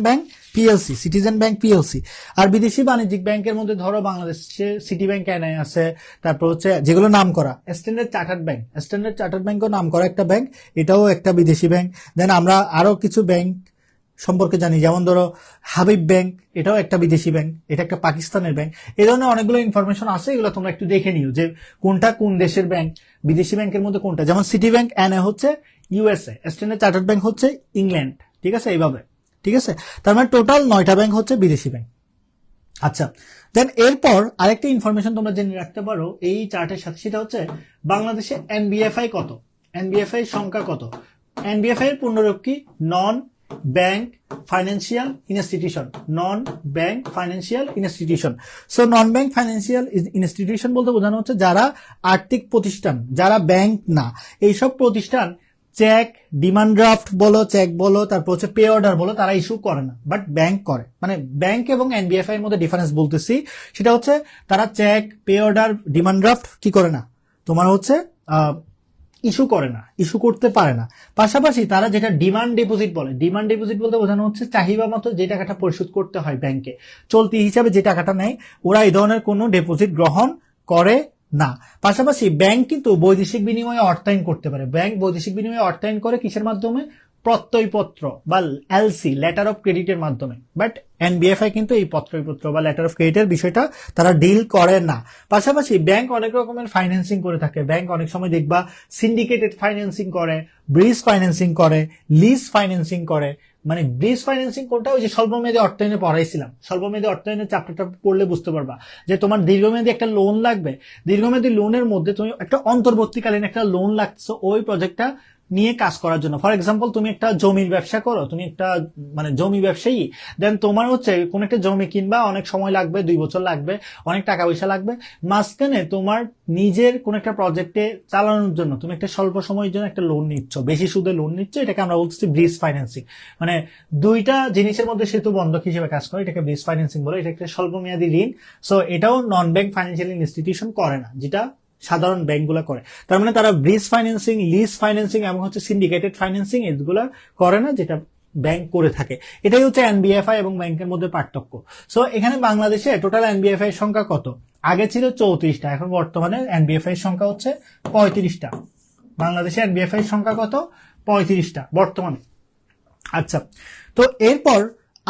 Bank PLC. আর বিদেশি বাণিজ্যিক ব্যাংকের মধ্যে ধরো বাংলাদেশে সিটি ব্যাংক এনআই আছে, তারপর হচ্ছে যেগুলো নাম করা স্ট্যান্ডার্ড চার্টার্ড ব্যাংকও নাম করা একটা ব্যাংক, এটাও একটা বিদেশি ব্যাংক। দেন আমরা আরো কিছু ব্যাংক সম্পর্কে জানি, যেমন ধরো হাবিব ব্যাংক, এটাও একটা বিদেশি ব্যাংক, এটা একটা পাকিস্তানের ব্যাংক। এই ধরনের অনেকগুলো ইনফরমেশন আছে, এগুলো তোমরা একটু দেখে নিও যে কোনটা কোন দেশের ব্যাংক, বিদেশি ব্যাংকের মধ্যে কোনটা। যেমন সিটি ব্যাংক এনএ হচ্ছে ইউএসএ, স্ট্যান্ডার্ড চার্টার্ড ব্যাংক হচ্ছে ইংল্যান্ড, ঠিক আছে, এইভাবে, ঠিক আছে। তার মানে টোটাল 9টা ব্যাংক হচ্ছে বিদেশি ব্যাংক। আচ্ছা, দেন এরপর আরেকটা ইনফরমেশন তোমরা জেনে রাখতে পারো এই চার্টের সাথে, সেটা হচ্ছে বাংলাদেশে এনবিএফআই কত, এনবিএফআই সংখ্যা কত। এনবিএফআই এর পূর্ণরূপ কি, নন ব্যাংক ফাইন্যান্সিয়াল ইনস্টিটিউশন, নন ব্যাংক ফাইন্যান্সিয়াল ইনস্টিটিউশন। সো নন ব্যাংক ফাইন্যান্সিয়াল ইনস্টিটিউশন বলতে বোঝানো হচ্ছে যারা আর্থিক প্রতিষ্ঠান, যারা ব্যাংক না, এইসব প্রতিষ্ঠান চেক, ডিমান্ড ড্রাফট বলো, চেক বলো, তারপর হচ্ছে পে অর্ডার বলো, তারা ইস্যু করে না, বাট ব্যাংক করে। মানে ব্যাংক এবং এনবিএফআই এর মধ্যে ডিফারেন্স বলতেছি, সেটা হচ্ছে তারা cheque, pay order, demand draft কি করে না, তোমার হচ্ছে ইস্যু করে না, ইস্যু করতে পারে না। পাশাপাশি তারা যেটা ডিমান্ড ডিপোজিট বলে, ডিমান্ড ডিপোজিট বলতে বোঝানো হচ্ছে চাহিদা মতো যে টাকাটা পরিশোধ করতে হয় ব্যাংকে, চলতি হিসাবে যে টাকাটা নেয়, ওরা এই ধরনের কোনো ডিপোজিট গ্রহণ করে না। পাশাপাশি ব্যাংক কিন্তু বৈদেশিক বিনিময়ে অর্থায়ন করতে পারে, ব্যাংক বৈদেশিক বিনিময়ে অর্থায়ন করে কিসের মাধ্যমে, প্রত্যয়পত্র বা এলসি, লেটার অফ ক্রেডিটের মাধ্যমে। বাট এনবিএফআই কিন্তু এই পত্রপত্র বা লেটার অফ ক্রেডিটের বিষয়টা তারা ডিল করে না। পাশাপাশি ব্যাংক অনেক রকমের ফাইন্যান্সিং করে থাকে, ব্যাংক অনেক সময় দেখবা সিন্ডিকেটেড ফাইন্যান্সিং করে, ব্রিজ ফাইন্যান্সিং করে, লিজ ফাইন্যান্সিং করে। মানে ব্রিজ ফাইন্যান্সিং কোনটা, ওই যে স্বল্পমেয়াদী অর্থায়নে পড়াইছিলাম, স্বল্পমেয়াদী অর্থায়নের চ্যাপ্টারটা পড়লে বুঝতে পারবা যে তোমার দীর্ঘমেয়াদী একটা লোন লাগবে, দীর্ঘমেয়াদী লোনের মধ্যে তুমি একটা অন্তর্বর্তীকালীন একটা লোন লাগছে ওই প্রজেক্টটা নিয়ে কাজ করার জন্য। ফর এক্সাম্পল তুমি একটা জমির ব্যবসা করো, তুমি একটা মানে জমি ব্যবসায়ী, দেন তোমার হচ্ছে কোন একটা জমি কিনবা, অনেক সময় লাগবে, 2 বছর লাগবে, অনেক টাকা পয়সা লাগবে, মাঝখানে তোমার নিজের কোন একটা প্রজেক্টে চালানোর জন্য তুমি একটা স্বল্প সময়ের জন্য একটা লোন নিচ্ছ, বেশি সুদে লোন নিচ্ছ, এটাকে আমরা বলছি ব্রিজ ফাইন্যান্সিং। মানে দুইটা জিনিসের মধ্যে সেতু বন্ধক হিসেবে কাজ করে, এটাকে ব্রিজ ফাইন্যান্সিং বলে, এটা একটা স্বল্পমেয়াদী ঋণ। সো এটাও নন ব্যাংক ফাইন্যান্সিয়াল ইনস্টিটিউশন করে না, যেটা সাধারণ ব্যাংকগুলো করে। তার মানে তারা ব্রিজ ফাইন্যান্সিং, লিজ ফাইন্যান্সিং এবং হচ্ছে সিন্ডিকেটেড ফাইন্যান্সিং এগুলো করে না, যেটা ব্যাংক করে থাকে। এটাই হচ্ছে এনবিএফআই এবং ব্যাংকের মধ্যে পার্থক্য। সো এখানে বাংলাদেশে টোটাল এনবিএফআই এর সংখ্যা কত, আগে ছিল 34টা, এখন বর্তমানে এনবিএফআই এর সংখ্যা হচ্ছে 35টা। বাংলাদেশে এনবিএফআই এর সংখ্যা কত, 35টা বর্তমানে। আচ্ছা, তো এরপর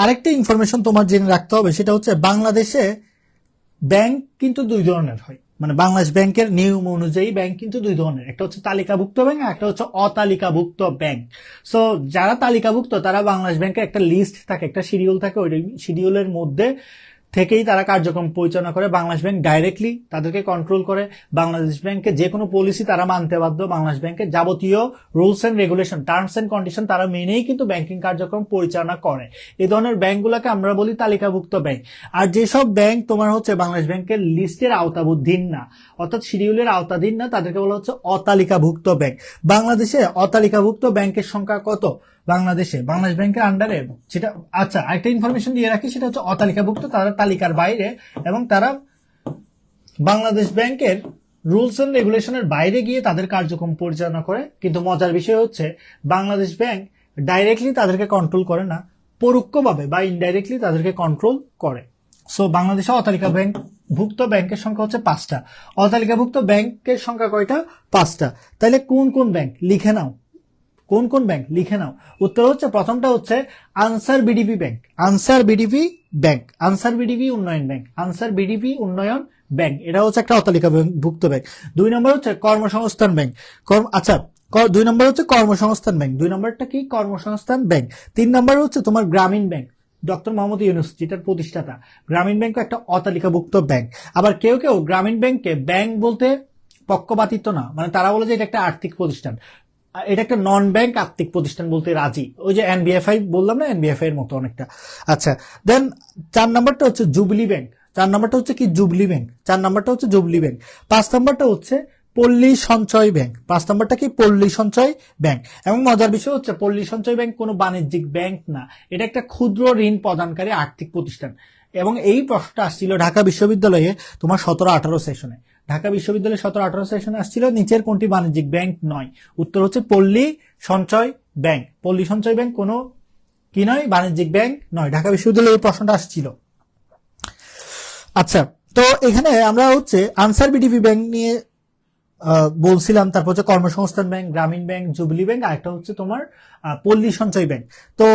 আরেকটা ইনফরমেশন তোমার জেনে রাখতে হবে, সেটা হচ্ছে বাংলাদেশে ব্যাংক কিন্তু 2 ধরনের হয়। মানে বাংলাদেশ ব্যাংকের নিয়ম অনুযায়ী ব্যাংক কিন্তু 2 ধরনের, একটা হচ্ছে তালিকাভুক্ত ব্যাংক, একটা হচ্ছে অতালিকাভুক্ত ব্যাংক। সো যারা তালিকাভুক্ত তারা বাংলাদেশ ব্যাংকের একটা লিস্ট থাকে, একটা শিডিউল থাকে, ওই শিডিউলের মধ্যে থেকেই তারা কার্যক্রম পরিচালনা করে। বাংলাদেশ ব্যাংক ডাইরেক্টলি তাদেরকে কন্ট্রোল করে। বাংলাদেশ ব্যাংকে যে কোনো পলিসি তারা মানতে বাধ্য। বাংলাদেশ ব্যাংকের যাবতীয় rules and regulation, terms and condition তারা মেনেই কিন্তু ব্যাংকিং কার্যক্রম পরিচালনা করে। এই ধরনের ব্যাংকগুলোকে আমরা বলি তালিকাভুক্ত ব্যাংক। আর যেসব ব্যাংক তোমার হচ্ছে বাংলাদেশ ব্যাংকের লিস্টের আওতাধীন না, অর্থাৎ শিডিউলের আওতাধীন না, তাদেরকে বলা হচ্ছে অতালিকাভুক্ত ব্যাংক। বাংলাদেশে অতালিকাভুক্ত ব্যাংকের সংখ্যা কত বাংলাদেশে, বাংলাদেশ ব্যাংকের আন্ডারে, সেটা আচ্ছা আরেকটা ইনফরমেশন দিয়ে রাখি, সেটা হচ্ছে অতালিকাভুক্ত, তারা তালিকার বাইরে এবং তারা বাংলাদেশ ব্যাংকের রুলস এন্ড রেগুলেশনের বাইরে গিয়ে তাদের কার্যক্রম পরিচালনা করে। কিন্তু মজার বিষয় হচ্ছে বাংলাদেশ ব্যাংক ডাইরেক্টলি তাদেরকে কন্ট্রোল করে না, পরোক্ষভাবে বা ইনডাইরেক্টলি তাদেরকে কন্ট্রোল করে। সো বাংলাদেশে অতালিকাভুক্ত ব্যাংকের সংখ্যা হচ্ছে 5টা। অতালিকাভুক্ত ব্যাংকের সংখ্যা কয়টা, 5টা। তাহলে কোন কোন ব্যাংক লিখে নাও, কোন কোন ব্যাংক লিখে নাও। উত্তর হচ্ছে প্রথমটা হচ্ছে answer BDP bank, answer BDP bank, answer BDP উন্নয়ন ব্যাংক, আনসার বিডিপি উন্নয়ন ব্যাংক, এটা হচ্ছে একটা অতালিকাভুক্ত ব্যাংক। 2 নম্বর হচ্ছে কর্মসংস্থান ব্যাংক। আচ্ছা, 2 নম্বর হচ্ছে কর্মসংস্থান ব্যাংক, 2 নম্বরটা কি কর্মসংস্থান ব্যাংক। 3 নম্বর হচ্ছে তোমার গ্রামীণ ব্যাংক, ডক্টর মোহাম্মদ ইউনূস যেটার প্রতিষ্ঠাতা। গ্রামীণ ব্যাংক একটা অতালিকাভুক্ত ব্যাংক। আবার কেউ কেউ গ্রামীণ ব্যাংককে ব্যাংক বলতে পক্ষপাতিত্ব না, মানে তারা বলে যে এটা একটা আর্থিক প্রতিষ্ঠান, এটা একটা নন ব্যাংক আর্থিক প্রতিষ্ঠান বলতে রাজি। ওই যে এনবিএফআই বললাম না, এনবিএফআই এর মতো অনেকটা। আচ্ছা, দেন 4 নাম্বারটা হচ্ছে জুবিলি ব্যাংক। 4 নাম্বারটা হচ্ছে কি জুবলি ব্যাংক, 4 নাম্বারটা হচ্ছে জুবলি ব্যাংক। 5 নাম্বারটা হচ্ছে পল্লী সঞ্চয় ব্যাংক, 5 নাম্বারটা কি পল্লী সঞ্চয় ব্যাংক। এবং মজার বিষয় হচ্ছে পল্লী সঞ্চয় ব্যাংক কোনো বাণিজ্যিক ব্যাংক না, এটা একটা ক্ষুদ্র ঋণ প্রদানকারী আর্থিক প্রতিষ্ঠান। এবং এই প্রশ্নটা আসছিল ঢাকা বিশ্ববিদ্যালয়ে তোমার 17-18 সেশনে। ঢাকা বিশ্ববিদ্যালয়ে 17-18 সেশনে আসছিল নিচের কোনটি বাণিজ্যিক ব্যাংক নয়। উত্তর হচ্ছে পল্লী সঞ্চয় ব্যাংক। পল্লী সঞ্চয় ব্যাংক কোনো কি নয়, বাণিজ্যিক ব্যাংক নয়। ঢাকা বিশ্ববিদ্যালয়ে এই প্রশ্নটা আসছিল। আচ্ছা, তো এখানে আমরা হচ্ছে আনসার বিডিপি ব্যাংক নিয়ে বলছিলাম, তারপর হচ্ছে কর্মসংস্থান ব্যাংক, গ্রামীণ ব্যাংক, জুবিলি ব্যাংক, আর একটা হচ্ছে তোমার পল্লী সঞ্চয় ব্যাংক। তো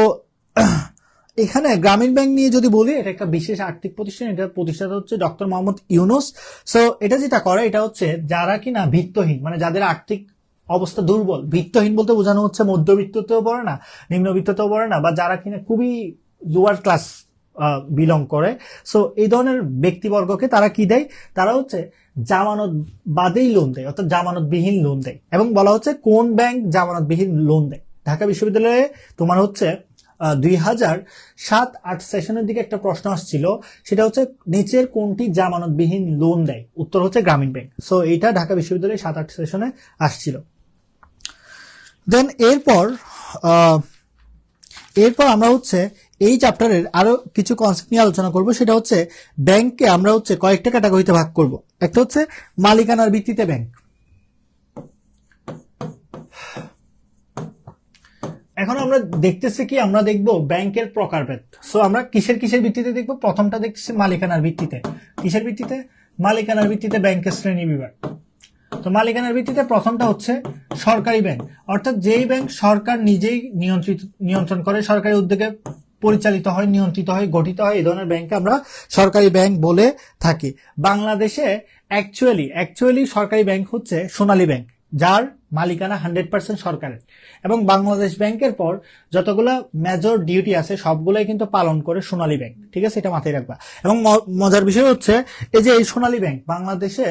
এখানে গ্রামীণ ব্যাংক নিয়ে যদি বলি, এটা একটা বিশেষ আর্থিক প্রতিষ্ঠান, এটা প্রতিষ্ঠাতা হচ্ছে ডক্টর মোহাম্মদ ইউনূস। সো এটা যেটা করে, এটা হচ্ছে যারা কিনা ভিত্তহীন, মানে যাদের আর্থিক অবস্থা দুর্বল, ভিত্তহীন বলতে বোঝানো হচ্ছে মধ্যবিত্ততেও পড়ে না, নিম্নবিত্ততেও পড়ে না, বা যারা কিনা খুবই লোয়ার ক্লাস বিলং করে। সো এই ধরনের ব্যক্তিবর্গকে তারা কি দেয়, তারা হচ্ছে জামানত বাদেই লোন দেয়, অর্থাৎ জামানতবিহীন লোন দেয়। এবং বলা হচ্ছে কোন ব্যাংক জামানতবিহীন লোন দেয়। ঢাকা বিশ্ববিদ্যালয়ে তোমার হচ্ছে 2007-8 সেশনের দিকে একটা প্রশ্ন আসছিল, সেটা হচ্ছে নিচের কোনটি জামানতবিহীন লোন দেয়। উত্তর হচ্ছে গ্রামীণ ব্যাংক। সো এইটা ঢাকা বিশ্ববিদ্যালয়ে 7-8 সেশনে আসছিল। দেন এরপর আমরা হচ্ছে এই চ্যাপ্টারের আরো কিছু কনসেপ্ট নিয়ে আলোচনা করব। সেটা হচ্ছে ব্যাংককে আমরা হচ্ছে কয়েকটা ক্যাটাগরিতে ভাগ করব। একটা হচ্ছে মালিকানার ভিত্তিতে ব্যাংক। এখন আমরা দেখতেছি কি, আমরা দেখব ব্যাংকের প্রকারভেদ। সো আমরা কিসের ভিত্তিতে দেখব, প্রথমটা দেখছি মালিকানার ভিত্তিতে। কিসের ভিত্তিতে? মালিকানার ভিত্তিতে ব্যাংকের শ্রেণী বিভাগ। তো মালিকানার ভিত্তিতে প্রথমটা হচ্ছে সরকারি ব্যাংক, অর্থাৎ যেই ব্যাংক সরকার নিজেই নিয়ন্ত্রণ করে, সরকারি উদ্যোগে পরিচালিত হয়, নিয়ন্ত্রিত হয়, গঠিত হয়, এই ধরনের ব্যাংককে আমরা সরকারি ব্যাংক বলে থাকি। বাংলাদেশে অ্যাকচুয়ালি সরকারি ব্যাংক হচ্ছে সোনালী ব্যাংক, যার মালিকানা 100% সরকারের। এবং বাংলাদেশ ব্যাংকের পর যতগুলো মেজর ডিউটি আছে সবগুলোই কিন্তু পালন করে সোনালী ব্যাংক। ঠিক আছে, এটা মাথায় রাখবা। এবং মজার বিষয় হচ্ছে এই যে এই সোনালী ব্যাংক, বাংলাদেশে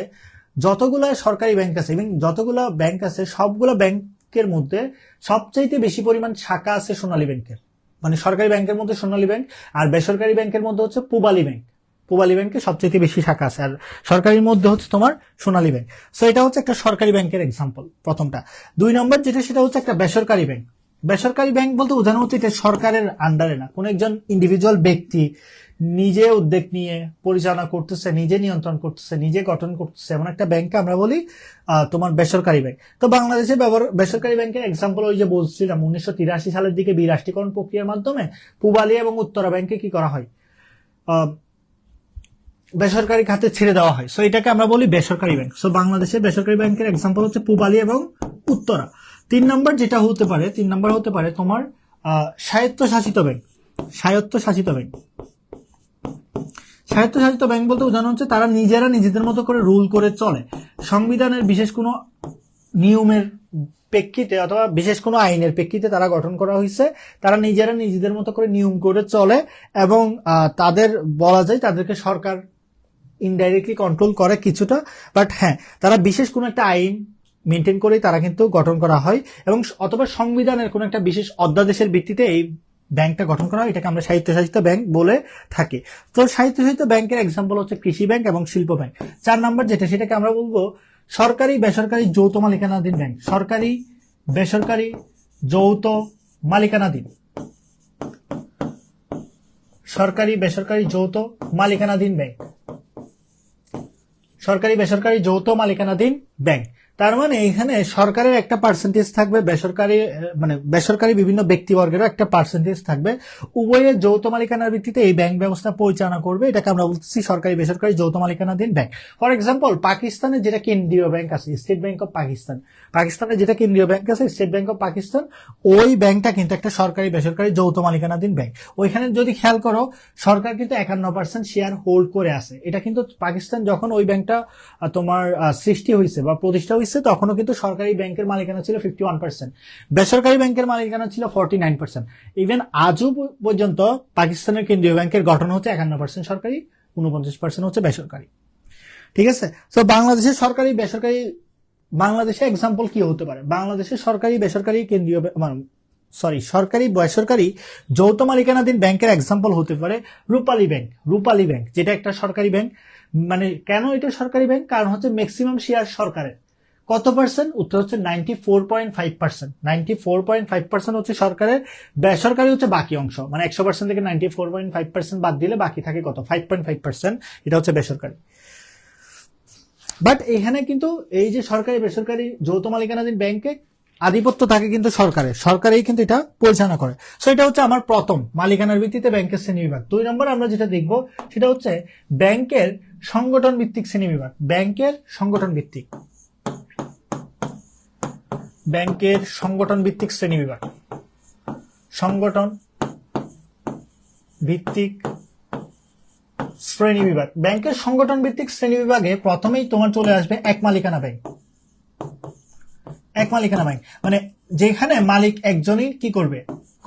যতগুলো সরকারি ব্যাংক আছে এবং যতগুলো ব্যাংক আছে, সবগুলো ব্যাংকের মধ্যে সবচাইতে বেশি পরিমাণ শাখা আছে সোনালী ব্যাংকের। মানে সরকারি ব্যাংকের মধ্যে সোনালী ব্যাংক, আর বেসরকারি ব্যাংকের মধ্যে হচ্ছে পূবালী ব্যাংক। পূবালী ব্যাংকে সবচেয়ে বেশি শাখা আছে, আর সরকারির মধ্যে হচ্ছে তোমার সোনালী ব্যাংক। সো এটা হচ্ছে একটা সরকারি ব্যাংকের এক্সাম্পল, প্রথমটা। 2 নম্বর যেটা, সেটা হচ্ছে একটা বেসরকারি ব্যাংক। বেসরকারি ব্যাংক বলতে বোঝানো হচ্ছে এটা সরকারের আন্ডারে না, কোন একজন ইন্ডিভিজুয়াল ব্যক্তি নিজে উদ্যোগ নিয়ে পরিচালনা করতেছে, নিজে নিয়ন্ত্রণ করতেছে, নিজে গঠন করতেছে, এমন একটা ব্যাংককে আমরা বলি তোমার বেসরকারি ব্যাংক। তো বাংলাদেশে বেসরকারি ব্যাংকের এক্সাম্পল ওই যে বলছিলাম, 1983 সালের দিকে বিরাষ্ট্রীকরণ প্রক্রিয়ার মাধ্যমে পূবালী এবং উত্তরা ব্যাংকে কি করা হয়, বেসরকারি খাতে ছেড়ে দেওয়া হয়। সো এটাকে আমরা বলি বেসরকারি ব্যাংক। সো বাংলাদেশের বেসরকারি ব্যাংকের এক্সাম্পল হচ্ছে পূবালী এবং উত্তরা। 3 নম্বর যেটা হতে পারে, 3 নম্বর হতে পারে তোমার স্বায়ত্তশাসিত ব্যাংক। স্বায়ত্তশাসিত ব্যাংক বলতে বোঝানো হচ্ছে তারা নিজেরা নিজেদের মতো করে রুল করে চলে, সংবিধানের বিশেষ কোনো নিয়মের প্রেক্ষিতে অথবা বিশেষ কোনো আইনের প্রেক্ষিতে তারা গঠন করা হয়েছে। তারা নিজেরা নিজেদের মতো করে নিয়ম করে চলে, এবং তাদের বলা যায় তাদেরকে সরকার ইনডাইরেক্টলি কন্ট্রোল করে কিছুটা, বাট হ্যাঁ, তারা বিশেষ কোনো একটা আইন মেনটেন করেই তারা কিন্তু গঠন করা হয়, এবং অথবা সংবিধানের কোনো একটা বিশেষ অধ্যাদেশের ভিত্তিতে এই ব্যাংকটা গঠন করা হয়। এটাকে আমরা স্বায়ত্তশাসিত ব্যাংক বলে থাকি। তো স্বায়ত্তশাসিত ব্যাংকের এক্সাম্পল হচ্ছে কৃষি ব্যাংক এবং শিল্প ব্যাংক। 4 নম্বর যেটা, সেটাকে আমরা বলবো সরকারি বেসরকারি যৌথ মালিকানাধীন ব্যাংক। সরকারি বেসরকারি যৌথ মালিকানাধীন, সরকারি বেসরকারি যৌথ মালিকানাধীন ব্যাংক, সরকারি বেসরকারি যৌথ মালিকানাধীন ব্যাংক। তার মানে এখানে সরকারের একটা পার্সেন্টেজ থাকবে, বেসরকারি বিভিন্ন ব্যক্তিবর্গেরও একটা পার্সেন্টেজ থাকবে। উভয়ের যৌথ মালিকানার ভিত্তিতে এই ব্যাংক ব্যবস্থা পরিচালনা করবে। এটাকে আমরা বলতেছি সরকারি বেসরকারি যৌথ মালিকানাধীন ব্যাংক। ফর এক্সাম্পল, পাকিস্তানের যেটা কেন্দ্রীয় ব্যাংক আছে, স্টেট ব্যাংক অফ পাকিস্তান, পাকিস্তানের যেটা কেন্দ্রীয় ব্যাংক আছে স্টেট ব্যাংক অফ পাকিস্তান, ওই ব্যাংকটা কিন্তু একটা সরকারি বেসরকারি যৌথ মালিকানাধীন ব্যাংক। ওইখানে যদি খেয়াল করো, সরকার কিন্তু 51% শেয়ার হোল্ড করে আছে। এটা কিন্তু পাকিস্তান যখন ওই ব্যাংকটা তোমার সৃষ্টি হয়েছে বা প্রতিষ্ঠা হয়েছে, হয়েছে তখনও কিন্তু সরকারি ব্যাংকের মালিকানা ছিল 51%, বেসরকারি ব্যাংকের মালিকানা ছিল 49%। ইভেন আজও পর্যন্ত পাকিস্তানের কেন্দ্রীয় ব্যাংকের গঠন হচ্ছে 51% সরকারি, 49% হচ্ছে বেসরকারি। ঠিক আছে, তো বাংলাদেশের সরকারি বেসরকারি, বাংলাদেশে এক্সাম্পল কি হতে পারে? বাংলাদেশের সরকারি বেসরকারি কেন্দ্রীয় সরকারি বেসরকারি যৌথ মালিকানাধীন ব্যাংকের এক্সাম্পল হতে পারে রূপালী ব্যাংক। রূপালী ব্যাংক যেটা একটা সরকারি ব্যাংক, মানে কেন এটা সরকারি ব্যাংক? কারণ হচ্ছে ম্যাক্সিমাম শেয়ার সরকারের। কত পার্সেন্ট? উত্তর হচ্ছে 94.5%। 94.5% হচ্ছে সরকারের, বেসরকারি হচ্ছে বাকি অংশ, মানে 100% থেকে 94.5% বাদ দিলে বাকি থাকে কত? 5.5%। এটা হচ্ছে বেসরকারি। বাট এখানে কিন্তু এই যে সরকারি বেসরকারি যৌথ মালিকানাধীন ব্যাংকে আধিপত্য থাকে কিন্তু সরকারের, সরকারই কিন্তু এটা পরিচালনা করে। সো এটা হচ্ছে আমার প্রথম মালিকানার ভিত্তিতে ব্যাংকের শ্রেণীবিভাগ। 2 নম্বর আমরা যেটা দেখব সেটা হচ্ছে ব্যাংকের সংগঠন ভিত্তিক শ্রেণীবিভাগ। ব্যাংকের সংগঠন ভিত্তিক, ব্যাংকের সংগঠন ভিত্তিক শ্রেণীবিভাগ, সংগঠন ভিত্তিক শ্রেণীবিভাগ। ব্যাংকের সংগঠন ভিত্তিক শ্রেণীবিভাগে প্রথমেই তোমার চলে আসবে এক মালিকানা ব্যাংক। এক মালিকানা ব্যাংক মানে যেখানে মালিক একজনই কি করবে?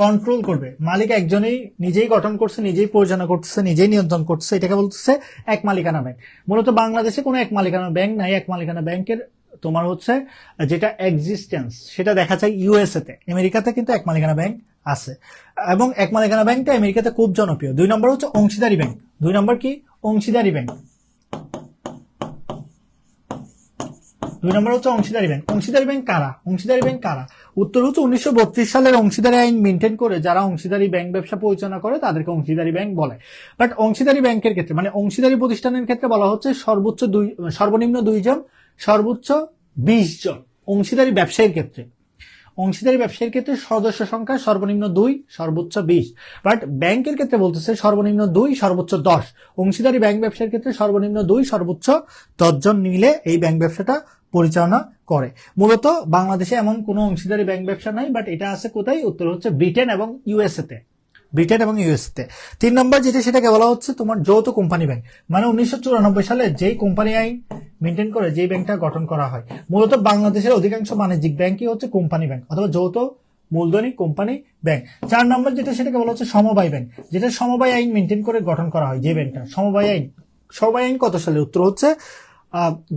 কন্ট্রোল করবে। মালিক একজনই নিজেই গঠন করছে, নিজেই পরিচালনা করতেছে, নিজেই নিয়ন্ত্রণ করতেছে, এটাকে বলতেছে এক মালিকানা ব্যাংক। মূলত বাংলাদেশে কোনো এক মালিকানা ব্যাংক নাই। এক মালিকানা ব্যাংকের তোমার হচ্ছে যেটা এক্সিস্টেন্স সেটা দেখা যায় ইউএসএ তে, আমেরিকাতে কিন্তু এক মালিকানা ব্যাংক আছে, এবং এক মালিকানা ব্যাংকটা আমেরিকাতে খুব জনপ্রিয়। 2 নম্বর হচ্ছে অংশীদারি ব্যাংক। 2 নম্বর কি? অংশীদারি ব্যাংক। 2 নম্বর হচ্ছে অংশীদারি ব্যাংক। অংশীদারি ব্যাংক কারা? অংশীদারি ব্যাংক কারা? উত্তর হচ্ছে 1932 সালের অংশীদারি আইন মেনটেন করে যারা অংশীদারি ব্যাংক ব্যবসা পরিচালনা করে তাদেরকে অংশীদারি ব্যাংক বলে। বাট অংশীদারি ব্যাংকের ক্ষেত্রে মানে অংশীদারি প্রতিষ্ঠানের ক্ষেত্রে বলা হচ্ছে সর্বনিম্ন 2 জন, সর্বোচ্চ 20 জন। অংশীদারি ব্যবসায়ীর ক্ষেত্রে, অংশীদারি ব্যবসায়ীর ক্ষেত্রে সদস্য সংখ্যা সর্বনিম্ন 2, সর্বোচ্চ 20। বাট ব্যাংকের ক্ষেত্রে বলতেছে সর্বনিম্ন 2, সর্বোচ্চ 10। অংশীদারি ব্যাংক ব্যবসায়ীর ক্ষেত্রে সর্বনিম্ন 2, সর্বোচ্চ 10 জন মিলে এই ব্যাংক ব্যবসাটা পরিচালনা করে। মূলত বাংলাদেশে এমন কোনো অংশীদারি ব্যাংক ব্যবসা নাই, বাট এটা আছে কোথায়? উত্তর হচ্ছে ব্রিটেন এবং ইউএসএ তে। ব্রিটেন এবং ইউএসএ তে। 3 নম্বর যেটা সেটাকে বলা হচ্ছে তোমার যৌথ কোম্পানি ব্যাংক। মানে 1994 সালে যেই কোম্পানি আইন মেনটেন করে যেই ব্যাংকটা গঠন করা হয়। মূলত বাংলাদেশের অধিকাংশ বাণিজ্যিক ব্যাংকই হচ্ছে কোম্পানি ব্যাংক অথবা যৌথ মূলধনী কোম্পানি ব্যাংক। 4 নম্বর যেটা সেটাকে বলা হচ্ছে সমবায় ব্যাংক, যেটা সমবায় আইন মেনটেন করে গঠন করা হয় যে ব্যাংকটা। সমবায় আইন, সমবায় আইন কত সালে? উত্তর হচ্ছে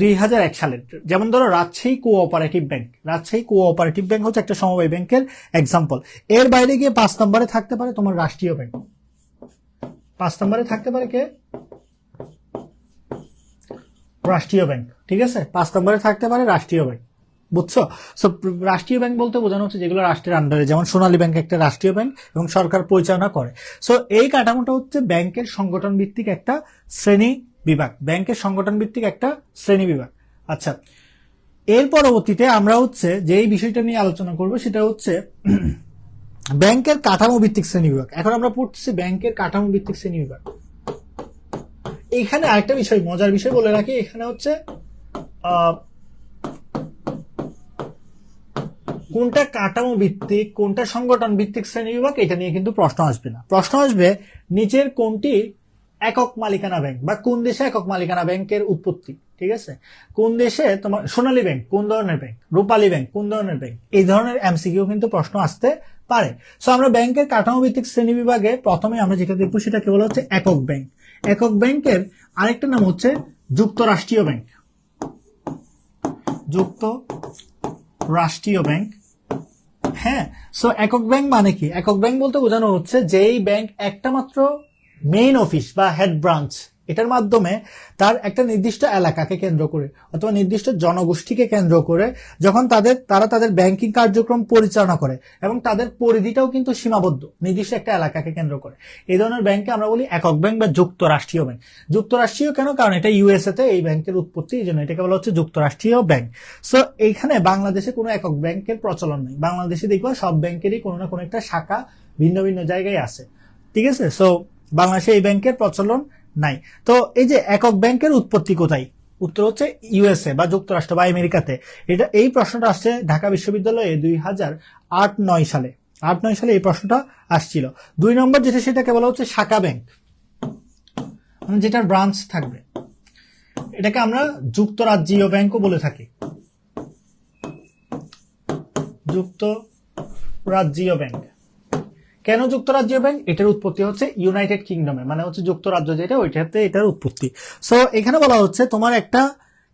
2001 সালের। যেমন ধরো Rajshahi cooperative bank. Rajshahi cooperative bank হচ্ছে একটা সমবায় ব্যাংকের এক্সাম্পল। এর বাইরে গিয়ে 5 নম্বরে থাকতে পারে তোমার রাষ্ট্রীয় ব্যাংক। 5 নম্বরে থাকতে পারে কে? রাষ্ট্রীয় ব্যাংক। ঠিক আছে, 5 নম্বরে থাকতে পারে রাষ্ট্রীয় ব্যাংক। বুঝছো? সো রাষ্ট্রীয় ব্যাংক বলতে বোঝানো হচ্ছে যেগুলো রাষ্ট্রের আন্ডারে, যেমন সোনালী ব্যাংক একটা রাষ্ট্রীয় ব্যাংক এবং সরকার পরিচালনা করে। সো এই কাঠামোটা হচ্ছে ব্যাংকের সংগঠন ভিত্তিক একটা শ্রেণী বিভাগ। ব্যাংকের সংগঠন ভিত্তিক একটা শ্রেণী বিভাগ। আচ্ছা, এর পরবর্তীতে আমরা হচ্ছে যে এই বিষয়টা নিয়ে আলোচনা করব সেটা হচ্ছে ব্যাংকের কাঠামো ভিত্তিক শ্রেণী বিভাগ। এখন আমরা পড়তেছি ব্যাংকের কাঠামো ভিত্তিক শ্রেণী বিভাগ। এখানে আরেকটা বিষয়, মজার বিষয় বলে রাখি, এখানে হচ্ছে কোনটা কাঠামো ভিত্তিক কোনটা সংগঠন ভিত্তিক শ্রেণী বিভাগ এটা নিয়ে কিন্তু প্রশ্ন আসবে না। প্রশ্ন আসবে নিচের কোনটি একক মালিকানা ব্যাংক, বা কোন দেশে একক মালিকানা ব্যাংকের উৎপত্তি। ঠিক আছে, কোন দেশে তোমার সোনালী ব্যাংক কোন ধরনের ব্যাংক, রূপালী ব্যাংক কোন ধরনের ব্যাংক, এই ধরনের এমসিকিউ কিন্তু প্রশ্ন আসতে পারে। সো আমরা ব্যাংকের কাঠামো ভিত্তিক শ্রেণী বিভাগে প্রথমে আমরা যেটা দেখবো সেটা কেবল হচ্ছে একক ব্যাংক। একক ব্যাংকের আরেকটা নাম হচ্ছে যুক্তরাষ্ট্রীয় ব্যাংক। যুক্তরাষ্ট্রীয় ব্যাংক। হ্যাঁ, সো একক ব্যাংক মানে কি? একক ব্যাংক বলতে বোঝানো হচ্ছে যেই ব্যাংক একটা মাত্র মেইন অফিস বা হেড ব্রাঞ্চ, এটার মাধ্যমে তার একটা নির্দিষ্ট এলাকাকে কেন্দ্র করে অথবা নির্দিষ্ট জনগোষ্ঠীকে কেন্দ্র করে যখন তারা তাদের ব্যাংকিং কার্যক্রম পরিচালনা করে এবং তাদের পরিধিটাও কিন্তু সীমাবদ্ধ নির্দিষ্ট একটা এলাকাকে কেন্দ্র করে, এই ধরনের ব্যাংকে আমরা বলি একক ব্যাংক বা যুক্তরাষ্ট্রীয় ব্যাংক। যুক্তরাষ্ট্রীয় কেন? কারণ এটা ইউএসএ তে এই ব্যাংকের উৎপত্তি, এই জন্য এটাকে বলা হচ্ছে যুক্তরাষ্ট্রীয় ব্যাংক। সো এইখানে বাংলাদেশে কোনো একক ব্যাংকের প্রচলন নেই। বাংলাদেশে দেখবা সব ব্যাংকেরই কোনো না কোনো একটা শাখা ভিন্ন ভিন্ন জায়গায় আছে। ঠিক আছে, সো বাংলাদেশে এই ব্যাংকের প্রচলন নাই। তো এই যে একক ব্যাংকের উৎপত্তি কোথায়? উত্তর হচ্ছে ইউএসএ বা যুক্তরাষ্ট্র বা আমেরিকাতে। এই প্রশ্নটা আসছে ঢাকা বিশ্ববিদ্যালয়ে 2008-9 সালে। 8-9 সালে এই প্রশ্নটা আসছিল। 2 নম্বর যেটা সেটাকে বলা হচ্ছে শাখা ব্যাংক, মানে যেটার ব্রাঞ্চ থাকবে। এটাকে আমরা যুক্তরাজ্যীয় ব্যাংকও বলে থাকি। যুক্তরাজ্যীয় ব্যাংক। কেন যুক্তরাজ্যীয় ব্যাংক? এটার উৎপত্তি হচ্ছে ইউনাইটেড কিংডমে, মানে হচ্ছে যুক্তরাজ্য যেটা ওইটাতে এটার উৎপত্তি। সো এখানে বলা হচ্ছে তোমার একটা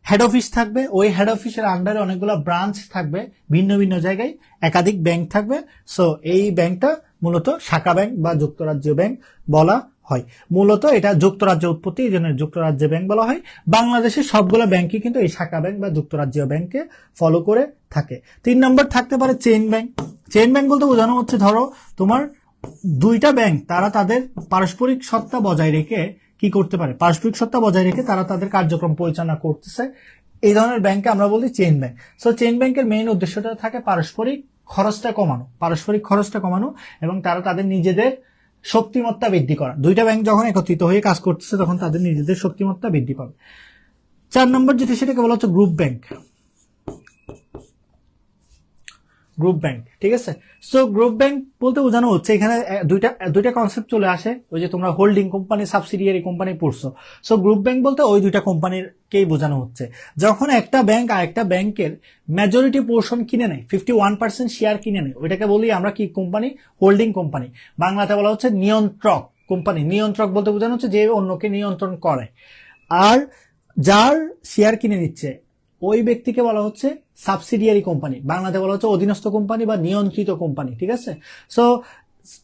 হেড অফিস থাকবে, ওই হেড অফিসের আন্ডারে অনেকগুলো ব্রাঞ্চ থাকবে, ভিন্ন ভিন্ন জায়গায় একাধিক ব্যাংক থাকবে। সো এই ব্যাংকটা মূলত শাখা ব্যাংক বা যুক্তরাজ্যীয় ব্যাংক বলা হয়। মূলত এটা যুক্তরাজ্য উৎপত্তি, এই জন্য যুক্তরাজ্য ব্যাংক বলা হয়। বাংলাদেশের সবগুলো ব্যাংকই কিন্তু এই শাখা ব্যাংক বা যুক্তরাজ্যীয় ব্যাংককে ফলো করে থাকে। 3 নম্বর থাকতে পারে চেইন ব্যাংক। চেইন ব্যাংক বলতে বোঝানো হচ্ছে ধরো তোমার দুইটা ব্যাংক, তারা তাদের পারস্পরিক সত্তা বজায় রেখে কি করতে পারে, পারস্পরিক সত্তা বজায় রেখে তারা তাদের কার্যক্রম পরিচালনা করতেছে, এই ধরনের ব্যাংকে আমরা বলি চেইন ব্যাংক। সো চেইন ব্যাংকের মেইন উদ্দেশ্যটা থাকে পারস্পরিক খরচটা কমানো এবং তারা তাদের নিজেদের শক্তিমত্তা বৃদ্ধি করা। দুইটা ব্যাংক যখন একত্রিত হয়ে কাজ করতেছে তখন তাদের নিজেদের শক্তিমত্তা বৃদ্ধি পাবে। 4 নম্বর যেটা সেটাকে বলা হচ্ছে গ্রুপ ব্যাংক। গ্রুপ ব্যাংক, ঠিক আছে। সো গ্রুপ ব্যাংক বলতে বোঝানো হচ্ছে এখানে দুইটা কনসেপ্ট চলে আসে, ওই যে তোমরা হোল্ডিং কোম্পানি, সাবসিডিয়ারি কোম্পানি পড়ছো। সো গ্রুপ ব্যাংক বলতে ওই দুইটা কোম্পানির কেই বোঝানো হচ্ছে। যখন একটা ব্যাংক আরেকটা ব্যাংকের মেজরিটি পোর্শন কিনে নেয়, 51% শেয়ার কিনে নেয়, ওইটাকে বলি আমরা কি কোম্পানি, হোল্ডিং কোম্পানি। বাংলাতে বলা হচ্ছে নিয়ন্ত্রক কোম্পানি। নিয়ন্ত্রক বলতে বোঝানো হচ্ছে যে অন্যকে নিয়ন্ত্রণ করে। আর যার শেয়ার কিনে নিচ্ছে ওই ব্যক্তিকে বলা হচ্ছে সাবসিডিয়ারি কোম্পানি, বাংলাতে বলা হচ্ছে অধীনস্থ কোম্পানি বা নিয়ন্ত্রিত কোম্পানি, ঠিক আছে। সো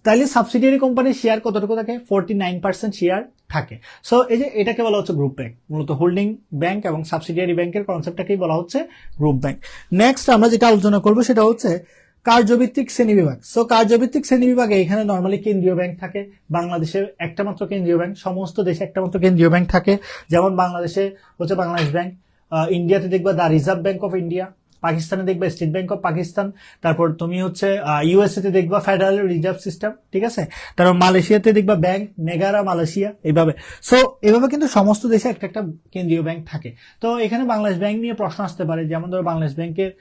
তাহলে সাবসিডিয়ারি কোম্পানির শেয়ার কতটুকু থাকে? 49% শেয়ার থাকে। সো এই যে এটাকে বলা হচ্ছে গ্রুপ ব্যাংক। মূলত হোল্ডিং ব্যাংক এবং সাবসিডিয়ারি ব্যাংকের কনসেপ্টটাকেই বলা হচ্ছে গ্রুপ ব্যাংক। নেক্সট আমরা যেটা আলোচনা করবো সেটা হচ্ছে কার্যভিত্তিক শ্রেণীবিভাগ। সো কার্যভিত্তিক শ্রেণীবিভাগে এখানে নর্মালি কেন্দ্রীয় ব্যাংক থাকে। বাংলাদেশে একটা মাত্র কেন্দ্রীয় ব্যাংক, সমস্ত দেশে একটা মাত্র কেন্দ্রীয় ব্যাংক থাকে। যেমন বাংলাদেশে হচ্ছে বাংলাদেশ ব্যাংক, ইন্ডিয়াতে দেখবা the reserve bank of India, পাকিস্তানে দেখবা স্টেট ব্যাংক অফ পাকিস্তান, তারপর তুমি হচ্ছে ইউএসএ তে দেখবা ফেডারেল রিজার্ভ সিস্টেম, ঠিক আছে। তারপর মালয়েশিয়াতে দেখবা ব্যাংক নেগারা মালয়েশিয়া, এইভাবে। সো এভাবে কিন্তু সমস্ত দেশে একটা একটা কেন্দ্রীয় ব্যাংক থাকে। তো এখানে বাংলাদেশ ব্যাংক নিয়ে প্রশ্ন আসতে পারে, যেমন ধরো বাংলাদেশ ব্যাংকের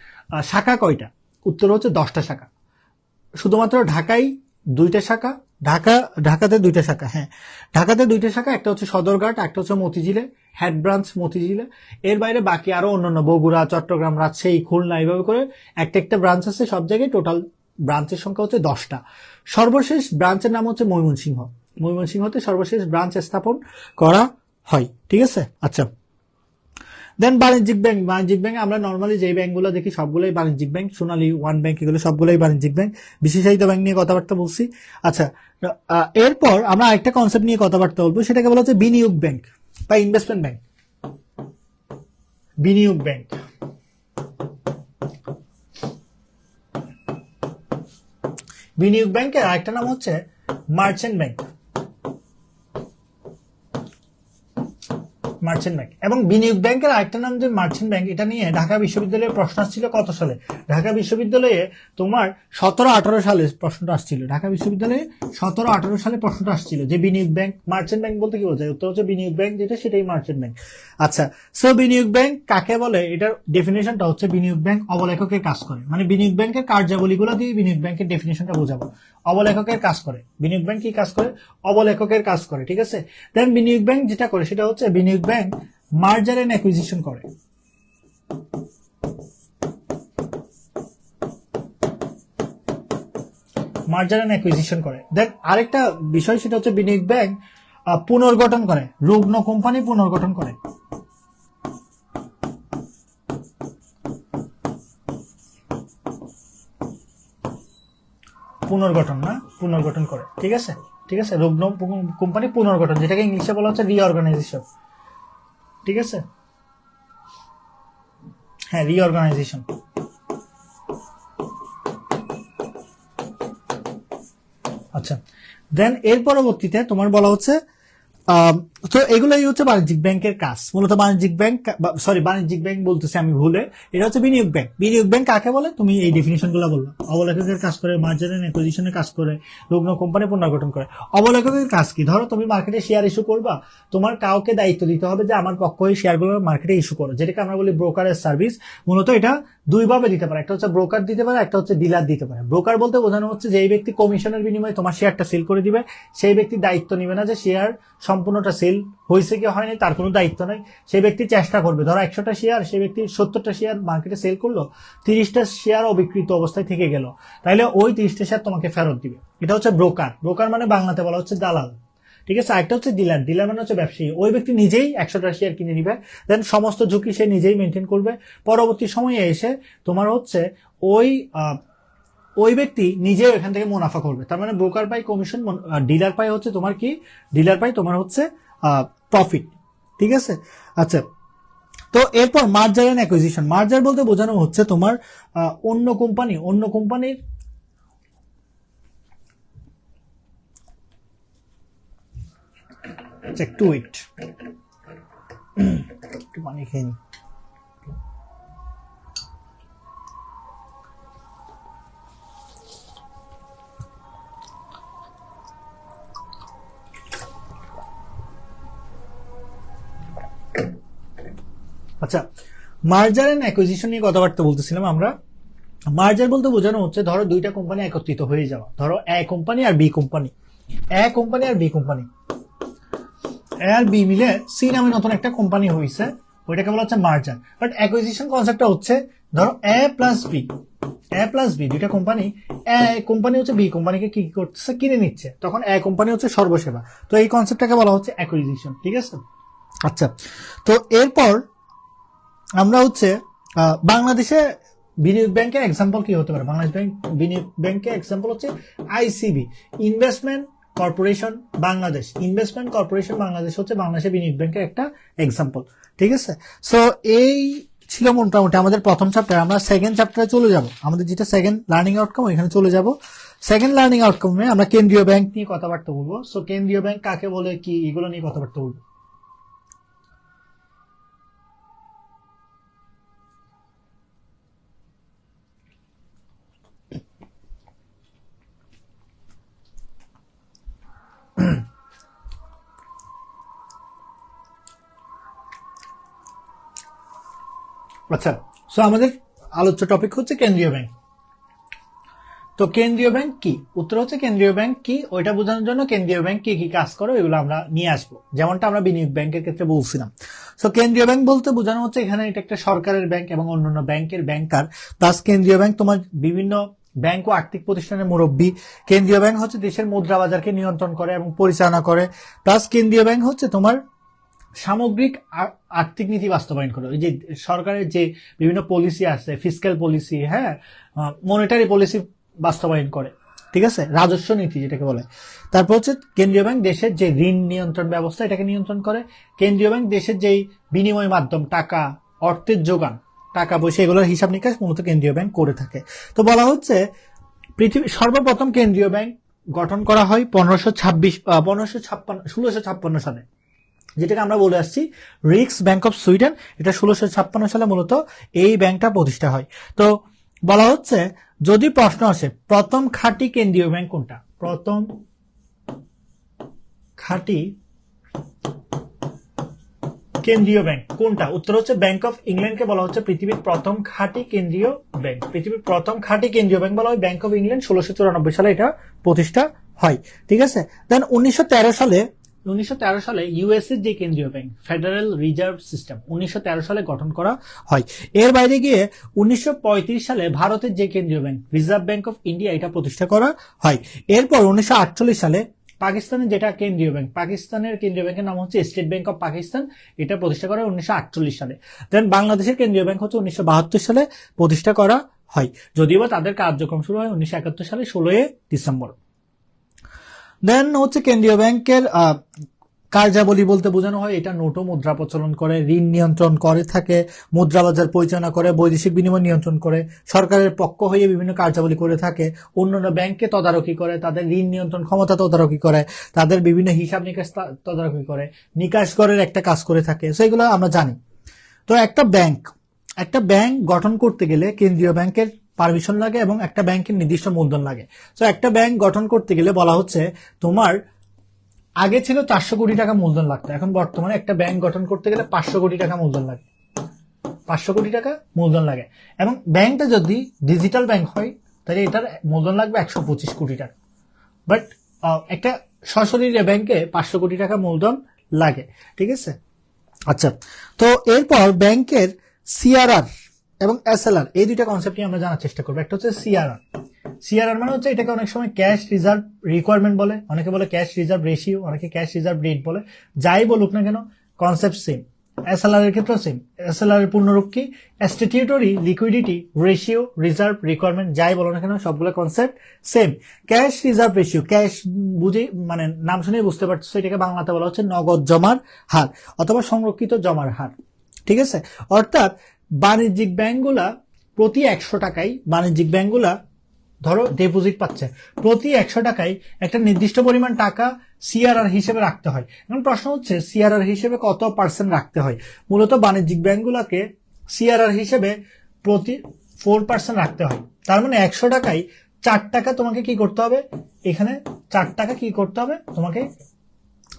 শাখা কয়টা? উত্তর হচ্ছে 10টা শাখা। শুধুমাত্র ঢাকায় 2টা শাখা, ঢাকাতে 2টা শাখা, হ্যাঁ ঢাকাতে 2টা শাখা, একটা হচ্ছে সদরঘাট, একটা হচ্ছে মতিঝিলে, হেড ব্রাঞ্চ মতিঝিলে। এর বাইরে বাকি আরো অন্যান্য বগুড়া, চট্টগ্রাম, রাজশাহী, খুলনা, এইভাবে করে একটা একটা ব্রাঞ্চ আছে। সব জায়গায় টোটাল ব্রাঞ্চের সংখ্যা হচ্ছে 10টা। সর্বশেষ ব্রাঞ্চের নাম হচ্ছে ময়মনসিংহ। ময়মনসিংহতে সর্বশেষ ব্রাঞ্চ স্থাপন করা হয়, ঠিক আছে। আচ্ছা, দেন বাণিজ্যিক ব্যাংক। বাণিজ্যিক ব্যাংক আমরা নর্মালি যে ব্যাংকগুলো দেখি সবগুলোই বাণিজ্যিক ব্যাংক, সোনালী, ওয়ান ব্যাংক, এগুলো সবগুলোই বাণিজ্যিক ব্যাংক। বিশেষায়িত ব্যাংক নিয়ে কথাবার্তা বলছি। আচ্ছা, এরপর আমরা আরেকটা কনসেপ্ট নিয়ে কথাবার্তা বলবো, সেটাকে বলা হচ্ছে বিনিয়োগ ব্যাংক বা ইনভেস্টমেন্ট ব্যাংক। বিনিয়োগ ব্যাংক, বিনিয়োগ ব্যাংকের আরেকটা নাম হচ্ছে মার্চেন্ট ব্যাংক। মার্চেন্ট ব্যাংক এবং বিনিয়োগ ব্যাংকের আরেকটা নাম যে মার্চেন্ট ব্যাংক, এটা নিয়ে ঢাকা বিশ্ববিদ্যালয়ে প্রশ্ন আসছিল কত সালে? ঢাকা বিশ্ববিদ্যালয়ে তোমার 17-18 সালে প্রশ্নটা আসছিল। ঢাকা বিশ্ববিদ্যালয়ে 17-18 সালে প্রশ্নটা আসছিল যে বিনিয়োগ ব্যাংক, মার্চেন্ট ব্যাংক বলতে কি বোঝায়? উত্তর হচ্ছে বিনিয়োগ ব্যাংক যেটা, সেটাই মার্চেন্ট ব্যাংক। আচ্ছা, সো বিনিয়োগ ব্যাংক কাকে বলে? এটার ডেফিনেশনটা হচ্ছে বিনিয়োগ ব্যাংক অবলেখকের কাজ করে। মানে বিনিয়োগ ব্যাংকের কার্যাবলীগুলো দিয়ে বিনিয়োগ ব্যাংকের ডেফিনেশনটা বোঝাবো। অবলেখকের কাজ করে। বিনিয়োগ ব্যাংক কি কাজ করে? অবলেখকের কাজ করে, ঠিক আছে। দেন বিনিয়োগ ব্যাংক যেটা করে সেটা হচ্ছে বিনিয়োগ ব্যাংক মার্জার এন্ড অ্যাকুইজিশন করে। মার্জার এন্ড অ্যাকুইজিশন করে। দেন আরেকটা বিষয় সেটা হচ্ছে বিনিয়োগ ব্যাংক পুনর্গঠন করে, রুগ্ন কোম্পানি পুনর্গঠন করে। পুনর্গঠন করে, ঠিক আছে, ঠিক আছে। রুগ্ন কোম্পানি পুনর্গঠন, যেটাকে ইংলিশে বলা হচ্ছে রিঅর্গানাইজেশন, ঠিক আছে। হ্যাঁ, রিঅর্গানাইজেশন। আচ্ছা, দেন এর পরবর্তীতে তোমার বলা হচ্ছে তো এগুলাই হচ্ছে বাণিজ্যিক ব্যাংকের কাজ। মূলত বাণিজ্যিক ব্যাংক, বাণিজ্যিক ব্যাংক বলতেছি আমি ভুলে, এটা হচ্ছে বিনিয়োগ ব্যাংক। বিনিয়োগ ব্যাংক কাকে বলে? তুমি এই ডেফিনিশন গুলো বললো। অবলেখকের কাজ করে, মার্জার এন্ড অ্যাকুইজিশনের কাজ করে, রুগ্ন কোম্পানি পুনর্গঠন করে। অবলেখকের কাজ কি? ধরো তুমি মার্কেটে শেয়ার ইস্যু করবা, তোমার কাউকে দায়িত্ব দিতে হবে যে আমার পক্ষ হয়ে শেয়ারগুলো মার্কেটে ইস্যু করো, যেটাকে আমরা বলি ব্রোকারের সার্ভিস। মূলত এটা দুইভাবে দিতে পারে, একটা হচ্ছে ব্রোকার দিতে পারে, একটা হচ্ছে ডিলার দিতে পারে। ব্রোকার বলতে বোঝানো হচ্ছে যে এই ব্যক্তি কমিশনের বিনিময়ে তোমার শেয়ারটা সেল করে দিবে, সেই ব্যক্তি দায়িত্ব নিবে না যে শেয়ার সম্পূর্ণটা সেল সেল হয়েছে কি হয়নি তার কোনো দায়িত্ব নাই। সেই ব্যক্তি চেষ্টা করবে, ধরো 100টা শেয়ার, সেই ব্যক্তি 70টা শেয়ার মার্কেটে সেল করলো, 30টা শেয়ার অবিকৃত অবস্থায় থেকে গেল, তাহলে ওই 30টা শেয়ার তোমাকে ফেরত দিবে। এটা হচ্ছে ব্রোকার। ব্রোকার মানে বাংলাতে বলা হচ্ছে দালাল, ঠিক আছে। আরেকটা হচ্ছে ডিলার। ডিলার মানে হচ্ছে ব্যবসায়ী। ওই ব্যক্তি নিজেই 100টা শেয়ার কিনে নিবে, দেন সমস্ত ঝুঁকি সে নিজেই মেনটেন করবে। পরবর্তী সময়ে এসে তোমার হচ্ছে ওই ব্যক্তি নিজেও এখান থেকে মুনাফা করবে। তার মানে ব্রোকার পাই কমিশন, ডিলার পাই হচ্ছে তোমার কি, ডিলার পাই তোমার হচ্ছে প্রফিট, ঠিক আছে। আচ্ছা, তো এরপর মার্জার এন্ড অ্যাকুইজিশন। মার্জার বলতে বোঝানো হচ্ছে তোমার অন্য কোম্পানির একটু ওয়েট, একটু পানি খেয়ে নি। আচ্ছা, মার্জার এন্ড অ্যাকুইজিশন নিয়ে কথাবার্তা বলতেছিলাম আমরা। মার্জার বলতে বোঝানো হচ্ছে ধরো দুইটা কোম্পানি একত্রিত হয়ে যাওয়া, ধরো a company R B company, a company R B company, A R B মিলে সি নামে নতুন একটা কোম্পানি হয়েছে, ওইটাকে বলা হচ্ছে মার্জার। বাট অ্যাকুইজিশন কনসেপ্টটা হচ্ছে ধরো এ প্লাস বি দুইটা কোম্পানি, এ কোম্পানি হচ্ছে বি কোম্পানিকে কি করতেছে, কিনে নিচ্ছে, তখন এ কোম্পানি হচ্ছে সর্বসেবা। তো এই কনসেপ্টটাকে বলা হচ্ছে অ্যাকুইজিশন, ঠিক আছে। আচ্ছা, তো এরপর আমরা হচ্ছে বাংলাদেশে বিনিয়োগ ব্যাংকের এক্সাম্পল কি হতে পারে? বাংলাদেশ ব্যাংক বিনিয়োগ ব্যাংকের এক্সাম্পল হচ্ছে ICB, investment corporation Bangladesh. Investment corporation Bangladesh হচ্ছে বাংলাদেশের বিনিয়োগ ব্যাংকের একটা এক্সাম্পল, ঠিক আছে। সো এই ছিল মোটামুটি আমাদের প্রথম চ্যাপ্টার। আমরা সেকেন্ড চ্যাপ্টারে চলে যাব, আমাদের যেটা সেকেন্ড লার্নিং আউটকাম, এখানে চলে যাব। সেকেন্ড লার্নিং আউটকামে আমরা কেন্দ্রীয় ব্যাংক নিয়ে কথাবার্তা বলবো। সো কেন্দ্রীয় ব্যাংক কাকে বলে, কি, এগুলো নিয়ে কথাবার্তা বলবো। আচ্ছা, সো আমাদের আলোচ্য টপিক হচ্ছে কেন্দ্রীয় ব্যাংক। তো কেন্দ্রীয় ব্যাংক কি? উত্তর হচ্ছে কেন্দ্রীয় ব্যাংক কি ওইটা বোঝানোর জন্য কেন্দ্রীয় ব্যাংক কি কি কাজ করে এগুলো আমরা নিয়ে আসবো, যেমনটা আমরা বিনিয়োগ ব্যাংকের ক্ষেত্রে বলছিলাম। সো কেন্দ্রীয় ব্যাংক বলতে বোঝানো হচ্ছে এখানে এটা একটা সরকারের ব্যাংক এবং অন্যান্য ব্যাংকের ব্যাংকার, প্লাস কেন্দ্রীয় ব্যাংক তোমার বিভিন্ন ব্যাংক ও আর্থিক প্রতিষ্ঠানের মুরব্বী। কেন্দ্রীয় ব্যাংক হচ্ছে দেশের মুদ্রা বাজারকে নিয়ন্ত্রণ করে এবং পরিচালনা করে, প্লাস কেন্দ্রীয় ব্যাংক হচ্ছে তোমার সামগ্রিক আর্থিক নীতি বাস্তবায়ন করে। ওই যে সরকারের যে বিভিন্ন পলিসি আছে, ফিসক্যাল পলিসি, হ্যাঁ, মনিটারি পলিসি বাস্তবায়ন করে, ঠিক আছে, রাজস্ব নীতি যেটাকে বলে। তারপর হচ্ছে কেন্দ্রীয় ব্যাংক দেশের যে ঋণ নিয়ন্ত্রণ ব্যবস্থা এটাকে নিয়ন্ত্রণ করে। কেন্দ্রীয় ব্যাংক দেশের যেই বিনিময় মাধ্যম, টাকা, অর্থের যোগান, টাকা পয়সা, এগুলোর হিসাব নিকাশ মূলত কেন্দ্রীয় ব্যাংক করে থাকে। তো বলা হচ্ছে পৃথিবীর সর্বপ্রথম কেন্দ্রীয় ব্যাংক গঠন করা হয় 1656 সালে, যেটাকে আমরা বলে আসছি রিক্স ব্যাংক অফ সুইডেন। এটা 1656 সালে মূলত এই ব্যাংকটা প্রতিষ্ঠা হয়। তো বলা হচ্ছে যদি প্রশ্ন আসে প্রথম খাঁটি কেন্দ্রীয় ব্যাংক কোনটা, প্রথম খাঁটি কেন্দ্রীয় ব্যাংক কোনটা, উত্তর হচ্ছে ব্যাংক অফ ইংল্যান্ডকে বলা হচ্ছে পৃথিবীর প্রথম খাঁটি কেন্দ্রীয় ব্যাংক। পৃথিবীর প্রথম খাঁটি কেন্দ্রীয় ব্যাংক বলা হয় ব্যাংক অফ ইংল্যান্ড, 1694 সালে এটা প্রতিষ্ঠা হয়, ঠিক আছে। দেন 1913 সালে ইউএস এর যে কেন্দ্রীয় ব্যাংক, ফেডারেল রিজার্ভ সিস্টেম, 1913 সালে গঠন করা হয়। এর বাইরে গিয়ে 1935 সালে ভারতের যে কেন্দ্রীয় bank, reserve bank of India, এটা প্রতিষ্ঠা করা হয়। এরপর 1948 সালে পাকিস্তানের যেটা কেন্দ্রীয় ব্যাংক, পাকিস্তানের কেন্দ্রীয় ব্যাংকের নাম হচ্ছে স্টেট ব্যাংক অফ পাকিস্তান, এটা প্রতিষ্ঠা করা হয় 1948 সালে। দেন বাংলাদেশের কেন্দ্রীয় ব্যাংক হচ্ছে 1972 সালে প্রতিষ্ঠা করা হয়, যদিও বা তাদের কার্যক্রম শুরু হয় 1971 সালে 16 ডিসেম্বর। দেন হচ্ছে কেন্দ্রীয় ব্যাংকের কার্যাবলী বলতে বোঝানো হয় এটা নোটও মুদ্রা প্রচলন করে, ঋণ নিয়ন্ত্রণ করে থাকে, মুদ্রা বাজার পরিচালনা করে, বৈদেশিক বিনিময় নিয়ন্ত্রণ করে, সরকারের পক্ষ হয়ে বিভিন্ন কার্যাবলী করে থাকে, অন্যান্য ব্যাংককে তদারকি করে, তাদের ঋণ নিয়ন্ত্রণ ক্ষমতা তদারকি করে, তাদের বিভিন্ন হিসাব নিকাশ তদারকি করে, নিকাশ করের একটা কাজ করে থাকে। সেগুলো আমরা জানি। তো একটা ব্যাংক গঠন করতে গেলে কেন্দ্রীয় ব্যাংকের পারমিশন লাগে এবং একটা ব্যাংকের নির্দিষ্ট মূলধন লাগে। তো একটা ব্যাংক গঠন করতে গেলে বলা হচ্ছে তোমার আগে ছিল 400 কোটি টাকা মূলধন লাগতো, এখন বর্তমানে একটা ব্যাংক গঠন করতে গেলে 500 কোটি টাকা মূলধন লাগে, 500 কোটি টাকা মূলধন লাগে। এবং ব্যাংকটা যদি ডিজিটাল ব্যাংক হয় তাহলে এটার মূলধন লাগবে 125 কোটি টাকা। বাট একটা সশরীরে ব্যাংকে 500 কোটি টাকা মূলধন লাগে, ঠিক আছে। আচ্ছা, তো এরপর ব্যাংকের সিআরআর এবং এসএলআর এই দুইটা কনসেপ্ট নিয়ে আমরা জানার চেষ্টা করবো। একটা হচ্ছে সিআরআর। সিআরআর মানে হচ্ছে এটাকে অনেক সময় ক্যাশ রিজার্ভ রিকোয়ারমেন্ট বলে, অনেকে বলে ক্যাশ রিজার্ভ রেশিও, অনেকে ক্যাশ রিজার্ভ রেট বলে, যাই বলুক না কেন কনসেপ্ট সেম। এসএলআর এর ক্ষেত্রে সেম। এসএলআর এর পূর্ণরূপ কি? Statutory liquidity ratio reserve requirement, যাই বলো না কেন সবগুলো concept same. Cash reserve ratio, cash বুঝে মানে নাম শুনেই বুঝতে পারছো এটাকে বাংলাতে বলা হচ্ছে নগদ জমার হার অথবা সংরক্ষিত জমার হার, ঠিক আছে। অর্থাৎ বাণিজ্যিক ব্যাংকগুলা প্রতি 100 টাকায় বাণিজ্যিক ব্যাংকগুলা ধরো ডিপোজিট পাচ্ছে, প্রতি 100 টাকায় একটা নির্দিষ্ট পরিমাণ টাকা সিআরআর হিসেবে রাখতে হয়। এখন প্রশ্ন হচ্ছে সিআরআর হিসেবে কত পার্সেন্ট রাখতে হয়? মূলত বাণিজ্যিক ব্যাংকগুলোকে সিআরআর হিসেবে প্রতি 4% রাখতে হয়। তার মানে 100 টাকায় 4 টাকা তোমাকে কি করতে হবে? এখানে 4 টাকা কি করতে হবে? তোমাকে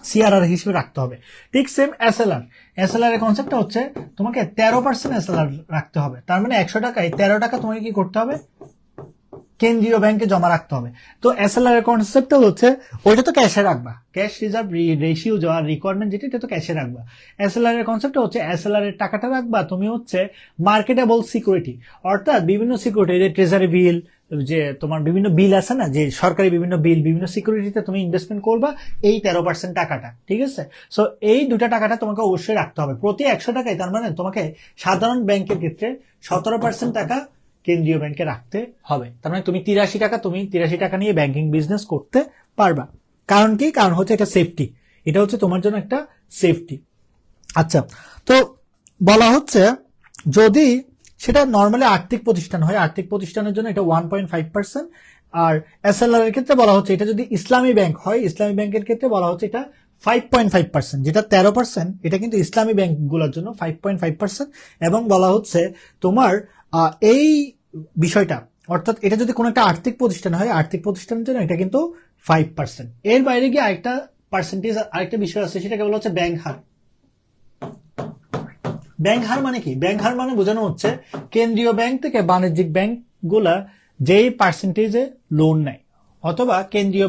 সিআরআর হিসেবে রাখতে হবে। ঠিক সেম এসএলআর। এসএলআর এর কনসেপ্টটা হচ্ছে তোমাকে 13% এসএলআর রাখতে হবে। তার মানে 100 টাকায় 13 টাকা তোমাকে কি করতে হবে? কেন্দ্রীয় ব্যাংকে জমা রাখতে হবে। তো এসএলআর এর কনসেপ্টটা হচ্ছে ওইটা তো ক্যাশে রাখবা, ক্যাশ রিজার্ভ রেশিও যা রিকোয়ারমেন্ট যেটা এটা তো ক্যাশে রাখবা। এসএলআর এর কনসেপ্টটা হচ্ছে এসএলআর এর টাকাটা রাখবা তুমি হচ্ছে মার্কেটেবল সিকিউরিটি, অর্থাৎ বিভিন্ন সিকিউরিটি, যে ট্রেজারি বিল, যে তোমার বিভিন্ন বিল আছে না, যে সরকারি বিভিন্ন বিল, বিভিন্ন সিকিউরিটিতে তুমি ইনভেস্টমেন্ট করবা এই 13% টাকাটা, ঠিক আছে। সো এই দুটা টাকাটা তোমাকে অবশ্যই রাখতে হবে প্রতি 100 টাকায়। তার মানে তোমাকে সাধারণ ব্যাংকের ক্ষেত্রে 17% টাকা কেন্দ্রীয় ব্যাংকে রাখতে হবে। তার মানে তুমি 83 টাকা নিয়ে ব্যাংকিং বিজনেস করতে পারবা। কারণ কি? কারণ হচ্ছে এটা সেফটি, এটা হচ্ছে তোমার জন্য একটা সেফটি। আচ্ছা, তো বলা হচ্ছে যদি সেটা নর্মালি আর্থিক প্রতিষ্ঠান হয়, আর্থিক প্রতিষ্ঠানের জন্য এটা 1.5%, আর এসএলআর এর ক্ষেত্রে বলা হচ্ছে এটা যদি ইসলামী ব্যাংক হয়, ইসলামী ব্যাংকের ক্ষেত্রে বলা হচ্ছে এটা 5.5%, যেটা 13%, এটা কিন্তু ইসলামী ব্যাংকগুলোর জন্য 5.5%। এবং বলা হচ্ছে তোমার এই বিষয়টা, অর্থাৎ এটা যদি কোনো একটা আর্থিক প্রতিষ্ঠান হয়, আর্থিক প্রতিষ্ঠানের জন্য এটা কিন্তু 5%। এর বাইরে গিয়ে আরেকটা পার্সেন্টেজ, আরেকটা বিষয় আছে, সেটাকে বলা হচ্ছে ব্যাংক হার। ব্যাংক হার মানে কি? ব্যাংক হার মানে বোঝানো হচ্ছে কেন্দ্রীয় ব্যাংক থেকে বাণিজ্যিক ব্যাংক গুলা যেই পার্সেন্টেজে লোন নেয়, অথবা কেন্দ্রীয়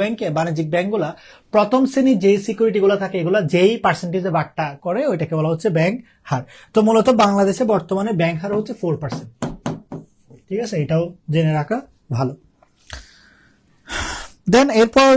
ব্যাংকে বাণিজ্যিক ব্যাংকগুলা প্রথম শ্রেণীর যে সিকিউরিটি গুলা থাকে এগুলা যেই পার্সেন্টেজে ভাগটা করে ওইটাকে বলা হচ্ছে ব্যাংক হার। তো মূলত বাংলাদেশে বর্তমানে ব্যাংক হার হচ্ছে 4%, ঠিক আছে, এটাও জেনে রাখা ভালো। দেন এরপর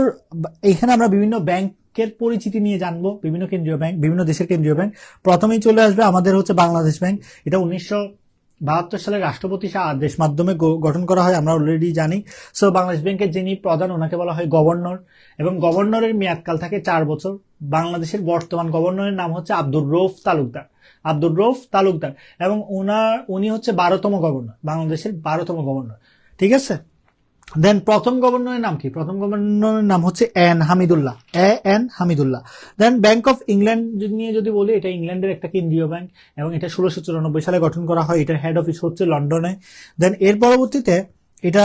এখানে আমরা বিভিন্ন ব্যাংকের পরিচিতি নিয়ে জানবো, বিভিন্ন কেন্দ্রীয় ব্যাংক, বিভিন্ন দেশের কেন্দ্রীয় ব্যাংক। প্রথমেই চলে আসবে আমাদের হচ্ছে বাংলাদেশ ব্যাংক। এটা 1972 সালে রাষ্ট্রপতি আদেশ মাধ্যমে গঠন করা হয়, আমরা অলরেডি জানি। সো বাংলাদেশ ব্যাংকের যিনি প্রধান ওনাকে বলা হয় গভর্নর, এবং গভর্নরের মেয়াদকাল থাকে 4 বছর। বাংলাদেশের বর্তমান গভর্নরের নাম হচ্ছে আব্দুর রউফ তালুকদার, এবং উনি হচ্ছে 12তম গভর্নর, বাংলাদেশের 12তম গভর্নর, ঠিক আছে। দেন প্রথম গভর্নরের নাম কি? প্রথম গভর্নরের নাম হচ্ছে N Hamidullah. Then bank of England নিয়ে যদি বলি, এটা ইংল্যান্ডের একটা কেন্দ্রীয় ব্যাংক, এবং এটা 1694 সালে গঠন করা হয়। এটার হেড অফিস হচ্ছে লন্ডনে। দেন এর পরবর্তীতে এটা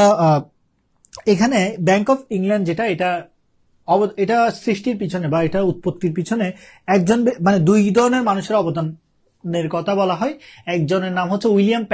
এখানে ব্যাংক অফ ইংল্যান্ড যেটা, এটা সৃষ্টির পিছনে বা এটা উৎপত্তির পিছনে একজন মানে 2 ধরনের মানুষের অবদানের কথা বলা হয়। একজনের নাম হচ্ছে উইলিয়াম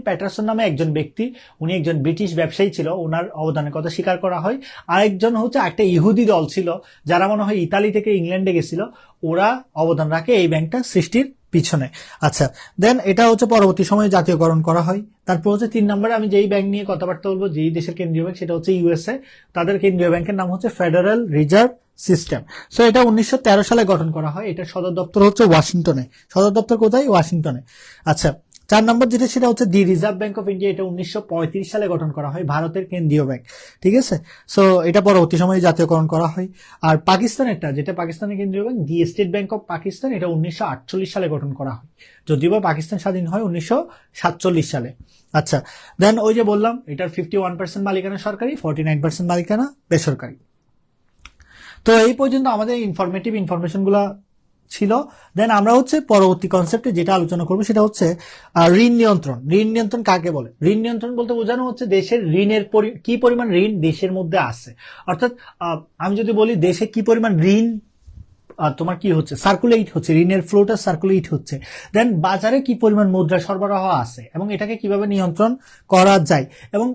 প্যাটারসন নামে একজন ব্যক্তি, উনি একজন ব্রিটিশ ব্যবসায়ী ছিল, ওনার অবদানের কথা স্বীকার করা হয়। আরেকজন হচ্ছে একটা ইহুদি দল ছিল যারা মনে হয় ইতালি থেকে ইংল্যান্ডে গেছিল, ওরা অবদান রাখে এই ব্যাংকটা সৃষ্টির পিছনে। আচ্ছা, দেন এটা হচ্ছে পরবর্তী সময়ে জাতীয়করণ করা হয়। তারপর হচ্ছে 3 নম্বরে আমি যেই ব্যাংক নিয়ে কথাবার্তা বলবো, যেই দেশের কেন্দ্রীয় ব্যাংক, সেটা হচ্ছে ইউএসএ। তাদের কেন্দ্রীয় ব্যাংকের নাম হচ্ছে ফেডারেল রিজার্ভ সিস্টেম। সো এটা 1913 সালে গঠন করা হয়। এটার সদর দপ্তর হচ্ছে ওয়াশিংটনে। সদর দপ্তর কোথায়? ওয়াশিংটনে। আচ্ছা, 4 নম্বর যেটা, সেটা হচ্ছে দি রিজার্ভ ব্যাংক অফ ইন্ডিয়া। এটা 1935 সালে গঠন করা হয়, ভারতের কেন্দ্রীয় ব্যাংক, ঠিক আছে। সো এটা পরবর্তী সময়ে জাতীয়করণ করা হয়। আর পাকিস্তানেরটা, যেটা পাকিস্তানের কেন্দ্রীয় bank, the state bank of Pakistan, এটা 1948 সালে গঠন করা হয়, যদিও বা পাকিস্তান স্বাধীন হয় 1947 সালে। আচ্ছা, দেন ওই যে বললাম এটার 51% মালিকানা সরকারি, 49% মালিকানা বেসরকারি। তো এই পর্যন্ত আমাদের ইনফরমেটিভ ইনফরমেশন গুলা ছিল। দেন আমরা হচ্ছে পরবর্তী কনসেপ্টে যেটা আলোচনা করবো সেটা হচ্ছে ঋণ নিয়ন্ত্রণ। ঋণ নিয়ন্ত্রণ কাকে বলে? ঋণ নিয়ন্ত্রণ বলতে বোঝানো হচ্ছে দেশের ঋণের কি পরিমাণ ঋণ দেশের মধ্যে আছে, অর্থাৎ আমি যদি বলি দেশে কি পরিমাণ ঋণ তোমার কি হচ্ছে, সার্কুলেট হচ্ছে, ঋণের ফ্লোটা সার্কুলেট হচ্ছে। দেন বাজারে কি পরিমাণ মুদ্রা সরবরাহ আছে এবং এটাকে কিভাবে নিয়ন্ত্রণ করা যায়, এবং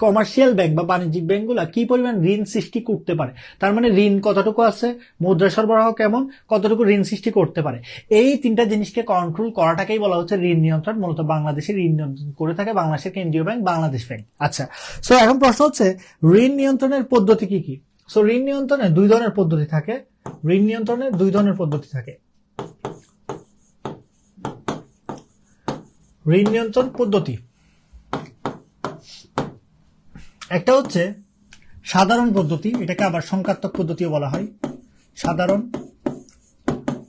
কমার্শিয়াল ব্যাংক বা বাণিজ্যিক ব্যাংকগুলা কি পরিমাণ ঋণ সৃষ্টি করতে পারে, তার মানে ঋণ কতটুকু আছে, মুদ্রা সরবরাহ কেমন, কতটুকু ঋণ সৃষ্টি করতে পারে, এই তিনটা জিনিসকে কন্ট্রোল করাটাকেই বলা হচ্ছে ঋণ নিয়ন্ত্রণ। মূলত বাংলাদেশের ঋণ নিয়ন্ত্রণ করে থাকে বাংলাদেশের কেন্দ্রীয় ব্যাংক, বাংলাদেশ ব্যাংক। আচ্ছা, সো এখন প্রশ্ন হচ্ছে ঋণ নিয়ন্ত্রণের পদ্ধতি কি কি। সো ঋণ নিয়ন্ত্রণের দুই ধরনের পদ্ধতি থাকে। ঋণ নিয়ন্ত্রণের দুই ধরনের পদ্ধতি থাকে। ঋণ নিয়ন্ত্রণ পদ্ধতি একটা হচ্ছে সাধারণ পদ্ধতি, এটাকে আবার সংখ্যাত্মক পদ্ধতিও বলা হয়, সাধারণ,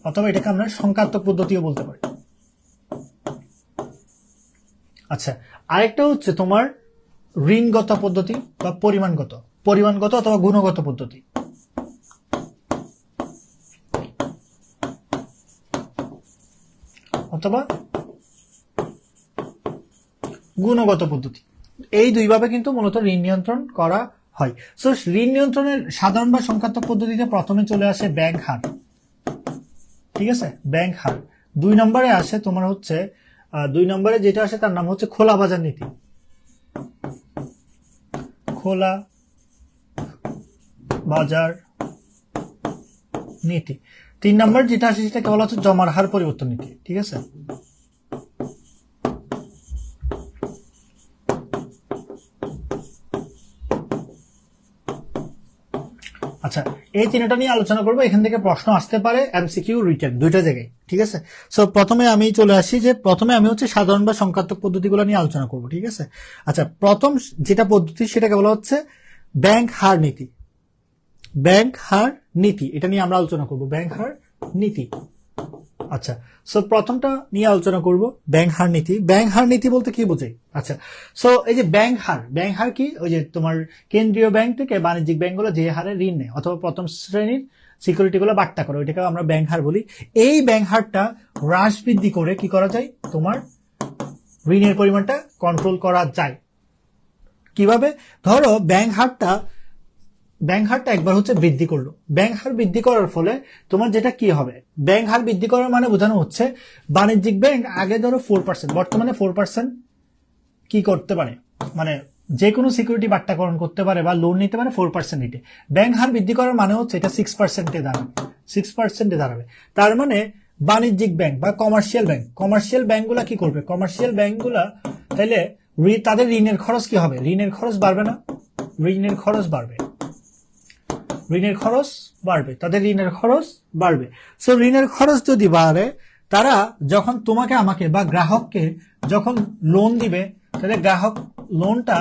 অথবা এটাকে আমরা সংখ্যাত্মক পদ্ধতিও বলতে পারি। আচ্ছা, আরেকটা হচ্ছে তোমার ঋণগত পদ্ধতি বা পরিমাণগত অথবা গুণগত পদ্ধতি। অথবা গুণগত পদ্ধতি, এই দুইভাবে কিন্তু মূলত ঋণ নিয়ন্ত্রণ করা হয়। সো ঋণ নিয়ন্ত্রণের সাধারণ বা সংখ্যাত্মক পদ্ধতিতে প্রথমে চলে আসে ব্যাংক হার, ঠিক আছে, ব্যাংক হার। 2 নম্বরে আসে তোমার হচ্ছে 2 নম্বরে যেটা আসে তার নাম হচ্ছে খোলা বাজার নীতি, খোলা বাজার নীতি। 3 নম্বর যেটা আসে সেটাকে বলা হচ্ছে জমার হার পরিবর্তন নীতি, ঠিক আছে। আচ্ছা, এই তিনটা নিয়ে আলোচনা করবো। এখান থেকে প্রশ্ন আসতে পারে এমসিকিউ রিটেন দুইটা জায়গায়, ঠিক আছে। সো প্রথমে আমি চলে আসি যে প্রথমে আমি হচ্ছে সাধারণ বা সংখ্যাত্মক পদ্ধতিগুলো নিয়ে আলোচনা করব, ঠিক আছে। আচ্ছা, প্রথম যেটা পদ্ধতি সেটাকে বলা হচ্ছে ব্যাংক হার নীতি। ব্যাংক হার নীতি, এটা নিয়ে আমরা আলোচনা করব, ব্যাংক হার নীতি। আচ্ছা, সো প্রথমটা নিয়ে আলোচনা করব ব্যাংক হার নীতি। ব্যাংক হার নীতি বলতে কি বোঝায়? আচ্ছা, সো এই যে ব্যাংক হার কি, ওই যে তোমার কেন্দ্রীয় ব্যাংক থেকে বাণিজ্যিক ব্যাংকগুলো যে হারে ঋণ নেয় অথবা প্রথম শ্রেণীর সিকিউরিটিগুলো বাট্টা করে, ওইটাকে আমরা ব্যাংক হার বলি। এই ব্যাংক হারটা হ্রাস বৃদ্ধি করে কি করা যায়, তোমার ঋণের পরিমাণটা কন্ট্রোল করা যায়। কিভাবে? ধরো ব্যাংক হারটা একবার হচ্ছে বৃদ্ধি করলো। ব্যাংক হার বৃদ্ধি করার ফলে তোমার যেটা কি হবে, ব্যাংক হার বৃদ্ধি করার মানে বোঝানো হচ্ছে বাণিজ্যিক ব্যাংক আগে ধরো 4%, বর্তমানে 4% কি করতে পারে, মানে যে কোনো সিকিউরিটি বাট্টাকরণ করতে পারে বা লোন নিতে পারে 4% রেটে। ব্যাংক হার বৃদ্ধি করার মানে হচ্ছে এটা 6%-এ দাঁড়াবে, 6%-এ দাঁড়াবে। তার মানে বাণিজ্যিক ব্যাংক বা কমার্শিয়াল ব্যাংকগুলা কি করবে, কমার্শিয়াল ব্যাংকগুলা তাহলে তাদের ঋণের খরচ কি হবে, ঋণের খরচ বাড়বে না, ঋণের খরচ বাড়বে, তাদের ঋণের খরচ বাড়বে। সো ঋণের খরচ যদি বাড়ে, তারা যখন তোমাকে আমাকে বা গ্রাহককে যখন লোন দিবে, তাহলে গ্রাহক লোনটা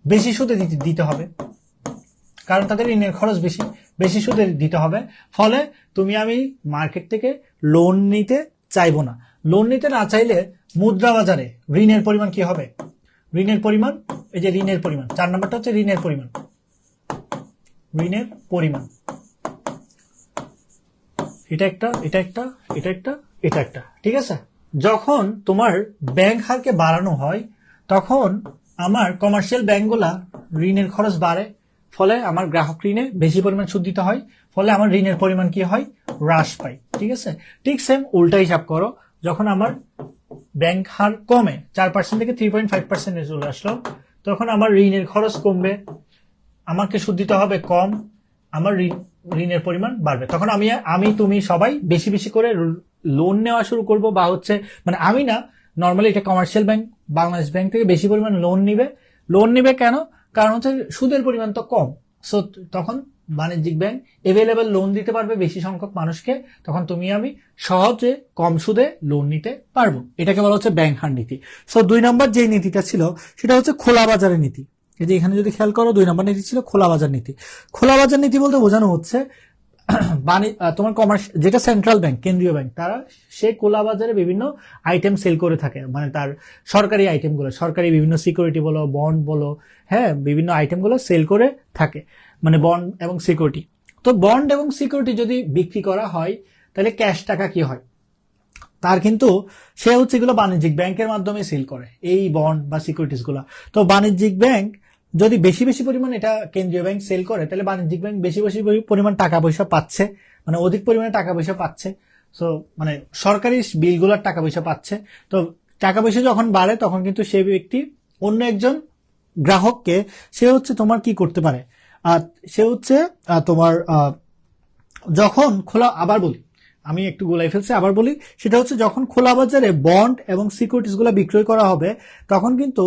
বেশি সুদে দিতে হবে, কারণ তাদের ঋণের খরচ বেশি সুদে দিতে হবে। ফলে তুমি আমি মার্কেট থেকে লোন নিতে চাইবো না। লোন নিতে না চাইলে মুদ্রা বাজারে ঋণের পরিমাণ কি হবে, ঋণের পরিমাণ, এই যে ঋণের পরিমাণ, 4 নম্বরটা হচ্ছে ঋণের পরিমাণ, এটা একটা, ঠিক আছে। যখন তোমার ব্যাংক হারকে বাড়ানো হয়, তখন আমার কমার্শিয়াল ব্যাংকগুলা ঋণের খরচ বাড়ে, ফলে আমার গ্রাহক ঋণে বেশি পরিমাণ সুদ দিতে হয়, ফলে আমার ঋণের পরিমাণ কি হয়, হ্রাস পায়, ঠিক আছে। ঠিক সেম উল্টা হিসাব করো, যখন আমার ব্যাংক হার কমে 4% থেকে 3.5% চলে আসলো, তখন আমার ঋণের খরচ কমবে, আমাকে সুদ দিতে হবে কম, আমার ঋণের পরিমাণ বাড়বে। তখন আমি তুমি সবাই বেশি বেশি করে লোন নেওয়া শুরু করব, বা হচ্ছে মানে আমি না, নর্মালি এটা কমার্শিয়াল ব্যাংক বাংলাদেশ ব্যাংক থেকে বেশি পরিমাণ লোন নিবে কেন, কারণ হচ্ছে সুদের পরিমাণ তো কম। সো তখন বাণিজ্যিক ব্যাংক এভেলেবেল লোন দিতে পারবে বেশি সংখ্যক মানুষকে, তখন তুমি আমি সহজে কম সুদে লোন নিতে পারবো। এটাকে বলা হচ্ছে ব্যাংক হার নীতি। সো 2 নম্বর যে নীতিটা ছিল সেটা হচ্ছে খোলা বাজারের নীতি। এই যে এখানে যদি খেয়াল করো, 2 নম্বর নীতি ছিল খোলা বাজার নীতি। খোলা বাজার নীতি বলতে বোঝানো হচ্ছে তোমার যেটা সেন্ট্রাল ব্যাংক, কেন্দ্রীয় ব্যাংক, তারা সে খোলা বাজারে বিভিন্ন আইটেম সেল করে থাকে, মানে তার সরকারি আইটেমগুলো, সরকারি বিভিন্ন সিকিউরিটি বলো, বন্ড বলো, হ্যাঁ, বিভিন্ন আইটেমগুলো সেল করে থাকে, মানে বন্ড এবং সিকিউরিটি। তো বন্ড এবং সিকিউরিটি যদি বিক্রি করা হয়, তাহলে ক্যাশ টাকা কি হয়, তার কিন্তু সে হচ্ছে এগুলো বাণিজ্যিক ব্যাংকের মাধ্যমে সেল করে এই বন্ড বা সিকিউরিটিস গুলা। তো বাণিজ্যিক ব্যাংক যদি বেশি বেশি পরিমাণ এটা কেন্দ্রীয় ব্যাংক সেল করে, তাহলে বাণিজ্যিক ব্যাংক বেশি বেশি পরিমাণ টাকা পয়সা পাচ্ছে, মানে অধিক পরিমাণে টাকা পয়সা পাচ্ছে। সো মানে সরকারি বিলগুলোর টাকা পয়সা পাচ্ছে। তো টাকা পয়সা যখন বাড়ে, তখন কিন্তু সে ব্যক্তি অন্য একজন গ্রাহককে, সে হচ্ছে তোমার কি করতে পারে, সে হচ্ছে তোমার যখন খোলা, আবার বলি আমি একটু গোলাই ফেলছি, আবার বলি, সেটা হচ্ছে যখন খোলা বাজারে বন্ড এবং সিকিউরিটিজ গুলা বিক্রয় করা হবে তখন কিন্তু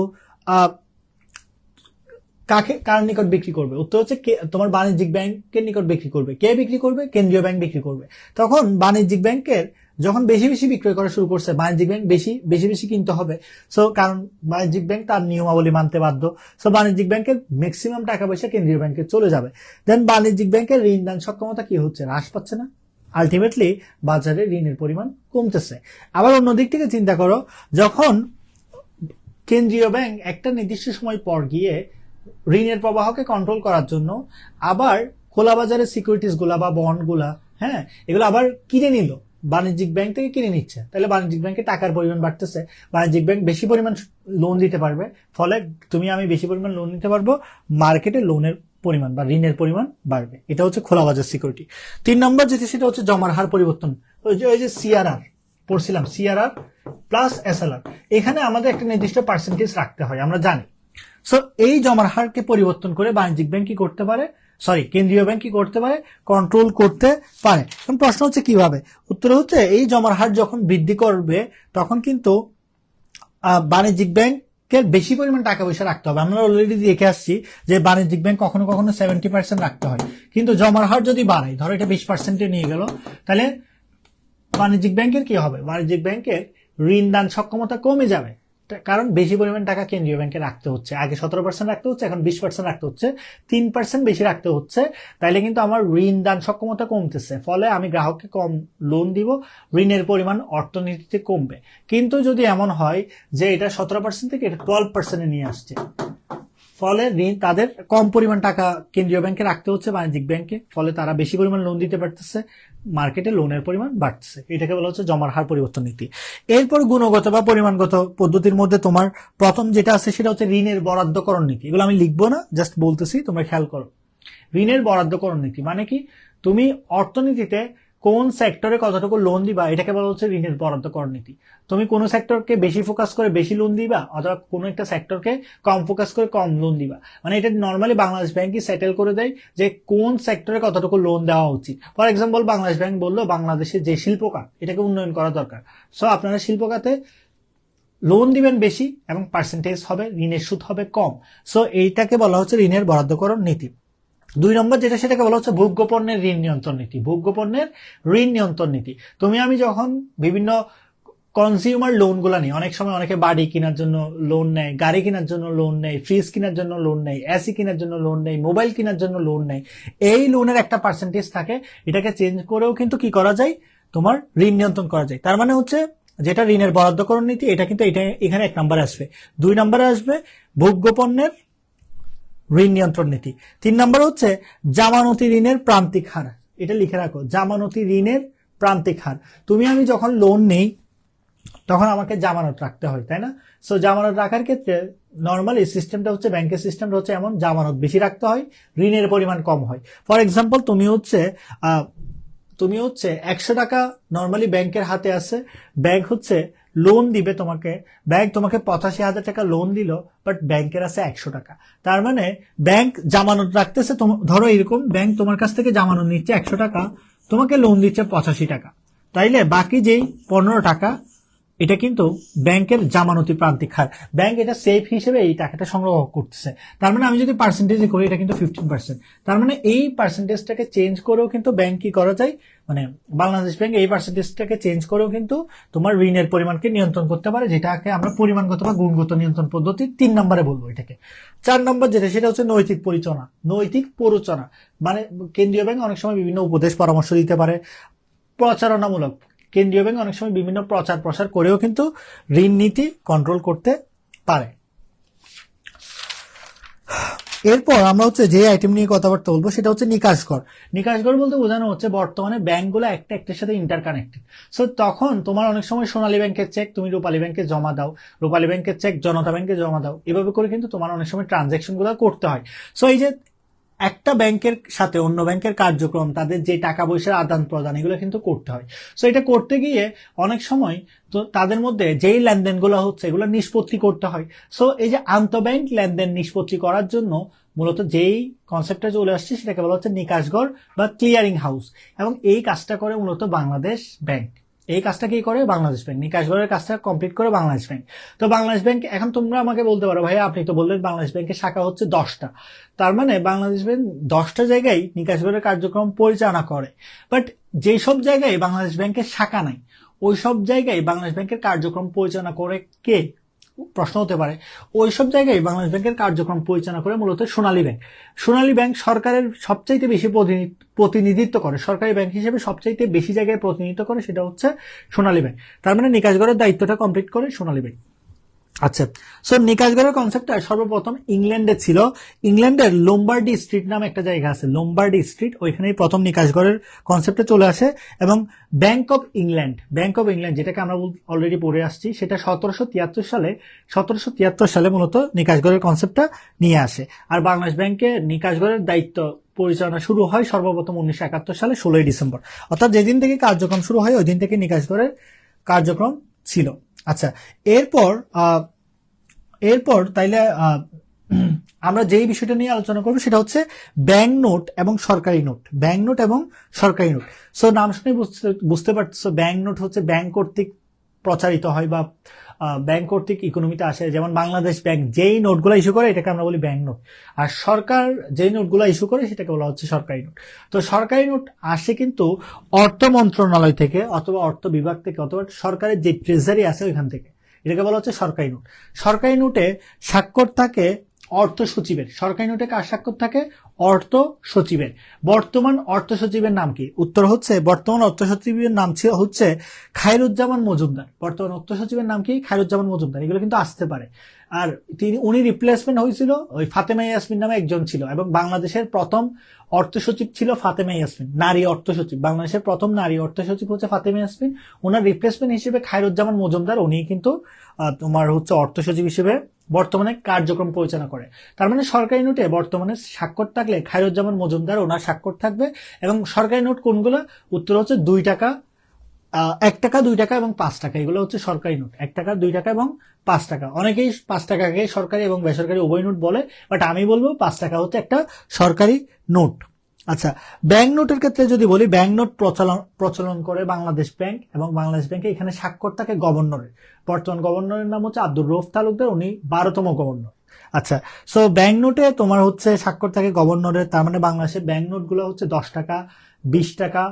কার নিকট বিক্রি করবে? উত্তর হচ্ছে তোমার বাণিজ্যিক ব্যাংকের নিকট বিক্রি করবে। কে বিক্রি করবে? কেন্দ্রীয় ব্যাংক বিক্রি করবে। তখন বাণিজ্যিক ব্যাংকের যখন বেশি বেশি বিক্রয় করা শুরু করছে, বাণিজ্যিক ব্যাংক বেশি বেশি কিনতে হবে। সো কারণ বাণিজ্যিক ব্যাংক তার নিয়মাবলী মানতে বাধ্য। সো বাণিজ্যিক ব্যাংকের ম্যাক্সিমাম টাকা পয়সা কেন্দ্রীয় ব্যাংকে চলে যাবে। দেন বাণিজ্যিক ব্যাংকের ঋণ দান সক্ষমতা কি হচ্ছে? হ্রাস পাচ্ছে না। আলটিমেটলি বাজারে ঋণের পরিমাণ কমতেছে। আবার অন্য দিক থেকে চিন্তা করো, যখন কেন্দ্রীয় ব্যাংক একটা নির্দিষ্ট সময় পর গিয়ে ঋণের প্রবাহকে কন্ট্রোল করার জন্য আবার খোলা বাজারের সিকিউরিটিজ গুলা বা বন্ড গুলা, হ্যাঁ, এগুলো আবার কিনে নিল, বাণিজ্যিক ব্যাংক থেকে কিনে নিচ্ছে, তাহলে বাণিজ্যিক ব্যাংকে টাকার পরিমাণ বাড়তেছে, বাণিজ্যিক ব্যাংক বেশি পরিমাণ লোন দিতে পারবে, ফলে তুমি আমি বেশি পরিমাণ লোন নিতে পারবো, মার্কেটে লোনের পরিমাণ বা ঋণের পরিমাণ বাড়বে। এটা হচ্ছে খোলা বাজার সিকিউরিটি। 3 নম্বর যেটা, সেটা হচ্ছে জমার হার পরিবর্তন। ওই যে সিআরআর পড়ছিলাম, সিআরআর প্লাস এসএলআর, এখানে আমাদের একটা নির্দিষ্ট পার্সেন্টেজ রাখতে হয়, আমরা জানি। সো এই জমার হারকে পরিবর্তন করে বাণিজ্যিক ব্যাংক কি করতে পারে, কেন্দ্রীয় ব্যাংক কি করতে পারে? কন্ট্রোল করতে পারে। এখন প্রশ্ন হচ্ছে কিভাবে? উত্তর হচ্ছে এই জমার হার যখন বৃদ্ধি করবে তখন কিন্তু বাণিজ্যিক ব্যাংকের বেশি পরিমাণ টাকা পয়সা রাখতে হবে। আমরা অলরেডি দেখে আসছি যে বাণিজ্যিক ব্যাংক কখনো কখনো 70% রাখতে হয়, কিন্তু জমার হার যদি বাড়ায়, ধরো এটা 20% নিয়ে গেল, তাহলে বাণিজ্যিক ব্যাংকের কি হবে? বাণিজ্যিক ব্যাংকের ঋণ দান সক্ষমতা কমে যাবে, কারণ বেশি পরিমাণ টাকা কেন্দ্রীয় ব্যাংকে রাখতে হচ্ছে। আগে 17% রাখতে হচ্ছে, এখন 20% রাখতে হচ্ছে, 3% বেশি রাখতে হচ্ছে। তাইলে কিন্তু আমার ঋণ দান সক্ষমতা কমতেছে, ফলে আমি গ্রাহককে কম লোন দিব, ঋণের পরিমাণ অর্থনীতিতে কমবে। কিন্তু যদি এমন হয় যে এটা 17% থেকে এটা 12% নিয়ে আসছে, ফলে ঋণ তাদের কম পরিমাণ টাকা কেন্দ্রীয় ব্যাংকে রাখতে হচ্ছে বাণিজ্যিক ব্যাংকে, ফলে তারা বেশি পরিমাণ লোন দিতে পারতেছে, মার্কেটে লোনের পরিমাণ বাড়তেছে। এটাকে বলা হচ্ছে জমার হার পরিবর্তন নীতি। এরপর গুণগত বা পরিমাণগত পদ্ধতির মধ্যে তোমার প্রথম যেটা আছে সেটা হচ্ছে ঋণের বরাদ্দকরণ নীতি। এগুলো আমি লিখবো না, জাস্ট বলতেছি, তোমরা খেয়াল করো। ঋণের বরাদ্দকরণ নীতি মানে কি? তুমি অর্থনীতিতে কোন সেক্টরে কতটুকু লোন দিবা, এটাকে বলা হচ্ছে ঋণের বরাদ্দকরণ নীতি। তুমি কোন সেক্টরকে বেশি ফোকাস করে বেশি লোন দিবা, অথবা কোন একটা সেক্টরকে কম ফোকাস করে কম লোন দিবা। মানে এটা নর্মালি বাংলাদেশ ব্যাংকই সেটেল করে দেয় যে কোন সেক্টরে কতটুকু লোন দেওয়া উচিত। ফর এক্সাম্পল, বাংলাদেশ ব্যাংক বললো বাংলাদেশে যে শিল্প খাত, এটাকে উন্নয়ন করা দরকার, সো আপনারা শিল্প খাতে লোন দিবেন বেশি এবং পার্সেন্টেজ হবে, ঋণের সুদ হবে কম। সো এইটাকে বলা হচ্ছে ঋণের বরাদ্দকরণ নীতি। 2 নম্বর যেটা, সেটাকে বলা হচ্ছে ভোগ্য পণ্যের ঋণ নিয়ন্ত্রণ নীতি। ভোগ্য পণ্যের ঋণ নিয়ন্ত্রণ নীতি, তুমি আমি যখন বিভিন্ন কনজিউমার লোন গুলা নিই, অনেক সময় অনেকে বাড়ি কেনার জন্য লোন নেয়, গাড়ি কেনার জন্য লোন নেয়, ফ্রিজ কেনার জন্য লোন নেয়, এসি কেনার জন্য লোন নেয়, মোবাইল কেনার জন্য লোন নেয়, এই লোনের একটা পার্সেন্টেজ থাকে, এটাকে চেঞ্জ করেও কিন্তু কি করা যায়, তোমার ঋণ নিয়ন্ত্রণ করা যায়। তার মানে হচ্ছে যেটা ঋণের বরাদ্দকরণ নীতি, এটা কিন্তু এখানে 1 নম্বরে আসবে। 2 নম্বরে আসবে ভোগ্য পণ্যের ঋণ নিয়ন্ত্রণ নীতি। 3 নম্বর হচ্ছে জামানতি ঋণের প্রান্তিক হার। এটা লিখে রাখো, জামানতি ঋণের প্রান্তিক হার। তুমি আমি যখন লোন নেই তখন আমাকে জামানত রাখতে হয়, তাই না? সো জামানত রাখার ক্ষেত্রে নর্মালি সিস্টেমটা হচ্ছে, ব্যাংকের সিস্টেমটা হচ্ছে এমন, জামানত বেশি রাখতে হয়, ঋণের পরিমাণ কম হয়। ফর এক্সাম্পল, তুমি হচ্ছে 100 টাকা নর্মালি ব্যাংকের হাতে আছে, ব্যাংক হচ্ছে লোন দিবে তোমাকে, ব্যাংক তোমাকে 85,000 টাকা লোন দিল, বাট ব্যাংকের আছে 100 টাকা। তার মানে ব্যাংক জামানত রাখতেছে, ধরো এরকম, ব্যাংক তোমার কাছ থেকে জামানত নিচ্ছে 100 টাকা, তোমাকে লোন দিচ্ছে 85 টাকা, তাইলে বাকি যেই 15 টাকা, এটা কিন্তু ব্যাংকের জামানতি প্রান্তিক হার। ব্যাংক এটা সেফ হিসেবে এই টাকাটা সংগ্রহ করতেছে। তার মানে আমি যদি পার্সেন্টেজে করি, এটা কিন্তু 15%। তার মানে এই পার্সেন্টেজটাকে চেঞ্জ করেও কিন্তু ব্যাংক কি করা যায়, মানে বাংলাদেশ ব্যাংক এই পার্সেন্টেজটাকে চেঞ্জ করেও কিন্তু তোমার ঋণের পরিমাণকে নিয়ন্ত্রণ করতে পারে, যেটাকে আমরা পরিমাণগত বা গুণগত নিয়ন্ত্রণ পদ্ধতি 3 নম্বরে বলবো এটাকে। 4 নম্বর যেটা, সেটা হচ্ছে নৈতিক পরিচালনা। নৈতিক প্ররোচনা মানে কেন্দ্রীয় ব্যাংক অনেক সময় বিভিন্ন উপদেশ পরামর্শ দিতে পারে, প্রচারণামূলক। কেন্দ্রীয় ব্যাংক অনেক সময় বিভিন্ন প্রচার প্রসার করেও কিন্তু ঋণ নীতি কন্ট্রোল করতে পারে। এরপর আমরা হচ্ছে যে আইটেম নিয়ে কথাবার্তা বলবো, সেটা হচ্ছে নিকাশ কর। নিকাশ কর বলতে বোঝানো হচ্ছে বর্তমানে ব্যাংকগুলো একটা একটার সাথে ইন্টারকানেক্টেড। সো তখন তোমার অনেক সময় সোনালী ব্যাংকের চেক তুমি রূপালী ব্যাংকে জমা দাও, রূপালী ব্যাংকের চেক জনতা ব্যাংকে জমা দাও, এভাবে করে কিন্তু তোমার অনেক সময় ট্রানজাকশন গুলো করতে হয়। সো এই যে একটা ব্যাংকের সাথে অন্য ব্যাংকের কার্যক্রম, তাদের যে টাকা পয়সার আদান প্রদান, এগুলো কিন্তু করতে হয়। সো এটা করতে গিয়ে অনেক সময় তো তাদের মধ্যে যেই লেনদেনগুলো হচ্ছে এগুলো নিষ্পত্তি করতে হয়। সো এই যে আন্তঃব্যাংক লেনদেন নিষ্পত্তি করার জন্য মূলত যেই কনসেপ্টটা চলে আসছে সেটাকে বলা হচ্ছে নিকাশঘর বা ক্লিয়ারিং হাউস, এবং এই কাজটা করে মূলত বাংলাদেশ ব্যাংক। এই কাজটা কি করে বাংলাদেশ ব্যাংক, নিকাশঘরের কাজটা কমপ্লিট করে বাংলাদেশ ব্যাংক। তো বাংলাদেশ ব্যাংক, এখন তোমরা আমাকে বলতে পারো ভাইয়া আপনি তো বললেন বাংলাদেশ ব্যাংকের শাখা হচ্ছে 10টা, তার মানে বাংলাদেশ ব্যাংক 10টা জায়গায় নিকাশঘরের কার্যক্রম পরিচালনা করে। বাট যেসব জায়গায় বাংলাদেশ ব্যাংকের শাখা নাই ওই সব জায়গায় বাংলাদেশ ব্যাংকের কার্যক্রম পরিচালনা করে কে, প্রশ্ন হতে পারে। ওইসব জায়গায় বাংলাদেশ ব্যাংকের কার্যক্রম পরিচালনা করে মূলত সোনালী ব্যাংক। সোনালী ব্যাংক সরকারের সবচাইতে বেশি প্রতিনিধিত্ব করে, সরকারি ব্যাংক হিসেবে সবচাইতে বেশি জায়গায় প্রতিনিধিত্ব করে, সেটা হচ্ছে সোনালী ব্যাংক। তার মানে নিকাশঘরের দায়িত্বটা কমপ্লিট করে সোনালী ব্যাংক। আচ্ছা, সো নিকাশঘরের কনসেপ্টটা সর্বপ্রথম ইংল্যান্ডে ছিল। ইংল্যান্ডের লোম্বার্ডি স্ট্রিট নামে একটা জায়গা আছে, লোম্বার্ডি স্ট্রিট, ওইখানেই প্রথম নিকাশঘরের কনসেপ্টে চলে আসে। এবং ব্যাংক অফ ইংল্যান্ড যেটাকে আমরা অলরেডি পড়ে আসছি, সেটা 1773 সালে মূলত নিকাশঘরের কনসেপ্টটা নিয়ে আসে। আর বাংলাদেশ ব্যাংকে নিকাশঘরের দায়িত্ব পরিচালনা শুরু হয় সর্বপ্রথম 1971 সালে 16 ডিসেম্বর, অর্থাৎ যেদিন থেকে কার্যক্রম শুরু হয় ওই দিন থেকে নিকাশঘরের কার্যক্রম ছিল। আচ্ছা, এরপর তাইলে আমরা যেই বিষয়টা নিয়ে আলোচনা করবো সেটা হচ্ছে ব্যাংক নোট এবং সরকারি নোট। ব্যাংক নোট এবং সরকারি নোট, সো নাম শুনে বুঝতে পারছো ব্যাংক নোট হচ্ছে ব্যাংক কর্তৃক প্রচারিত হয় বা ব্যাংক কর্তৃক ইকোনমিতে আসে। যেমন বাংলাদেশ ব্যাংক যেই নোটগুলো ইস্যু করে এটাকে আমরা বলি ব্যাংক নোট, আর সরকার যেই নোটগুলো ইস্যু করে সেটাকে বলা হচ্ছে সরকারি নোট। তো সরকারি নোট আসে কিন্তু অর্থ মন্ত্রণালয় থেকে অথবা অর্থ বিভাগ থেকে অথবা সরকারের যে ট্রেজারি আছে ওইখান থেকে, এটাকে বলা হচ্ছে সরকারি নোট। সরকারি নোটে স্বাক্ষর থাকে অর্থ সচিবের। সরকারি নোটে কার স্বাক্ষর থাকে? অর্থ সচিবের। বর্তমান অর্থ সচিবের নাম কি? উত্তর হচ্ছে বর্তমান অর্থ সচিবের নাম হচ্ছে খায়রুজ্জামান মজুমদার। বর্তমান অর্থ সচিবের নাম কি? খায়রুজ্জামান মজুমদার। এগুলো কিন্তু আসতে পারে। আর উনি রিপ্লেসমেন্ট হয়েছিল ওই ফাতেমা ইয়াসমিন নামে একজন ছিল, এবং বাংলাদেশের প্রথম অর্থ সচিব ছিল ফাতেমা ইয়াসমিন, নারী অর্থ সচিব। বাংলাদেশের প্রথম নারী অর্থ সচিব হচ্ছে ফাতেমা ইয়াসমিন। ওনার রিপ্লেসমেন্ট হিসেবে খায়রুজ্জামান মজুমদার, উনি কিন্তু তোমার হচ্ছে অর্থ সচিব হিসেবে বর্তমানে কার্যক্রম পরিচালনা করে। তার মানে সরকারি নোটে বর্তমানে স্বাক্ষর থাকলে খায়রুজ্জামান মজুমদার ওনার স্বাক্ষর থাকবে। এবং সরকারি নোট কোনগুলো? উত্তর হচ্ছে 2 টাকা, 1 টাকা, 2 টাকা এবং 5 টাকা, এগুলো হচ্ছে সরকারি নোট। 1 টাকা, 2 টাকা এবং 5 টাকা। অনেকেই 5 টাকাকে সরকারি এবং বেসরকারি উভয় নোট বলে, বাট আমি বলবো 5 টাকা হচ্ছে একটা সরকারি নোট। আচ্ছা, ব্যাংক নোটের ক্ষেত্রে যদি বলি, ব্যাংক নোট প্রচলন করে বাংলাদেশ ব্যাংক, এবং বাংলাদেশ ব্যাংকে এখানে স্বাক্ষর থাকে গভর্নরের। বর্তমান গভর্নরের নাম হচ্ছে আব্দুর রউফ তালুকদার, উনি 12তম গভর্নর। আচ্ছা, সো ব্যাংক নোটে তোমার হচ্ছে স্বাক্ষর থাকে গভর্নরের। তার মানে বাংলাদেশের ব্যাংক নোট গুলো হচ্ছে 10 টাকা, 20 টাকা,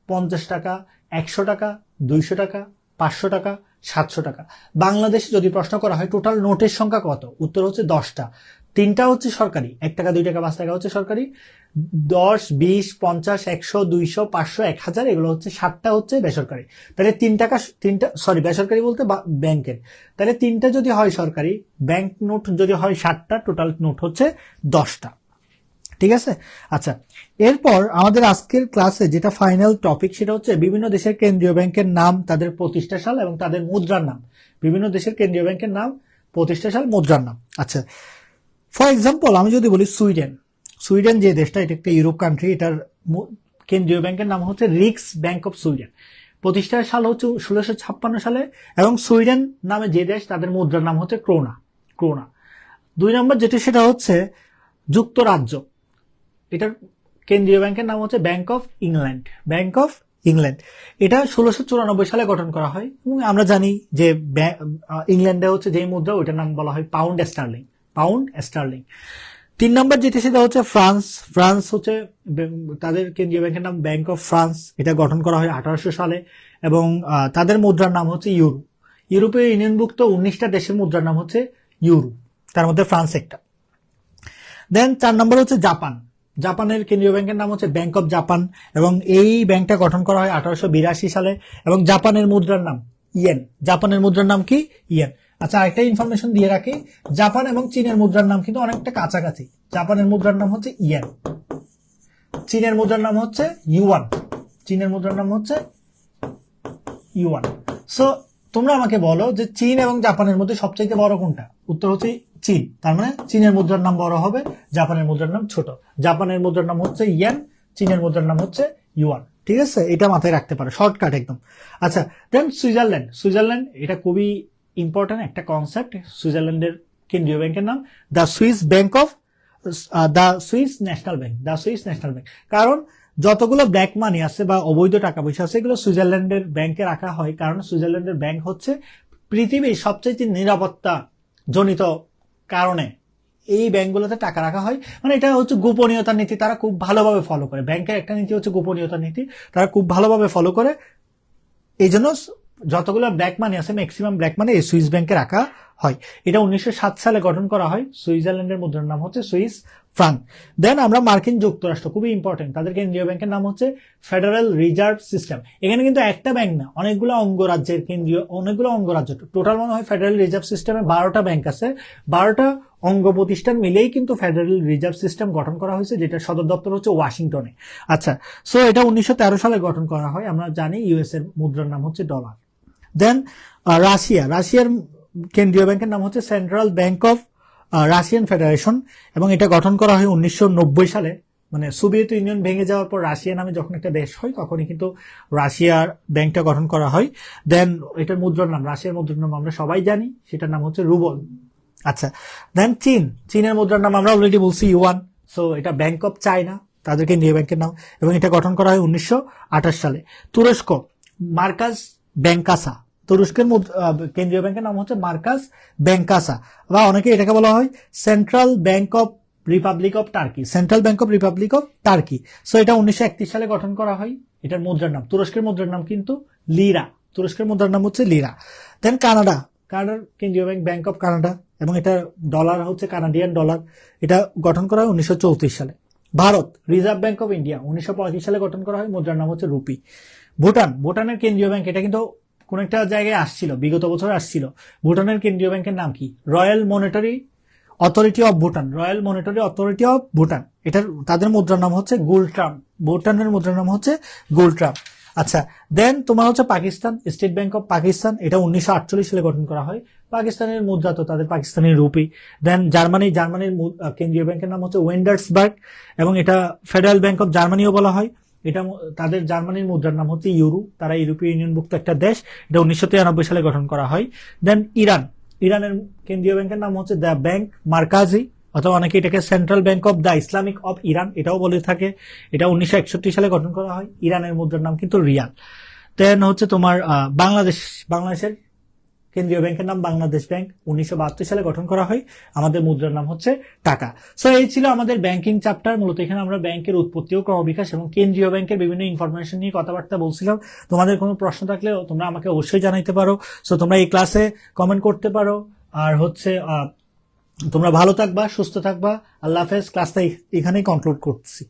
50 টাকা, 100 টাকা, 200 টাকা, 500 টাকা, 700 টাকা। বাংলাদেশে যদি প্রশ্ন করা হয় টোটাল নোটের সংখ্যা কত, উত্তর হচ্ছে 10টা। 3টা হচ্ছে সরকারি, 1 টাকা, 2 টাকা, 5 টাকা হচ্ছে সরকারি। 10, 20, 50, 100, 200, 500, 1000 এগুলো হচ্ছে 7টা হচ্ছে বেসরকারি। তাহলে 3টা বেসরকারি বলতে ব্যাংকের। তাহলে 3টা যদি হয় সরকারি, ব্যাংক নোট যদি হয় 7টা, টোটাল নোট হচ্ছে 10টা। ঠিক আছে। আচ্ছা, এরপর আমাদের আজকের ক্লাসে যেটা ফাইনাল টপিক সেটা হচ্ছে বিভিন্ন দেশের কেন্দ্রীয় ব্যাংকের নাম, তাদের প্রতিষ্ঠা সাল এবং তাদের মুদ্রার নাম। বিভিন্ন দেশের কেন্দ্রীয় ব্যাংকের নাম, প্রতিষ্ঠা সাল, মুদ্রার নাম। আচ্ছা, ফর এক্সাম্পল আমি যদি বলি সুইডেন যে দেশটা, এটা একটা ইউরোপ কান্ট্রি, এটার কেন্দ্রীয় ব্যাংকের নাম হচ্ছে রিক্স ব্যাংক অফ সুইডেন। প্রতিষ্ঠার সাল হচ্ছে 1656 সালে, এবং সুইডেন নামে যে দেশ তাদের মুদ্রার নাম হচ্ছে ক্রোনা। 2 নম্বর যেটা সেটা হচ্ছে যুক্তরাজ্য, এটার কেন্দ্রীয় ব্যাংকের নাম হচ্ছে ব্যাংক অফ ইংল্যান্ড। এটা 1694 সালে গঠন করা হয়, এবং আমরা জানি যে ইংল্যান্ডে হচ্ছে যে মুদ্রা ওইটার নাম বলা হয় পাউন্ড স্টার্লিং। 3 নম্বর যেটা সেটা হচ্ছে ফ্রান্স হচ্ছে তাদের কেন্দ্রীয় ব্যাংকের নাম ব্যাংক অফ ফ্রান্স। এটা গঠন করা হয় 1800 সালে, এবং তাদের মুদ্রার নাম হচ্ছে ইউরো। ইউরোপীয় ইউনিয়নভুক্ত 19টা দেশের মুদ্রার নাম হচ্ছে ইউরো, তার মধ্যে ফ্রান্স একটা। দেন 4 নম্বর হচ্ছে জাপানের কেন্দ্রীয় ব্যাংকের নাম হচ্ছে ব্যাংক অফ জাপান, এবং এই ব্যাংকটা গঠন করা হয় 1882 সালে, এবং জাপানের মুদ্রার নাম ইয়েন। জাপানের মুদ্রার নাম কি? ইয়েন। আচ্ছা, আরেকটা ইনফরমেশন দিয়ে রাখি, জাপান এবং চীনের মুদ্রার নাম কিন্তু অনেকটা কাছাকাছি। জাপানের মুদ্রার নাম হচ্ছে ইয়েন, চীনের মুদ্রার নাম হচ্ছে ইউয়ান। সো তোমরা আমাকে বলো যে চীন এবং জাপানের মধ্যে সবচাইতে বড় কোনটা? উত্তর হচ্ছে চীন। তার মানে চীনের মুদ্রার নাম বড় হবে, জাপানের মুদ্রার নাম ছোট। জাপানের মুদ্রার নাম হচ্ছে ইয়েন, চীনের মুদ্রার নাম হচ্ছে ইউয়ান। ঠিক আছে, এটা মাথায় রাখতে পারো, শর্টকাট একদম। আচ্ছা, দেন সুইজারল্যান্ড। সুইজারল্যান্ড এটা খুবই ইম্পর্টেন্ট একটা কনসেপ্ট। সুইজারল্যান্ডের কেন্দ্রীয় ব্যাংকের নাম the Swiss bank of the Swiss national bank, the Swiss national bank. কারণ যতগুলো ব্ল্যাক মানি আছে বা অবৈধ টাকা পয়সা আছে এগুলো সুইজারল্যান্ডের ব্যাংকে রাখা হয়, কারণ সুইজারল্যান্ডের ব্যাংক হচ্ছে পৃথিবীর সবচেয়ে নিরাপত্তা জনিত কারণে এই ব্যাংকগুলোতে টাকা রাখা হয়। মানে এটা হচ্ছে গোপনীয়তার নীতি, তারা খুব ভালোভাবে ফলো করে। ব্যাংকের একটা নীতি হচ্ছে গোপনীয়তার নীতি, তারা খুব ভালোভাবে ফলো করে। এই জন্য যতগুলো ব্ল্যাক মানি আছে ম্যাক্সিমাম ব্ল্যাক মানি এই সুইস ব্যাংকে রাখা হয়। এটা 1907 সালে গঠন করা হয়। সুইজারল্যান্ডের মুদ্রার নাম হচ্ছে সুইস ফ্রাঙ্ক। দেন আমরা মার্কিন যুক্তরাষ্ট্র, খুবই ইম্পর্টেন্ট, তাদের কেন্দ্রীয় ব্যাংকের নাম হচ্ছে ফেডারেল রিজার্ভ সিস্টেম। এখানে কিন্তু একটা ব্যাংক না, অনেকগুলো অঙ্গরাজ্যের কেন্দ্রীয়, অনেকগুলো অঙ্গরাজ্য, টোটাল মনে হয় ফেডারেল রিজার্ভ সিস্টেমে 12টা ব্যাংক আছে। 12টা অঙ্গ প্রতিষ্ঠান মিলেই কিন্তু ফেডারেল রিজার্ভ সিস্টেম গঠন করা হয়েছে, যেটা সদর দপ্তর হচ্ছে ওয়াশিংটনে। আচ্ছা, সো এটা 1913 সালে গঠন করা হয়। আমরা জানি ইউএস এর মুদ্রার নাম হচ্ছে ডলার। দেন রাশিয়ার কেন্দ্রীয় ব্যাংকের নাম হচ্ছে central bank of Russian federation, এবং এটা গঠন করা হয় 1990 সালে। মানে সোভিয়েত ইউনিয়ন ভেঙে যাওয়ার পর রাশিয়া নামে যখন একটা দেশ হয় তখনই কিন্তু রাশিয়ার ব্যাংকটা গঠন করা হয়। দেন এটার মুদ্রার নাম, রাশিয়ার মুদ্রার নাম আমরা সবাই জানি, সেটার নাম হচ্ছে রুবল। আচ্ছা, দেন চীনের মুদ্রার নাম আমরা অলরেডি বলছি ইউয়ান। সো এটা ব্যাংক অফ চায়না, তাদের কেন্দ্রীয় ব্যাংকের নাম, এবং এটা গঠন করা হয় 1928 সালে। তুরস্ক, মার্কাজ ব্যাংকাসা, তুরস্কের কেন্দ্রীয় ব্যাংকের নাম হচ্ছে মার্কাজ ব্যাংকাসা, বা অনেকে এটাকে বলা হয় central bank of Republic of turkey, central bank of Republic of turkey. So এটা 1931 সালে গঠন করা হয়। এটার মুদ্রার নাম, তুরস্কের মুদ্রার নাম কিন্তু লিরা, তুরস্কের মুদ্রার নাম হচ্ছে লিরা। দেন কানাডার কেন্দ্রীয় ব্যাংক ব্যাংক অফ কানাডা, এবং এটা ডলার হচ্ছে কানাডিয়ান ডলার। এটা গঠন করা হয় 1934 সালে। Bharat, reserve bank of India, 1935 সালে গঠন করা হয়, মুদ্রার নাম হচ্ছে রুপি। ভুটানের কেন্দ্রীয় ব্যাংক, এটা কিন্তু কোন একটা জায়গায় আসছিল, বিগত বছর আসছিল। ভুটানের কেন্দ্রীয় ব্যাংকের নাম কি? Royal monetary authority of Bhutan, royal monetary authority of Bhutan. এটার তাদের মুদ্রার নাম হচ্ছে গুলট্রাম, ভুটানের মুদ্রার নাম হচ্ছে গুলট্রাম। আচ্ছা, দেন তোমার হচ্ছে Pakistan, state bank of Pakistan, এটা 1948 সালে গঠন করা হয়। পাকিস্তানের মুদ্রা তো তাদের পাকিস্তানি রুপি। দেন জার্মানির কেন্দ্রীয় ব্যাংকের নাম হচ্ছে ওয়েন্ডার্সবার্গ, এবং এটা ফেডারেল ব্যাংক অফ জার্মানিও বলা হয়। এটা তাদের জার্মানির মুদ্রার নাম হচ্ছে ইউরো, তারা ইউরোপীয় ইউনিয়নভুক্ত একটা দেশ। এটা 1993 সালে গঠন করা হয়। দেন ইরানের কেন্দ্রীয় ব্যাংকের নাম হচ্ছে দ্য ব্যাংক মার্কাজি, অথবা অনেকে এটাকে central bank of the Islamic of Iran এটাও বলে থাকে। এটা 1961 সালে গঠন করা হয়। ইরানের মুদ্রার নাম কিন্তু রিয়াল। দেন হচ্ছে তোমার বাংলাদেশের কেন্দ্রীয় ব্যাংকের নাম বাংলাদেশ ব্যাংক, 1972 সালে গঠন করা হয়। আমাদের মুদ্রার নাম হচ্ছে টাকা। সো এই ছিল আমাদের ব্যাংকিং চ্যাপ্টার। মূলত এখানে আমরা ব্যাংকের উৎপত্তি ও ক্রমবিকাশ এবং কেন্দ্রীয় ব্যাংকের বিভিন্ন ইনফরমেশন নিয়ে কথাবার্তা বলছিলাম। তোমাদের কোনো প্রশ্ন থাকলে তোমরা আমাকে অবশ্যই জানাইতে পারো। সো তোমরা এই ক্লাসে কমেন্ট করতে পারো। আর হচ্ছে তোমরা ভালো থাকবা, সুস্থ থাকবা। আল্লাহ হাফেজ। ক্লাসটা এখানেই কনক্লুড করছি।